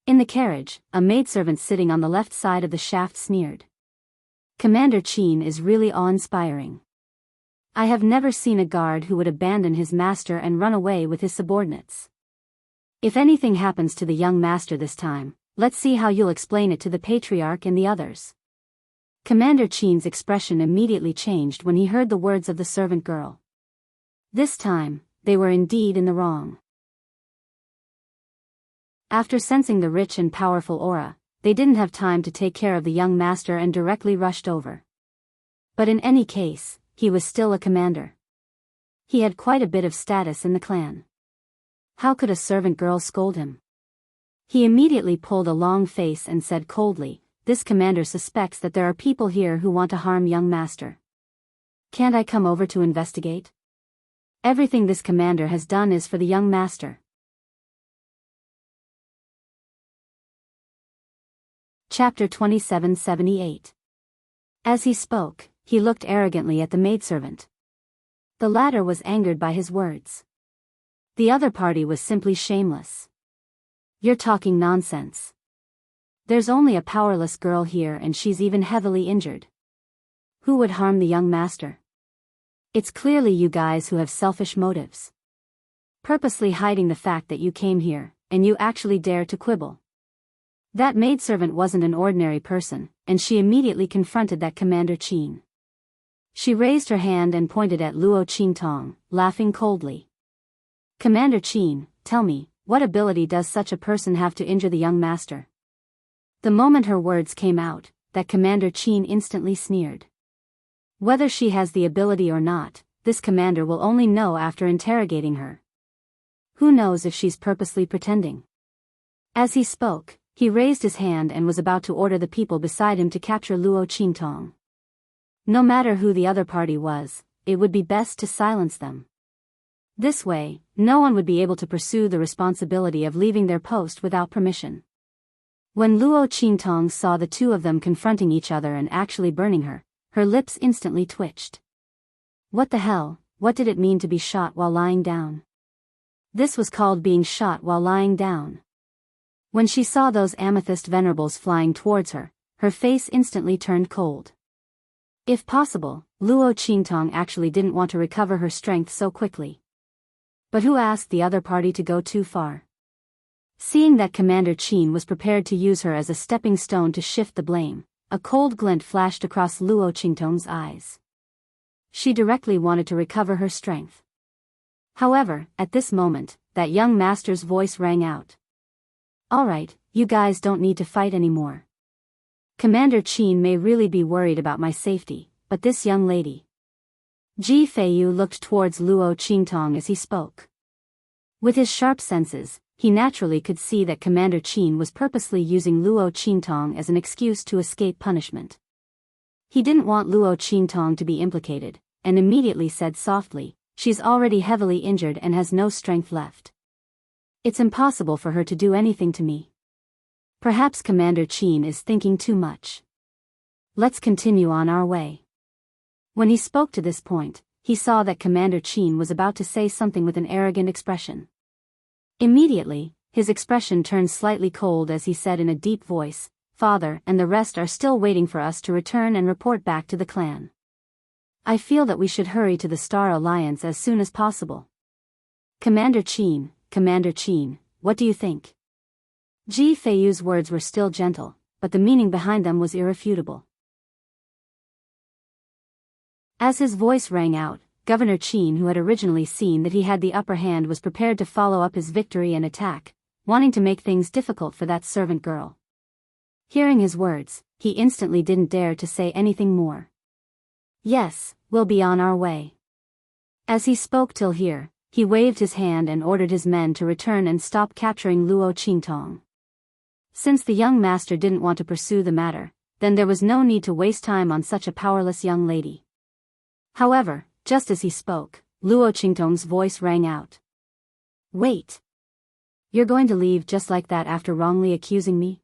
In the carriage, a maidservant sitting on the left side of the shaft sneered. Commander Qin is really awe-inspiring. I have never seen a guard who would abandon his master and run away with his subordinates. If anything happens to the young master this time, let's see how you'll explain it to the patriarch and the others. Commander Qin's expression immediately changed when he heard the words of the servant girl. This time, they were indeed in the wrong. After sensing the rich and powerful aura, they didn't have time to take care of the young master and directly rushed over. But in any case, he was still a commander. He had quite a bit of status in the clan. How could a servant girl scold him? He immediately pulled a long face and said coldly, "This commander suspects that there are people here who want to harm young master. Can't I come over to investigate? Everything this commander has done is for the young master." Chapter 2778. As he spoke, he looked arrogantly at the maidservant. The latter was angered by his words. The other party was simply shameless. "You're talking nonsense. There's only a powerless girl here and she's even heavily injured. Who would harm the young master? It's clearly you guys who have selfish motives. Purposely hiding the fact that you came here, and you actually dare to quibble." That maidservant wasn't an ordinary person, and she immediately confronted that Commander Qin. She raised her hand and pointed at Luo Qingtong, laughing coldly. "Commander Qin, tell me, what ability does such a person have to injure the young master?" The moment her words came out, that Commander Qin instantly sneered. Whether she has the ability or not, this commander will only know after interrogating her. Who knows if she's purposely pretending? As he spoke, he raised his hand and was about to order the people beside him to capture Luo Qingtong. No matter who the other party was, it would be best to silence them. This way, no one would be able to pursue the responsibility of leaving their post without permission. When Luo Qingtong saw the two of them confronting each other and actually burning her, her lips instantly twitched. What the hell, what did it mean to be shot while lying down? This was called being shot while lying down. When she saw those amethyst venerables flying towards her, her face instantly turned cold. If possible, Luo Qingtong actually didn't want to recover her strength so quickly. But who asked the other party to go too far? Seeing that Commander Qin was prepared to use her as a stepping stone to shift the blame, a cold glint flashed across Luo Qingtong's eyes. She directly wanted to recover her strength. However, at this moment, that young master's voice rang out. "Alright, you guys don't need to fight anymore. Commander Qin may really be worried about my safety, but this young lady..." Ji Feiyu looked towards Luo Qingtong as he spoke. With his sharp senses, he naturally could see that Commander Qin was purposely using Luo Qingtong as an excuse to escape punishment. He didn't want Luo Qingtong to be implicated, and immediately said softly, "She's already heavily injured and has no strength left. It's impossible for her to do anything to me." Perhaps Commander Qin is thinking too much. Let's continue on our way. When he spoke to this point, he saw that Commander Qin was about to say something with an arrogant expression. Immediately, his expression turned slightly cold as he said in a deep voice, "Father and the rest are still waiting for us to return and report back to the clan. I feel that we should hurry to the Star Alliance as soon as possible. Commander Qin, what do you think?" Ji Feiyu's words were still gentle, but the meaning behind them was irrefutable. As his voice rang out, Governor Qin, who had originally seen that he had the upper hand, was prepared to follow up his victory and attack, wanting to make things difficult for that servant girl. Hearing his words, he instantly didn't dare to say anything more. "Yes, we'll be on our way." As he spoke till here, he waved his hand and ordered his men to return and stop capturing Luo Qingtong. Since the young master didn't want to pursue the matter, then there was no need to waste time on such a powerless young lady. However, just as he spoke, Luo Qingtong's voice rang out. "Wait! You're going to leave just like that after wrongly accusing me?"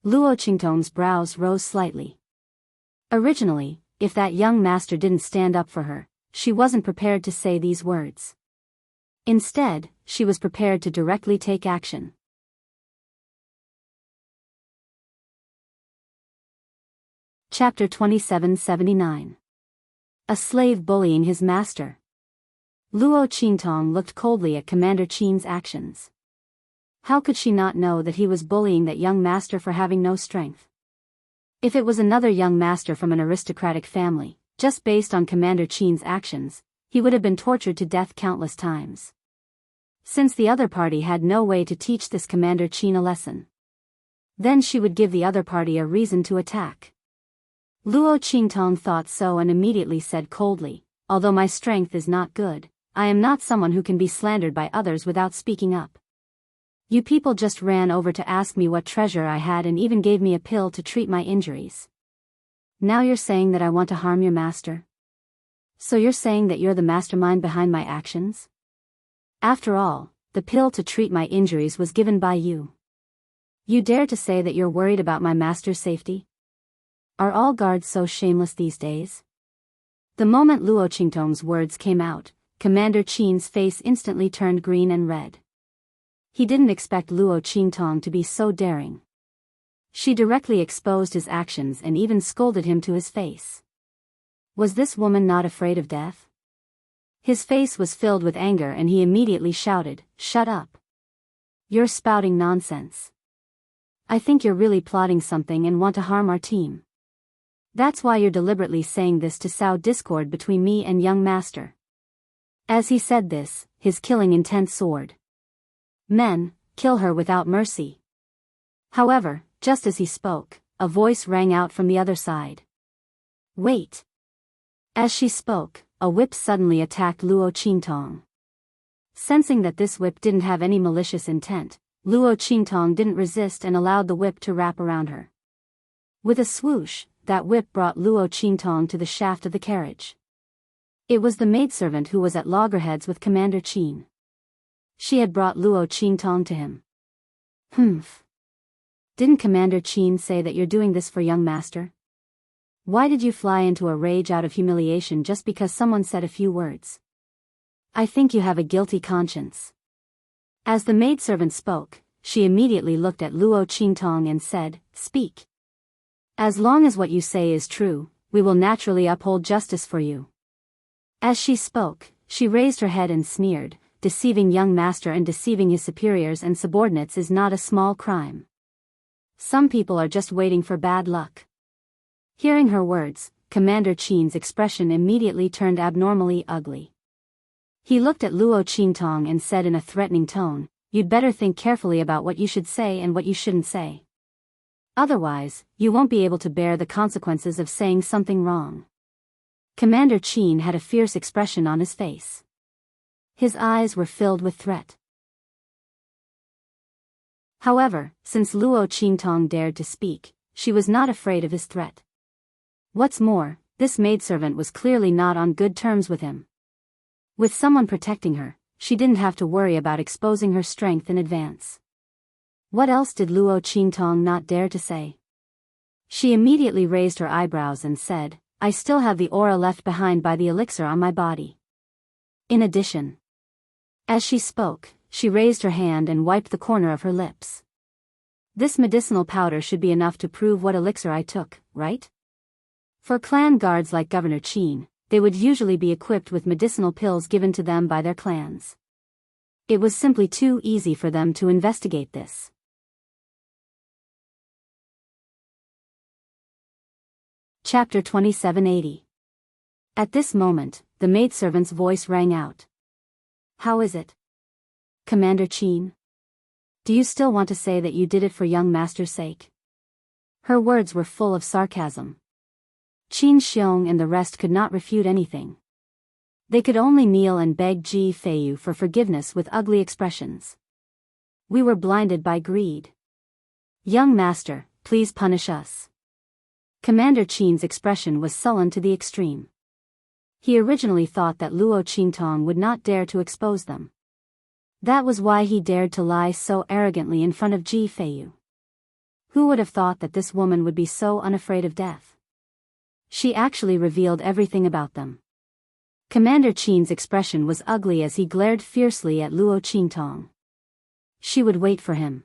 Luo Qingtong's brows rose slightly. Originally, if that young master didn't stand up for her, she wasn't prepared to say these words. Instead, she was prepared to directly take action. Chapter 2779. A slave bullying his master. Luo Qingtong looked coldly at Commander Qin's actions. How could she not know that he was bullying that young master for having no strength? If it was another young master from an aristocratic family, just based on Commander Qin's actions, he would have been tortured to death countless times. Since the other party had no way to teach this Commander Qin a lesson, then she would give the other party a reason to attack. Luo Qingtong thought so and immediately said coldly, "Although my strength is not good, I am not someone who can be slandered by others without speaking up. You people just ran over to ask me what treasure I had and even gave me a pill to treat my injuries. Now you're saying that I want to harm your master? So you're saying that you're the mastermind behind my actions? After all, the pill to treat my injuries was given by you. You dare to say that you're worried about my master's safety? Are all guards so shameless these days?" The moment Luo Qingtong's words came out, Commander Qin's face instantly turned green and red. He didn't expect Luo Qingtong to be so daring. She directly exposed his actions and even scolded him to his face. Was this woman not afraid of death? His face was filled with anger and he immediately shouted, "Shut up! You're spouting nonsense. I think you're really plotting something and want to harm our team. That's why you're deliberately saying this to sow discord between me and young master." As he said this, his killing intent soared. "Men, kill her without mercy." However, just as he spoke, a voice rang out from the other side. "Wait." As she spoke, a whip suddenly attacked Luo Qingtong. Sensing that this whip didn't have any malicious intent, Luo Qingtong didn't resist and allowed the whip to wrap around her. With a swoosh, that whip brought Luo Qingtong to the shaft of the carriage. It was the maidservant who was at loggerheads with Commander Qin. She had brought Luo Qingtong to him. "Humph. Didn't Commander Qin say that you're doing this for young master? Why did you fly into a rage out of humiliation just because someone said a few words? I think you have a guilty conscience." As the maidservant spoke, she immediately looked at Luo Qingtong and said, "Speak. As long as what you say is true, we will naturally uphold justice for you." As she spoke, she raised her head and sneered, "Deceiving young master and deceiving his superiors and subordinates is not a small crime. Some people are just waiting for bad luck." Hearing her words, Commander Qin's expression immediately turned abnormally ugly. He looked at Luo Qingtong and said in a threatening tone, "You'd better think carefully about what you should say and what you shouldn't say. Otherwise, you won't be able to bear the consequences of saying something wrong." Commander Qin had a fierce expression on his face. His eyes were filled with threat. However, since Luo Qingtong dared to speak, she was not afraid of his threat. What's more, this maidservant was clearly not on good terms with him. With someone protecting her, she didn't have to worry about exposing her strength in advance. What else did Luo Qingtong not dare to say? She immediately raised her eyebrows and said, "I still have the aura left behind by the elixir on my body. In addition." As she spoke, she raised her hand and wiped the corner of her lips. "This medicinal powder should be enough to prove what elixir I took, right? For clan guards like Governor Qin, they would usually be equipped with medicinal pills given to them by their clans. It was simply too easy for them to investigate this." Chapter 2780. At this moment, the maidservant's voice rang out. "How is it, Commander Qin? Do you still want to say that you did it for young master's sake?" Her words were full of sarcasm. Qin Xiong and the rest could not refute anything. They could only kneel and beg Ji Feiyu for forgiveness with ugly expressions. "We were blinded by greed. Young master, please punish us." Commander Qin's expression was sullen to the extreme. He originally thought that Luo Qingtong would not dare to expose them. That was why he dared to lie so arrogantly in front of Ji Feiyu. Who would have thought that this woman would be so unafraid of death? She actually revealed everything about them. Commander Qin's expression was ugly as he glared fiercely at Luo Qingtong. She would wait for him.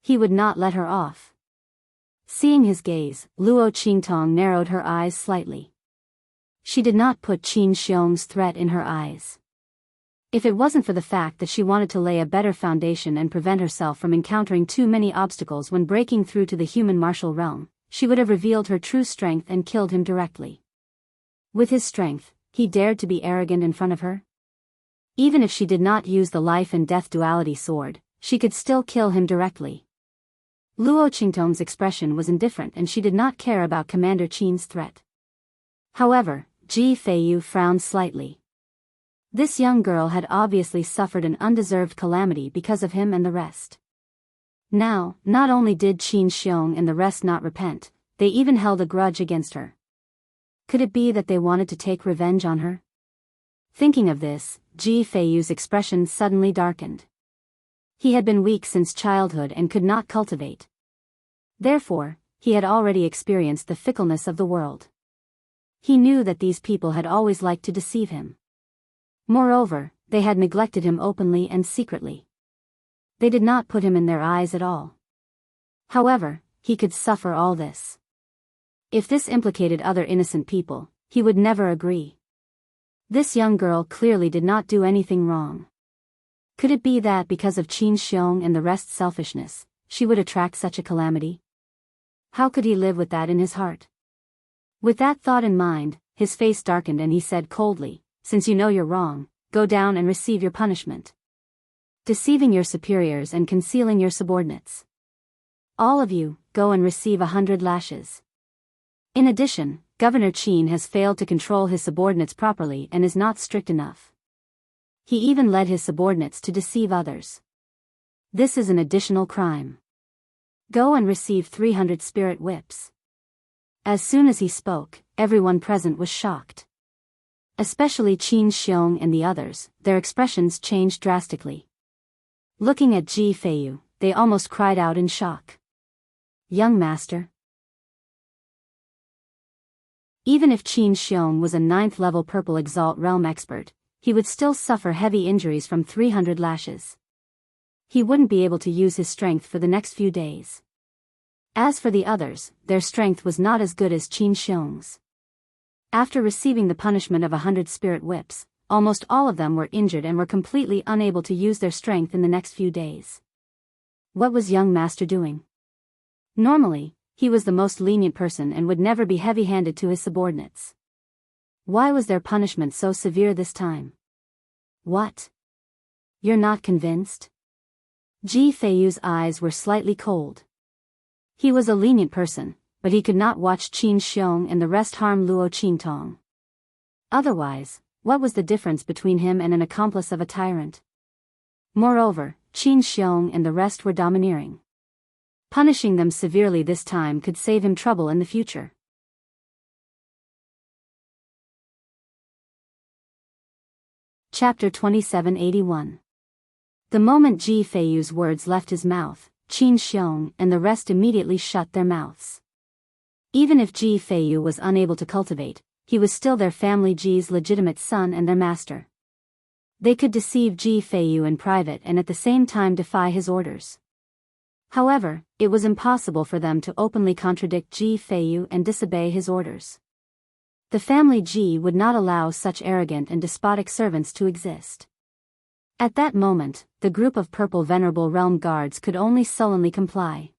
He would not let her off. Seeing his gaze, Luo Qingtong narrowed her eyes slightly. She did not put Qin Xiong's threat in her eyes. If it wasn't for the fact that she wanted to lay a better foundation and prevent herself from encountering too many obstacles when breaking through to the human martial realm, she would have revealed her true strength and killed him directly. With his strength, he dared to be arrogant in front of her? Even if she did not use the life and death duality sword, she could still kill him directly. Luo Qingtong's expression was indifferent and she did not care about Commander Qin's threat. However, Ji Feiyu frowned slightly. This young girl had obviously suffered an undeserved calamity because of him and the rest. Now, not only did Qin Xiong and the rest not repent, they even held a grudge against her. Could it be that they wanted to take revenge on her? Thinking of this, Ji Feiyu's expression suddenly darkened. He had been weak since childhood and could not cultivate. Therefore, he had already experienced the fickleness of the world. He knew that these people had always liked to deceive him. Moreover, they had neglected him openly and secretly. They did not put him in their eyes at all. However, he could suffer all this. If this implicated other innocent people, he would never agree. This young girl clearly did not do anything wrong. Could it be that because of Qin Xiong and the rest's selfishness, she would attract such a calamity? How could he live with that in his heart? With that thought in mind, his face darkened and he said coldly, "Since you know you're wrong, go down and receive your punishment. Deceiving your superiors and concealing your subordinates. All of you, go and receive 100 lashes. In addition, Governor Qin has failed to control his subordinates properly and is not strict enough. He even led his subordinates to deceive others. This is an additional crime. Go and receive 300 spirit whips." As soon as he spoke, everyone present was shocked. Especially Qin Xiong and the others, their expressions changed drastically. Looking at Ji Feiyu, they almost cried out in shock. "Young master." Even if Qin Xiong was a 9th-level Purple Exalt Realm expert, he would still suffer heavy injuries from 300 lashes. He wouldn't be able to use his strength for the next few days. As for the others, their strength was not as good as Qin Xiong's. After receiving the punishment of 100 spirit whips, almost all of them were injured and were completely unable to use their strength in the next few days. What was young master doing? Normally, he was the most lenient person and would never be heavy-handed to his subordinates. Why was their punishment so severe this time? What? You're not convinced? Ji Feiyu's eyes were slightly cold. He was a lenient person, but he could not watch Qin Xiong and the rest harm Luo Qingtong. Otherwise, what was the difference between him and an accomplice of a tyrant? Moreover, Qin Xiong and the rest were domineering. Punishing them severely this time could save him trouble in the future. Chapter 2781. The moment Ji Feiyu's words left his mouth, Qin Xiong and the rest immediately shut their mouths. Even if Ji Feiyu was unable to cultivate, he was still their family Ji's legitimate son and their master. They could deceive Ji Feiyu in private and at the same time defy his orders. However, it was impossible for them to openly contradict Ji Feiyu and disobey his orders. The family Ji would not allow such arrogant and despotic servants to exist. At that moment, the group of purple venerable realm guards could only sullenly comply.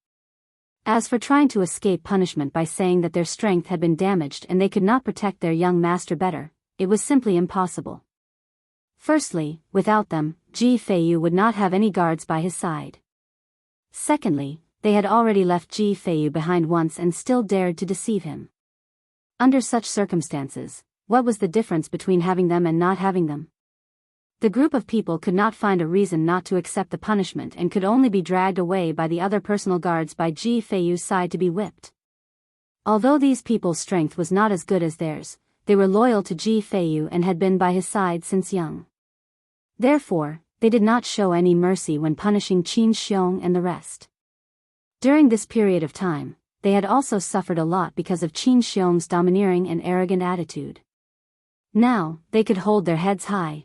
As for trying to escape punishment by saying that their strength had been damaged and they could not protect their young master better, it was simply impossible. Firstly, without them, Ji Feiyu would not have any guards by his side. Secondly, they had already left Ji Feiyu behind once and still dared to deceive him. Under such circumstances, what was the difference between having them and not having them? The group of people could not find a reason not to accept the punishment and could only be dragged away by the other personal guards by Ji Feiyu's side to be whipped. Although these people's strength was not as good as theirs, they were loyal to Ji Feiyu and had been by his side since young. Therefore, they did not show any mercy when punishing Qin Xiong and the rest. During this period of time, they had also suffered a lot because of Qin Xiong's domineering and arrogant attitude. Now, they could hold their heads high.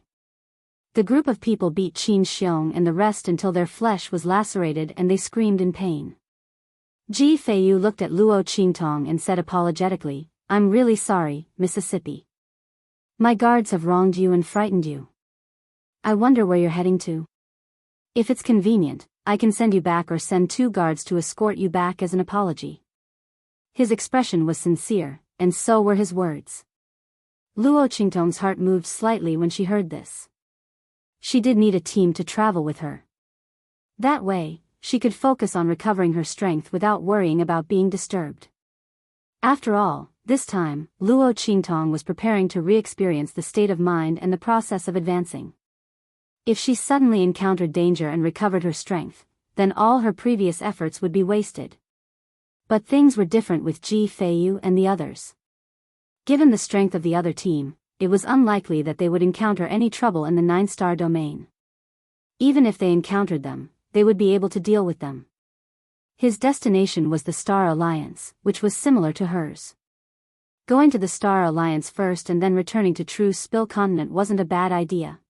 The group of people beat Qin Xiong and the rest until their flesh was lacerated and they screamed in pain. Ji Feiyu looked at Luo Qingtong and said apologetically, "I'm really sorry, Mississippi. My guards have wronged you and frightened you. I wonder where you're heading to. If it's convenient, I can send you back or send 2 guards to escort you back as an apology." His expression was sincere, and so were his words. Luo Qingtong's heart moved slightly when she heard this. She did need a team to travel with her. That way, she could focus on recovering her strength without worrying about being disturbed. After all, this time, Luo Qingtong was preparing to re-experience the state of mind and the process of advancing. If she suddenly encountered danger and recovered her strength, then all her previous efforts would be wasted. But things were different with Ji Feiyu and the others. Given the strength of the other team, it was unlikely that they would encounter any trouble in the 9-star domain. Even if they encountered them, they would be able to deal with them. His destination was the Star Alliance, which was similar to hers. Going to the Star Alliance first and then returning to True Spill Continent wasn't a bad idea.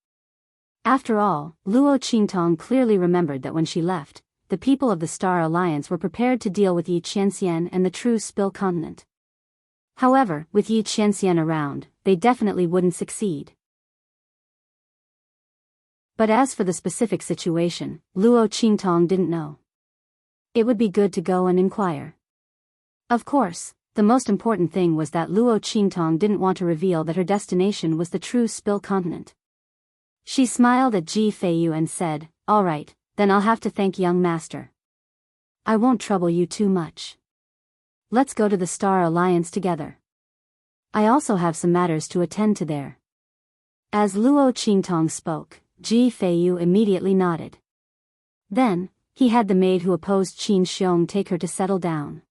After all, Luo Qingtong clearly remembered that when she left, the people of the Star Alliance were prepared to deal with Yi Qianxian and the True Spill Continent. However, with Yi Qianxian around, they definitely wouldn't succeed. But as for the specific situation, Luo Qingtong didn't know. It would be good to go and inquire. Of course, the most important thing was that Luo Qingtong didn't want to reveal that her destination was the True Spill Continent. She smiled at Ji Feiyu and said, "All right, then I'll have to thank young master. I won't trouble you too much. Let's go to the Star Alliance together. I also have some matters to attend to there." As Luo Qingtong spoke, Ji Feiyu immediately nodded. Then, he had the maid who opposed Qin Xiong take her to settle down.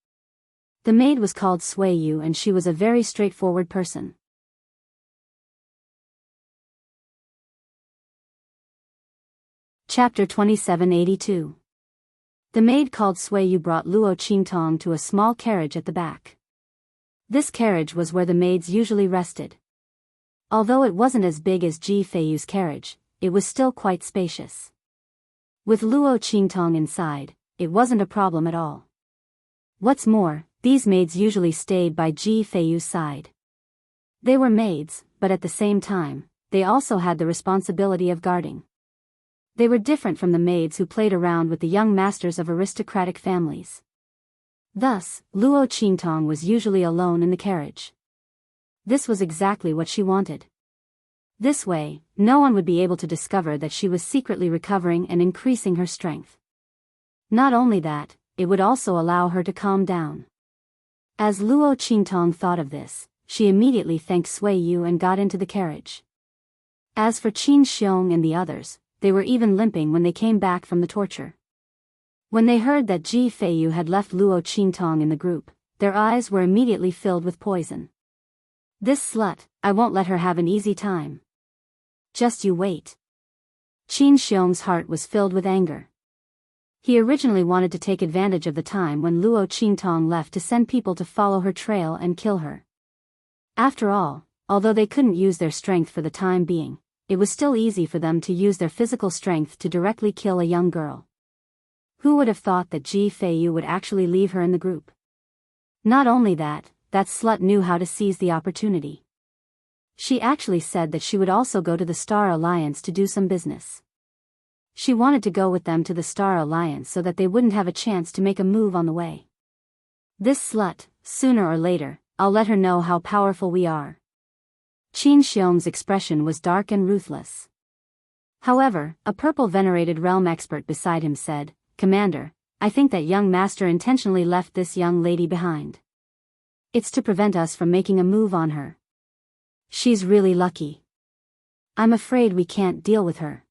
The maid was called Sui Yu and she was a very straightforward person. Chapter 2782. The maid called Sui Yu brought Luo Qingtong to a small carriage at the back. This carriage was where the maids usually rested. Although it wasn't as big as Ji Feiyu's carriage, it was still quite spacious. With Luo Qingtong inside, it wasn't a problem at all. What's more, these maids usually stayed by Ji Feiyu's side. They were maids, but at the same time, they also had the responsibility of guarding. They were different from the maids who played around with the young masters of aristocratic families. Thus, Luo Qingtong was usually alone in the carriage. This was exactly what she wanted. This way, no one would be able to discover that she was secretly recovering and increasing her strength. Not only that, it would also allow her to calm down. As Luo Qingtong thought of this, she immediately thanked Sui Yu and got into the carriage. As for Qin Xiong and the others, they were even limping when they came back from the torture. When they heard that Ji Feiyu had left Luo Qingtong in the group, their eyes were immediately filled with poison. "This slut, I won't let her have an easy time. Just you wait." Qin Xiong's heart was filled with anger. He originally wanted to take advantage of the time when Luo Qingtong left to send people to follow her trail and kill her. After all, although they couldn't use their strength for the time being, it was still easy for them to use their physical strength to directly kill a young girl. Who would have thought that Ji Feiyu would actually leave her in the group? Not only that slut knew how to seize the opportunity. She actually said that she would also go to the Star Alliance to do some business. She wanted to go with them to the Star Alliance so that they wouldn't have a chance to make a move on the way. This slut, sooner or later, I'll let her know how powerful we are. Qin Xiong's expression was dark and ruthless. However, a purple venerated realm expert beside him said, "Commander, I think that young master intentionally left this young lady behind. It's to prevent us from making a move on her. She's really lucky. I'm afraid we can't deal with her."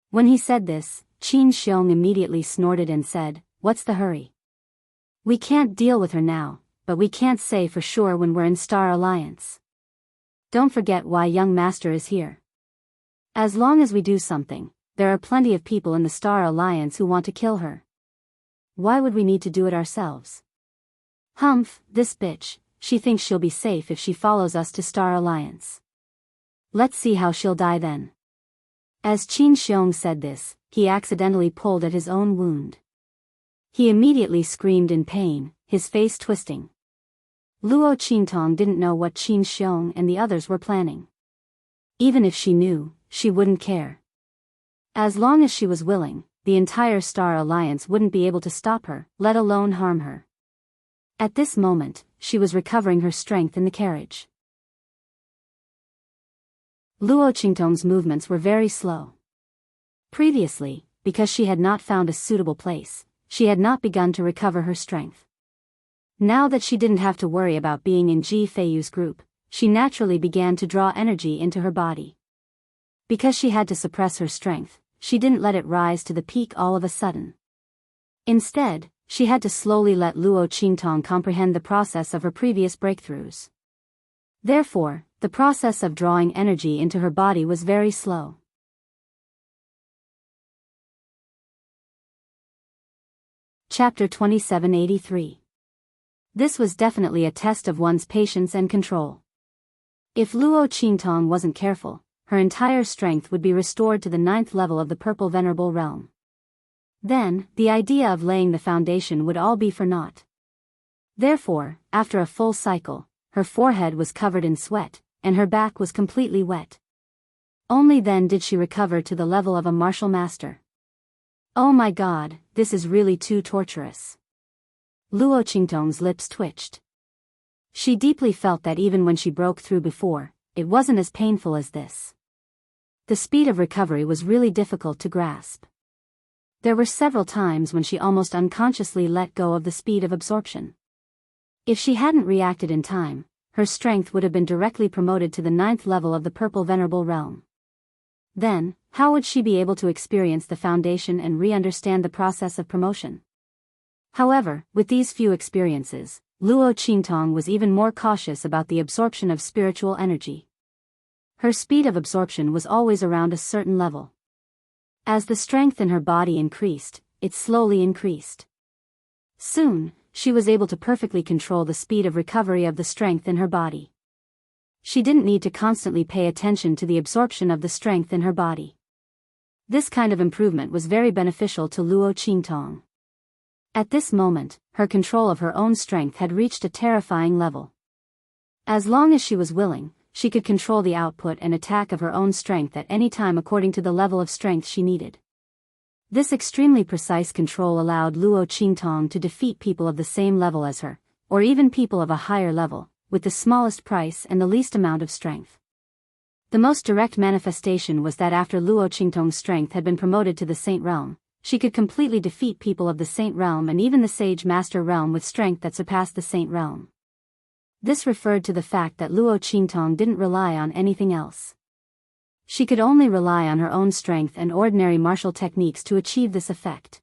When he said this, Qin Xiong immediately snorted and said, "What's the hurry? We can't deal with her now, but we can't say for sure when we're in Star Alliance. Don't forget why young master is here. As long as we do something, there are plenty of people in the Star Alliance who want to kill her. Why would we need to do it ourselves? Humph, this bitch, she thinks she'll be safe if she follows us to Star Alliance. Let's see how she'll die then." As Qin Xiong said this, he accidentally pulled at his own wound. He immediately screamed in pain, his face twisting. Luo Qingtong didn't know what Qin Xiong and the others were planning. Even if she knew, she wouldn't care. As long as she was willing, the entire Star Alliance wouldn't be able to stop her, let alone harm her. At this moment, she was recovering her strength in the carriage. Luo Qingtong's movements were very slow. Previously, because she had not found a suitable place, she had not begun to recover her strength. Now that she didn't have to worry about being in Ji Feiyu's group, she naturally began to draw energy into her body. Because she had to suppress her strength, she didn't let it rise to the peak all of a sudden. Instead, she had to slowly let Luo Qingtong comprehend the process of her previous breakthroughs. Therefore, the process of drawing energy into her body was very slow. Chapter 2783. This was definitely a test of one's patience and control. If Luo Qingtong wasn't careful, her entire strength would be restored to the 9th level of the Purple Venerable Realm. Then, the idea of laying the foundation would all be for naught. Therefore, after a full cycle, her forehead was covered in sweat, and her back was completely wet. Only then did she recover to the level of a martial master. Oh my god, this is really too torturous. Luo Qingtong's lips twitched. She deeply felt that even when she broke through before, it wasn't as painful as this. The speed of recovery was really difficult to grasp. There were several times when she almost unconsciously let go of the speed of absorption. If she hadn't reacted in time, her strength would have been directly promoted to the 9th level of the Purple Venerable Realm. Then, how would she be able to experience the foundation and re-understand the process of promotion? However, with these few experiences, Luo Qingtong was even more cautious about the absorption of spiritual energy. Her speed of absorption was always around a certain level. As the strength in her body increased, it slowly increased. Soon, she was able to perfectly control the speed of recovery of the strength in her body. She didn't need to constantly pay attention to the absorption of the strength in her body. This kind of improvement was very beneficial to Luo Qingtong. At this moment, her control of her own strength had reached a terrifying level. As long as she was willing, she could control the output and attack of her own strength at any time according to the level of strength she needed. This extremely precise control allowed Luo Qingtong to defeat people of the same level as her, or even people of a higher level, with the smallest price and the least amount of strength. The most direct manifestation was that after Luo Qingtong's strength had been promoted to the Saint Realm, she could completely defeat people of the Saint Realm and even the Sage Master Realm with strength that surpassed the Saint Realm. This referred to the fact that Luo Qingtong didn't rely on anything else. She could only rely on her own strength and ordinary martial techniques to achieve this effect.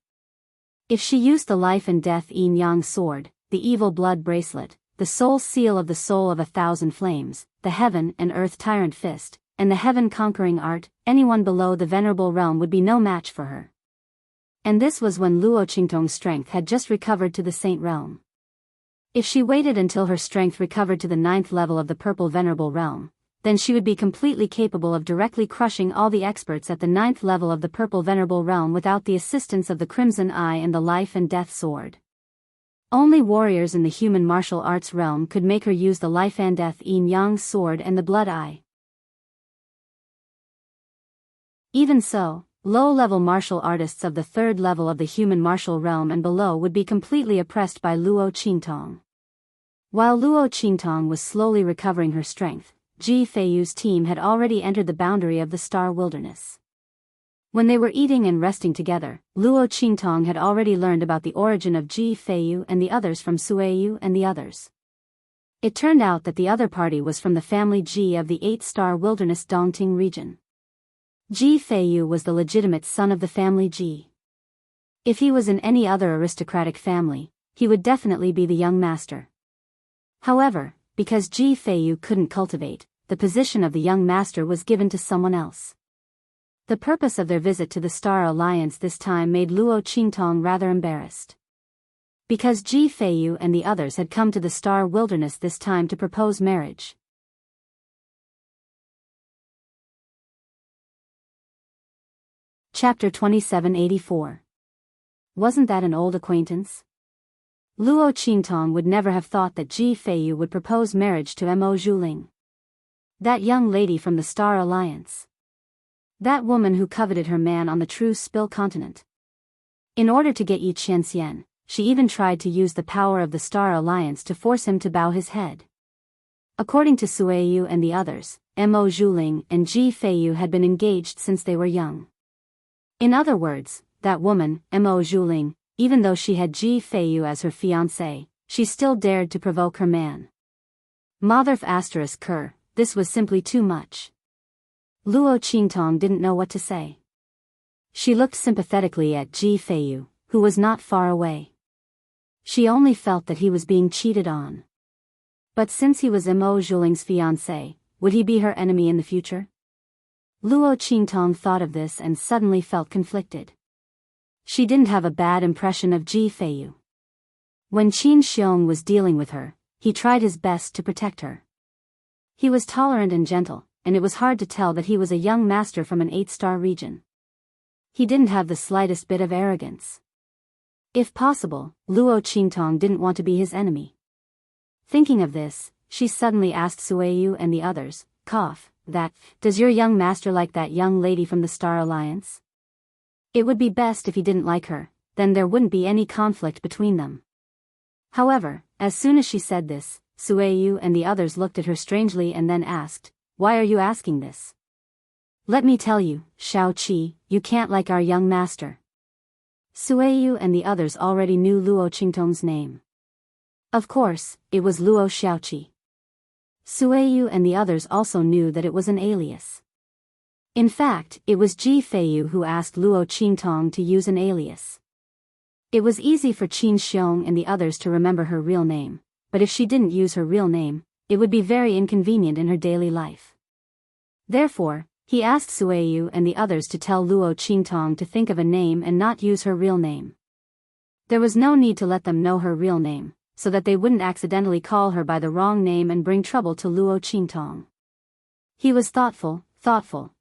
If she used the life and death yin-yang sword, the evil blood bracelet, the soul seal of the soul of 1,000 flames, the heaven and earth tyrant fist, and the heaven conquering art, anyone below the venerable realm would be no match for her. And this was when Luo Qingtong's strength had just recovered to the Saint Realm. If she waited until her strength recovered to the 9th level of the Purple Venerable Realm, then she would be completely capable of directly crushing all the experts at the 9th level of the Purple Venerable Realm without the assistance of the Crimson Eye and the Life and Death Sword. Only warriors in the human martial arts realm could make her use the Life and Death Yin-Yang Sword and the Blood Eye. Even so, low-level martial artists of the 3rd level of the human martial realm and below would be completely oppressed by Luo Qingtong. While Luo Qingtong was slowly recovering her strength, Ji Feiyu's team had already entered the boundary of the Star Wilderness. When they were eating and resting together, Luo Qingtong had already learned about the origin of Ji Feiyu and the others from Suiyu and the others. It turned out that the other party was from the family Ji of the 8-star wilderness Dongting region. Ji Feiyu was the legitimate son of the family Ji. If he was in any other aristocratic family, he would definitely be the young master. However, because Ji Feiyu couldn't cultivate, the position of the young master was given to someone else. The purpose of their visit to the Star Alliance this time made Luo Qingtong rather embarrassed. Because Ji Feiyu and the others had come to the Star Wilderness this time to propose marriage. Chapter 2784. Wasn't that an old acquaintance? Luo Qingtong would never have thought that Ji Feiyu would propose marriage to Mo Zhuling. That young lady from the Star Alliance. That woman who coveted her man on the True Spill continent. In order to get Yi Qianxian, she even tried to use the power of the Star Alliance to force him to bow his head. According to Suiyu and the others, Mo Zhuling and Ji Feiyu had been engaged since they were young. In other words, that woman, Mo Zhuling, even though she had Ji Feiyu as her fiancé, she still dared to provoke her man. Motherf asterisk Ker, this was simply too much. Luo Qingtong didn't know what to say. She looked sympathetically at Ji Feiyu, who was not far away. She only felt that he was being cheated on. But since he was Mo Zhuling's fiancé, would he be her enemy in the future? Luo Qingtong thought of this and suddenly felt conflicted. She didn't have a bad impression of Ji Feiyu. When Qin Xiong was dealing with her, he tried his best to protect her. He was tolerant and gentle, and it was hard to tell that he was a young master from an 8-star region. He didn't have the slightest bit of arrogance. If possible, Luo Qingtong didn't want to be his enemy. Thinking of this, she suddenly asked Suiyu and the others, does your young master like that young lady from the Star Alliance? It would be best if he didn't like her, then there wouldn't be any conflict between them. However, as soon as she said this, Suiyu and the others looked at her strangely and then asked, why are you asking this? Let me tell you, Xiaoqi, you can't like our young master. Suiyu and the others already knew Luo Qingtong's name. Of course, it was Luo Xiaoqi. Suiyu and the others also knew that it was an alias. In fact, it was Ji Feiyu who asked Luo Qingtong to use an alias. It was easy for Qin Xiong and the others to remember her real name, but if she didn't use her real name, it would be very inconvenient in her daily life. Therefore, he asked Suiyu and the others to tell Luo Qingtong to think of a name and not use her real name. There was no need to let them know her real name, so that they wouldn't accidentally call her by the wrong name and bring trouble to Luo Qingtong. He was thoughtful,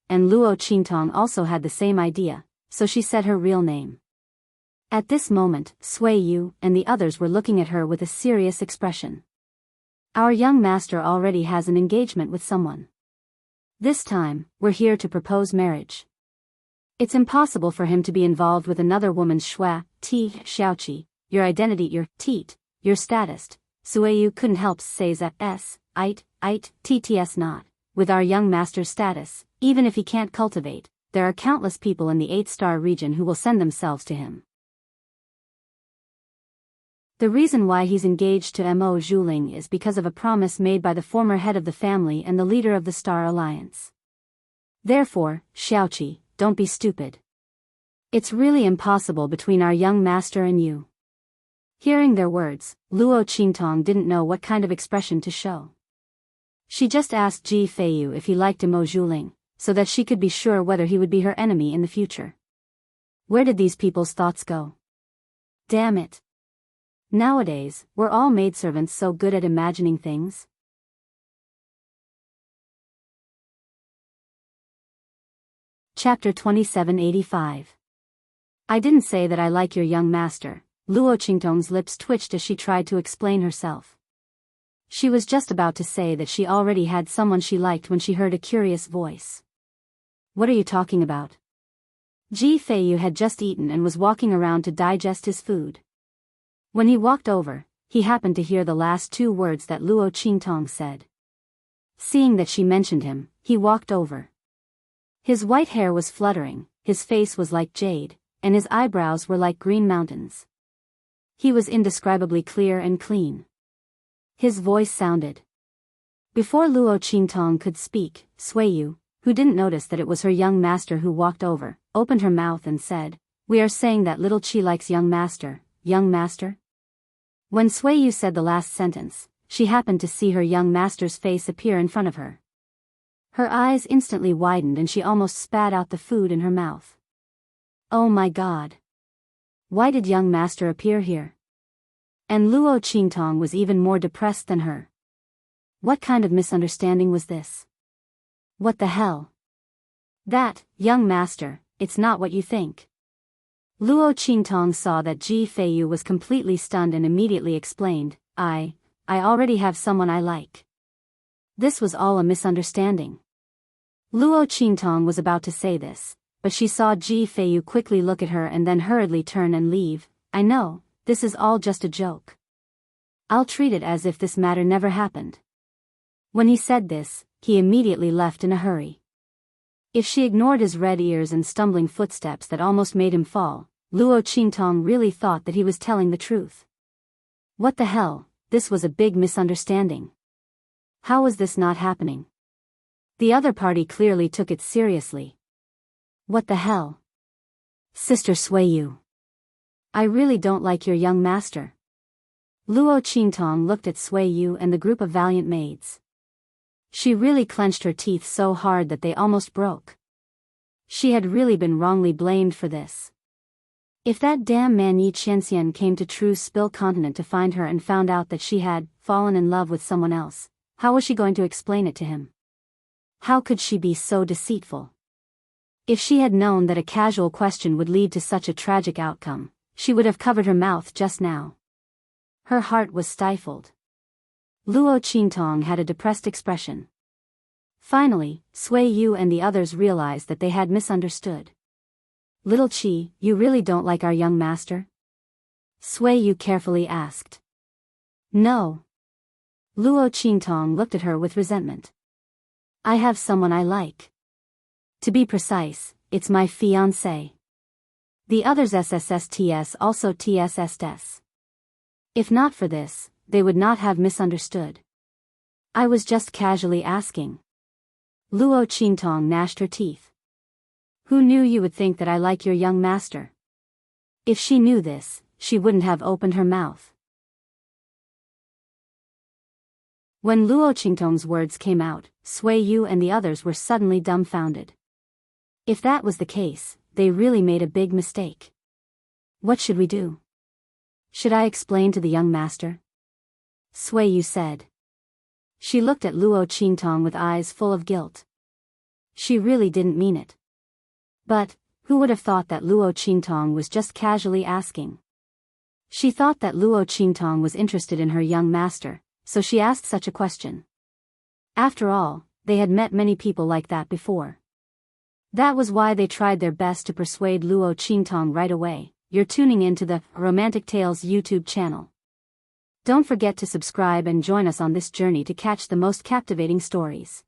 and Luo Qingtong also had the same idea, so she said her real name. At this moment, Suiyu and the others were looking at her with a serious expression. Our young master already has an engagement with someone. This time, we're here to propose marriage. It's impossible for him to be involved with another woman's Xiaoqi, your identity, your status. Suiyu couldn't help say that tts not. With our young master's status, even if he can't cultivate, there are countless people in the 8-star region who will send themselves to him. The reason why he's engaged to Mo Zhuling is because of a promise made by the former head of the family and the leader of the Star Alliance. Therefore, Xiaoqi, don't be stupid. It's really impossible between our young master and you. Hearing their words, Luo Qingtong didn't know what kind of expression to show. She just asked Ji Feiyu if he liked Mo Zhuling, so that she could be sure whether he would be her enemy in the future. Where did these people's thoughts go? Damn it. Nowadays, were all maidservants so good at imagining things? Chapter 2785. I didn't say that I like your young master. Luo Qingtong's lips twitched as she tried to explain herself. She was just about to say that she already had someone she liked when she heard a curious voice. What are you talking about? Ji Feiyu had just eaten and was walking around to digest his food. When he walked over, he happened to hear the last 2 words that Luo Qingtong said. Seeing that she mentioned him, he walked over. His white hair was fluttering, his face was like jade, and his eyebrows were like green mountains. He was indescribably clear and clean. His voice sounded. Before Luo Qingtong could speak, Suiyu, who didn't notice that it was her young master who walked over, opened her mouth and said, "We are saying that little Qi likes young master, young master?" When Suiyu said the last sentence, she happened to see her young master's face appear in front of her. Her eyes instantly widened and she almost spat out the food in her mouth. Oh my God! Why did young master appear here? And Luo Qingtong was even more depressed than her. What kind of misunderstanding was this? What the hell? That, young master, it's not what you think. Luo Qingtong saw that Ji Feiyu was completely stunned and immediately explained, I already have someone I like. This was all a misunderstanding. Luo Qingtong was about to say this, but she saw Ji Feiyu quickly look at her and then hurriedly turn and leave. I know, this is all just a joke. I'll treat it as if this matter never happened. When he said this, he immediately left in a hurry. If she ignored his red ears and stumbling footsteps that almost made him fall, Luo Qingtong really thought that he was telling the truth. What the hell, this was a big misunderstanding. How was this not happening? The other party clearly took it seriously. What the hell? Sister Suiyu. I really don't like your young master. Luo Qingtong looked at Suiyu and the group of valiant maids. She really clenched her teeth so hard that they almost broke. She had really been wrongly blamed for this. If that damn man Yi Qianxian came to True Spill Continent to find her and found out that she had fallen in love with someone else, how was she going to explain it to him? How could she be so deceitful? If she had known that a casual question would lead to such a tragic outcome, she would have covered her mouth just now. Her heart was stifled. Luo Qingtong had a depressed expression. Finally, Suiyu and the others realized that they had misunderstood. Little Qi, you really don't like our young master? Suiyu carefully asked. No. Luo Qingtong looked at her with resentment. I have someone I like. To be precise, it's my fiancé. The others SSSTS also TSSTS. If not for this, they would not have misunderstood. I was just casually asking. Luo Qingtong gnashed her teeth. Who knew you would think that I like your young master? If she knew this, she wouldn't have opened her mouth. When Luo Qingtong's words came out, Suiyu and the others were suddenly dumbfounded. If that was the case, they really made a big mistake. What should we do? Should I explain to the young master? Suiyu said. She looked at Luo Qingtong with eyes full of guilt. She really didn't mean it. But, who would have thought that Luo Qingtong was just casually asking? She thought that Luo Qingtong was interested in her young master, so she asked such a question. After all, they had met many people like that before. That was why they tried their best to persuade Luo Qingtong right away. You're tuning into the Romantic Tales YouTube channel. Don't forget to subscribe and join us on this journey to catch the most captivating stories.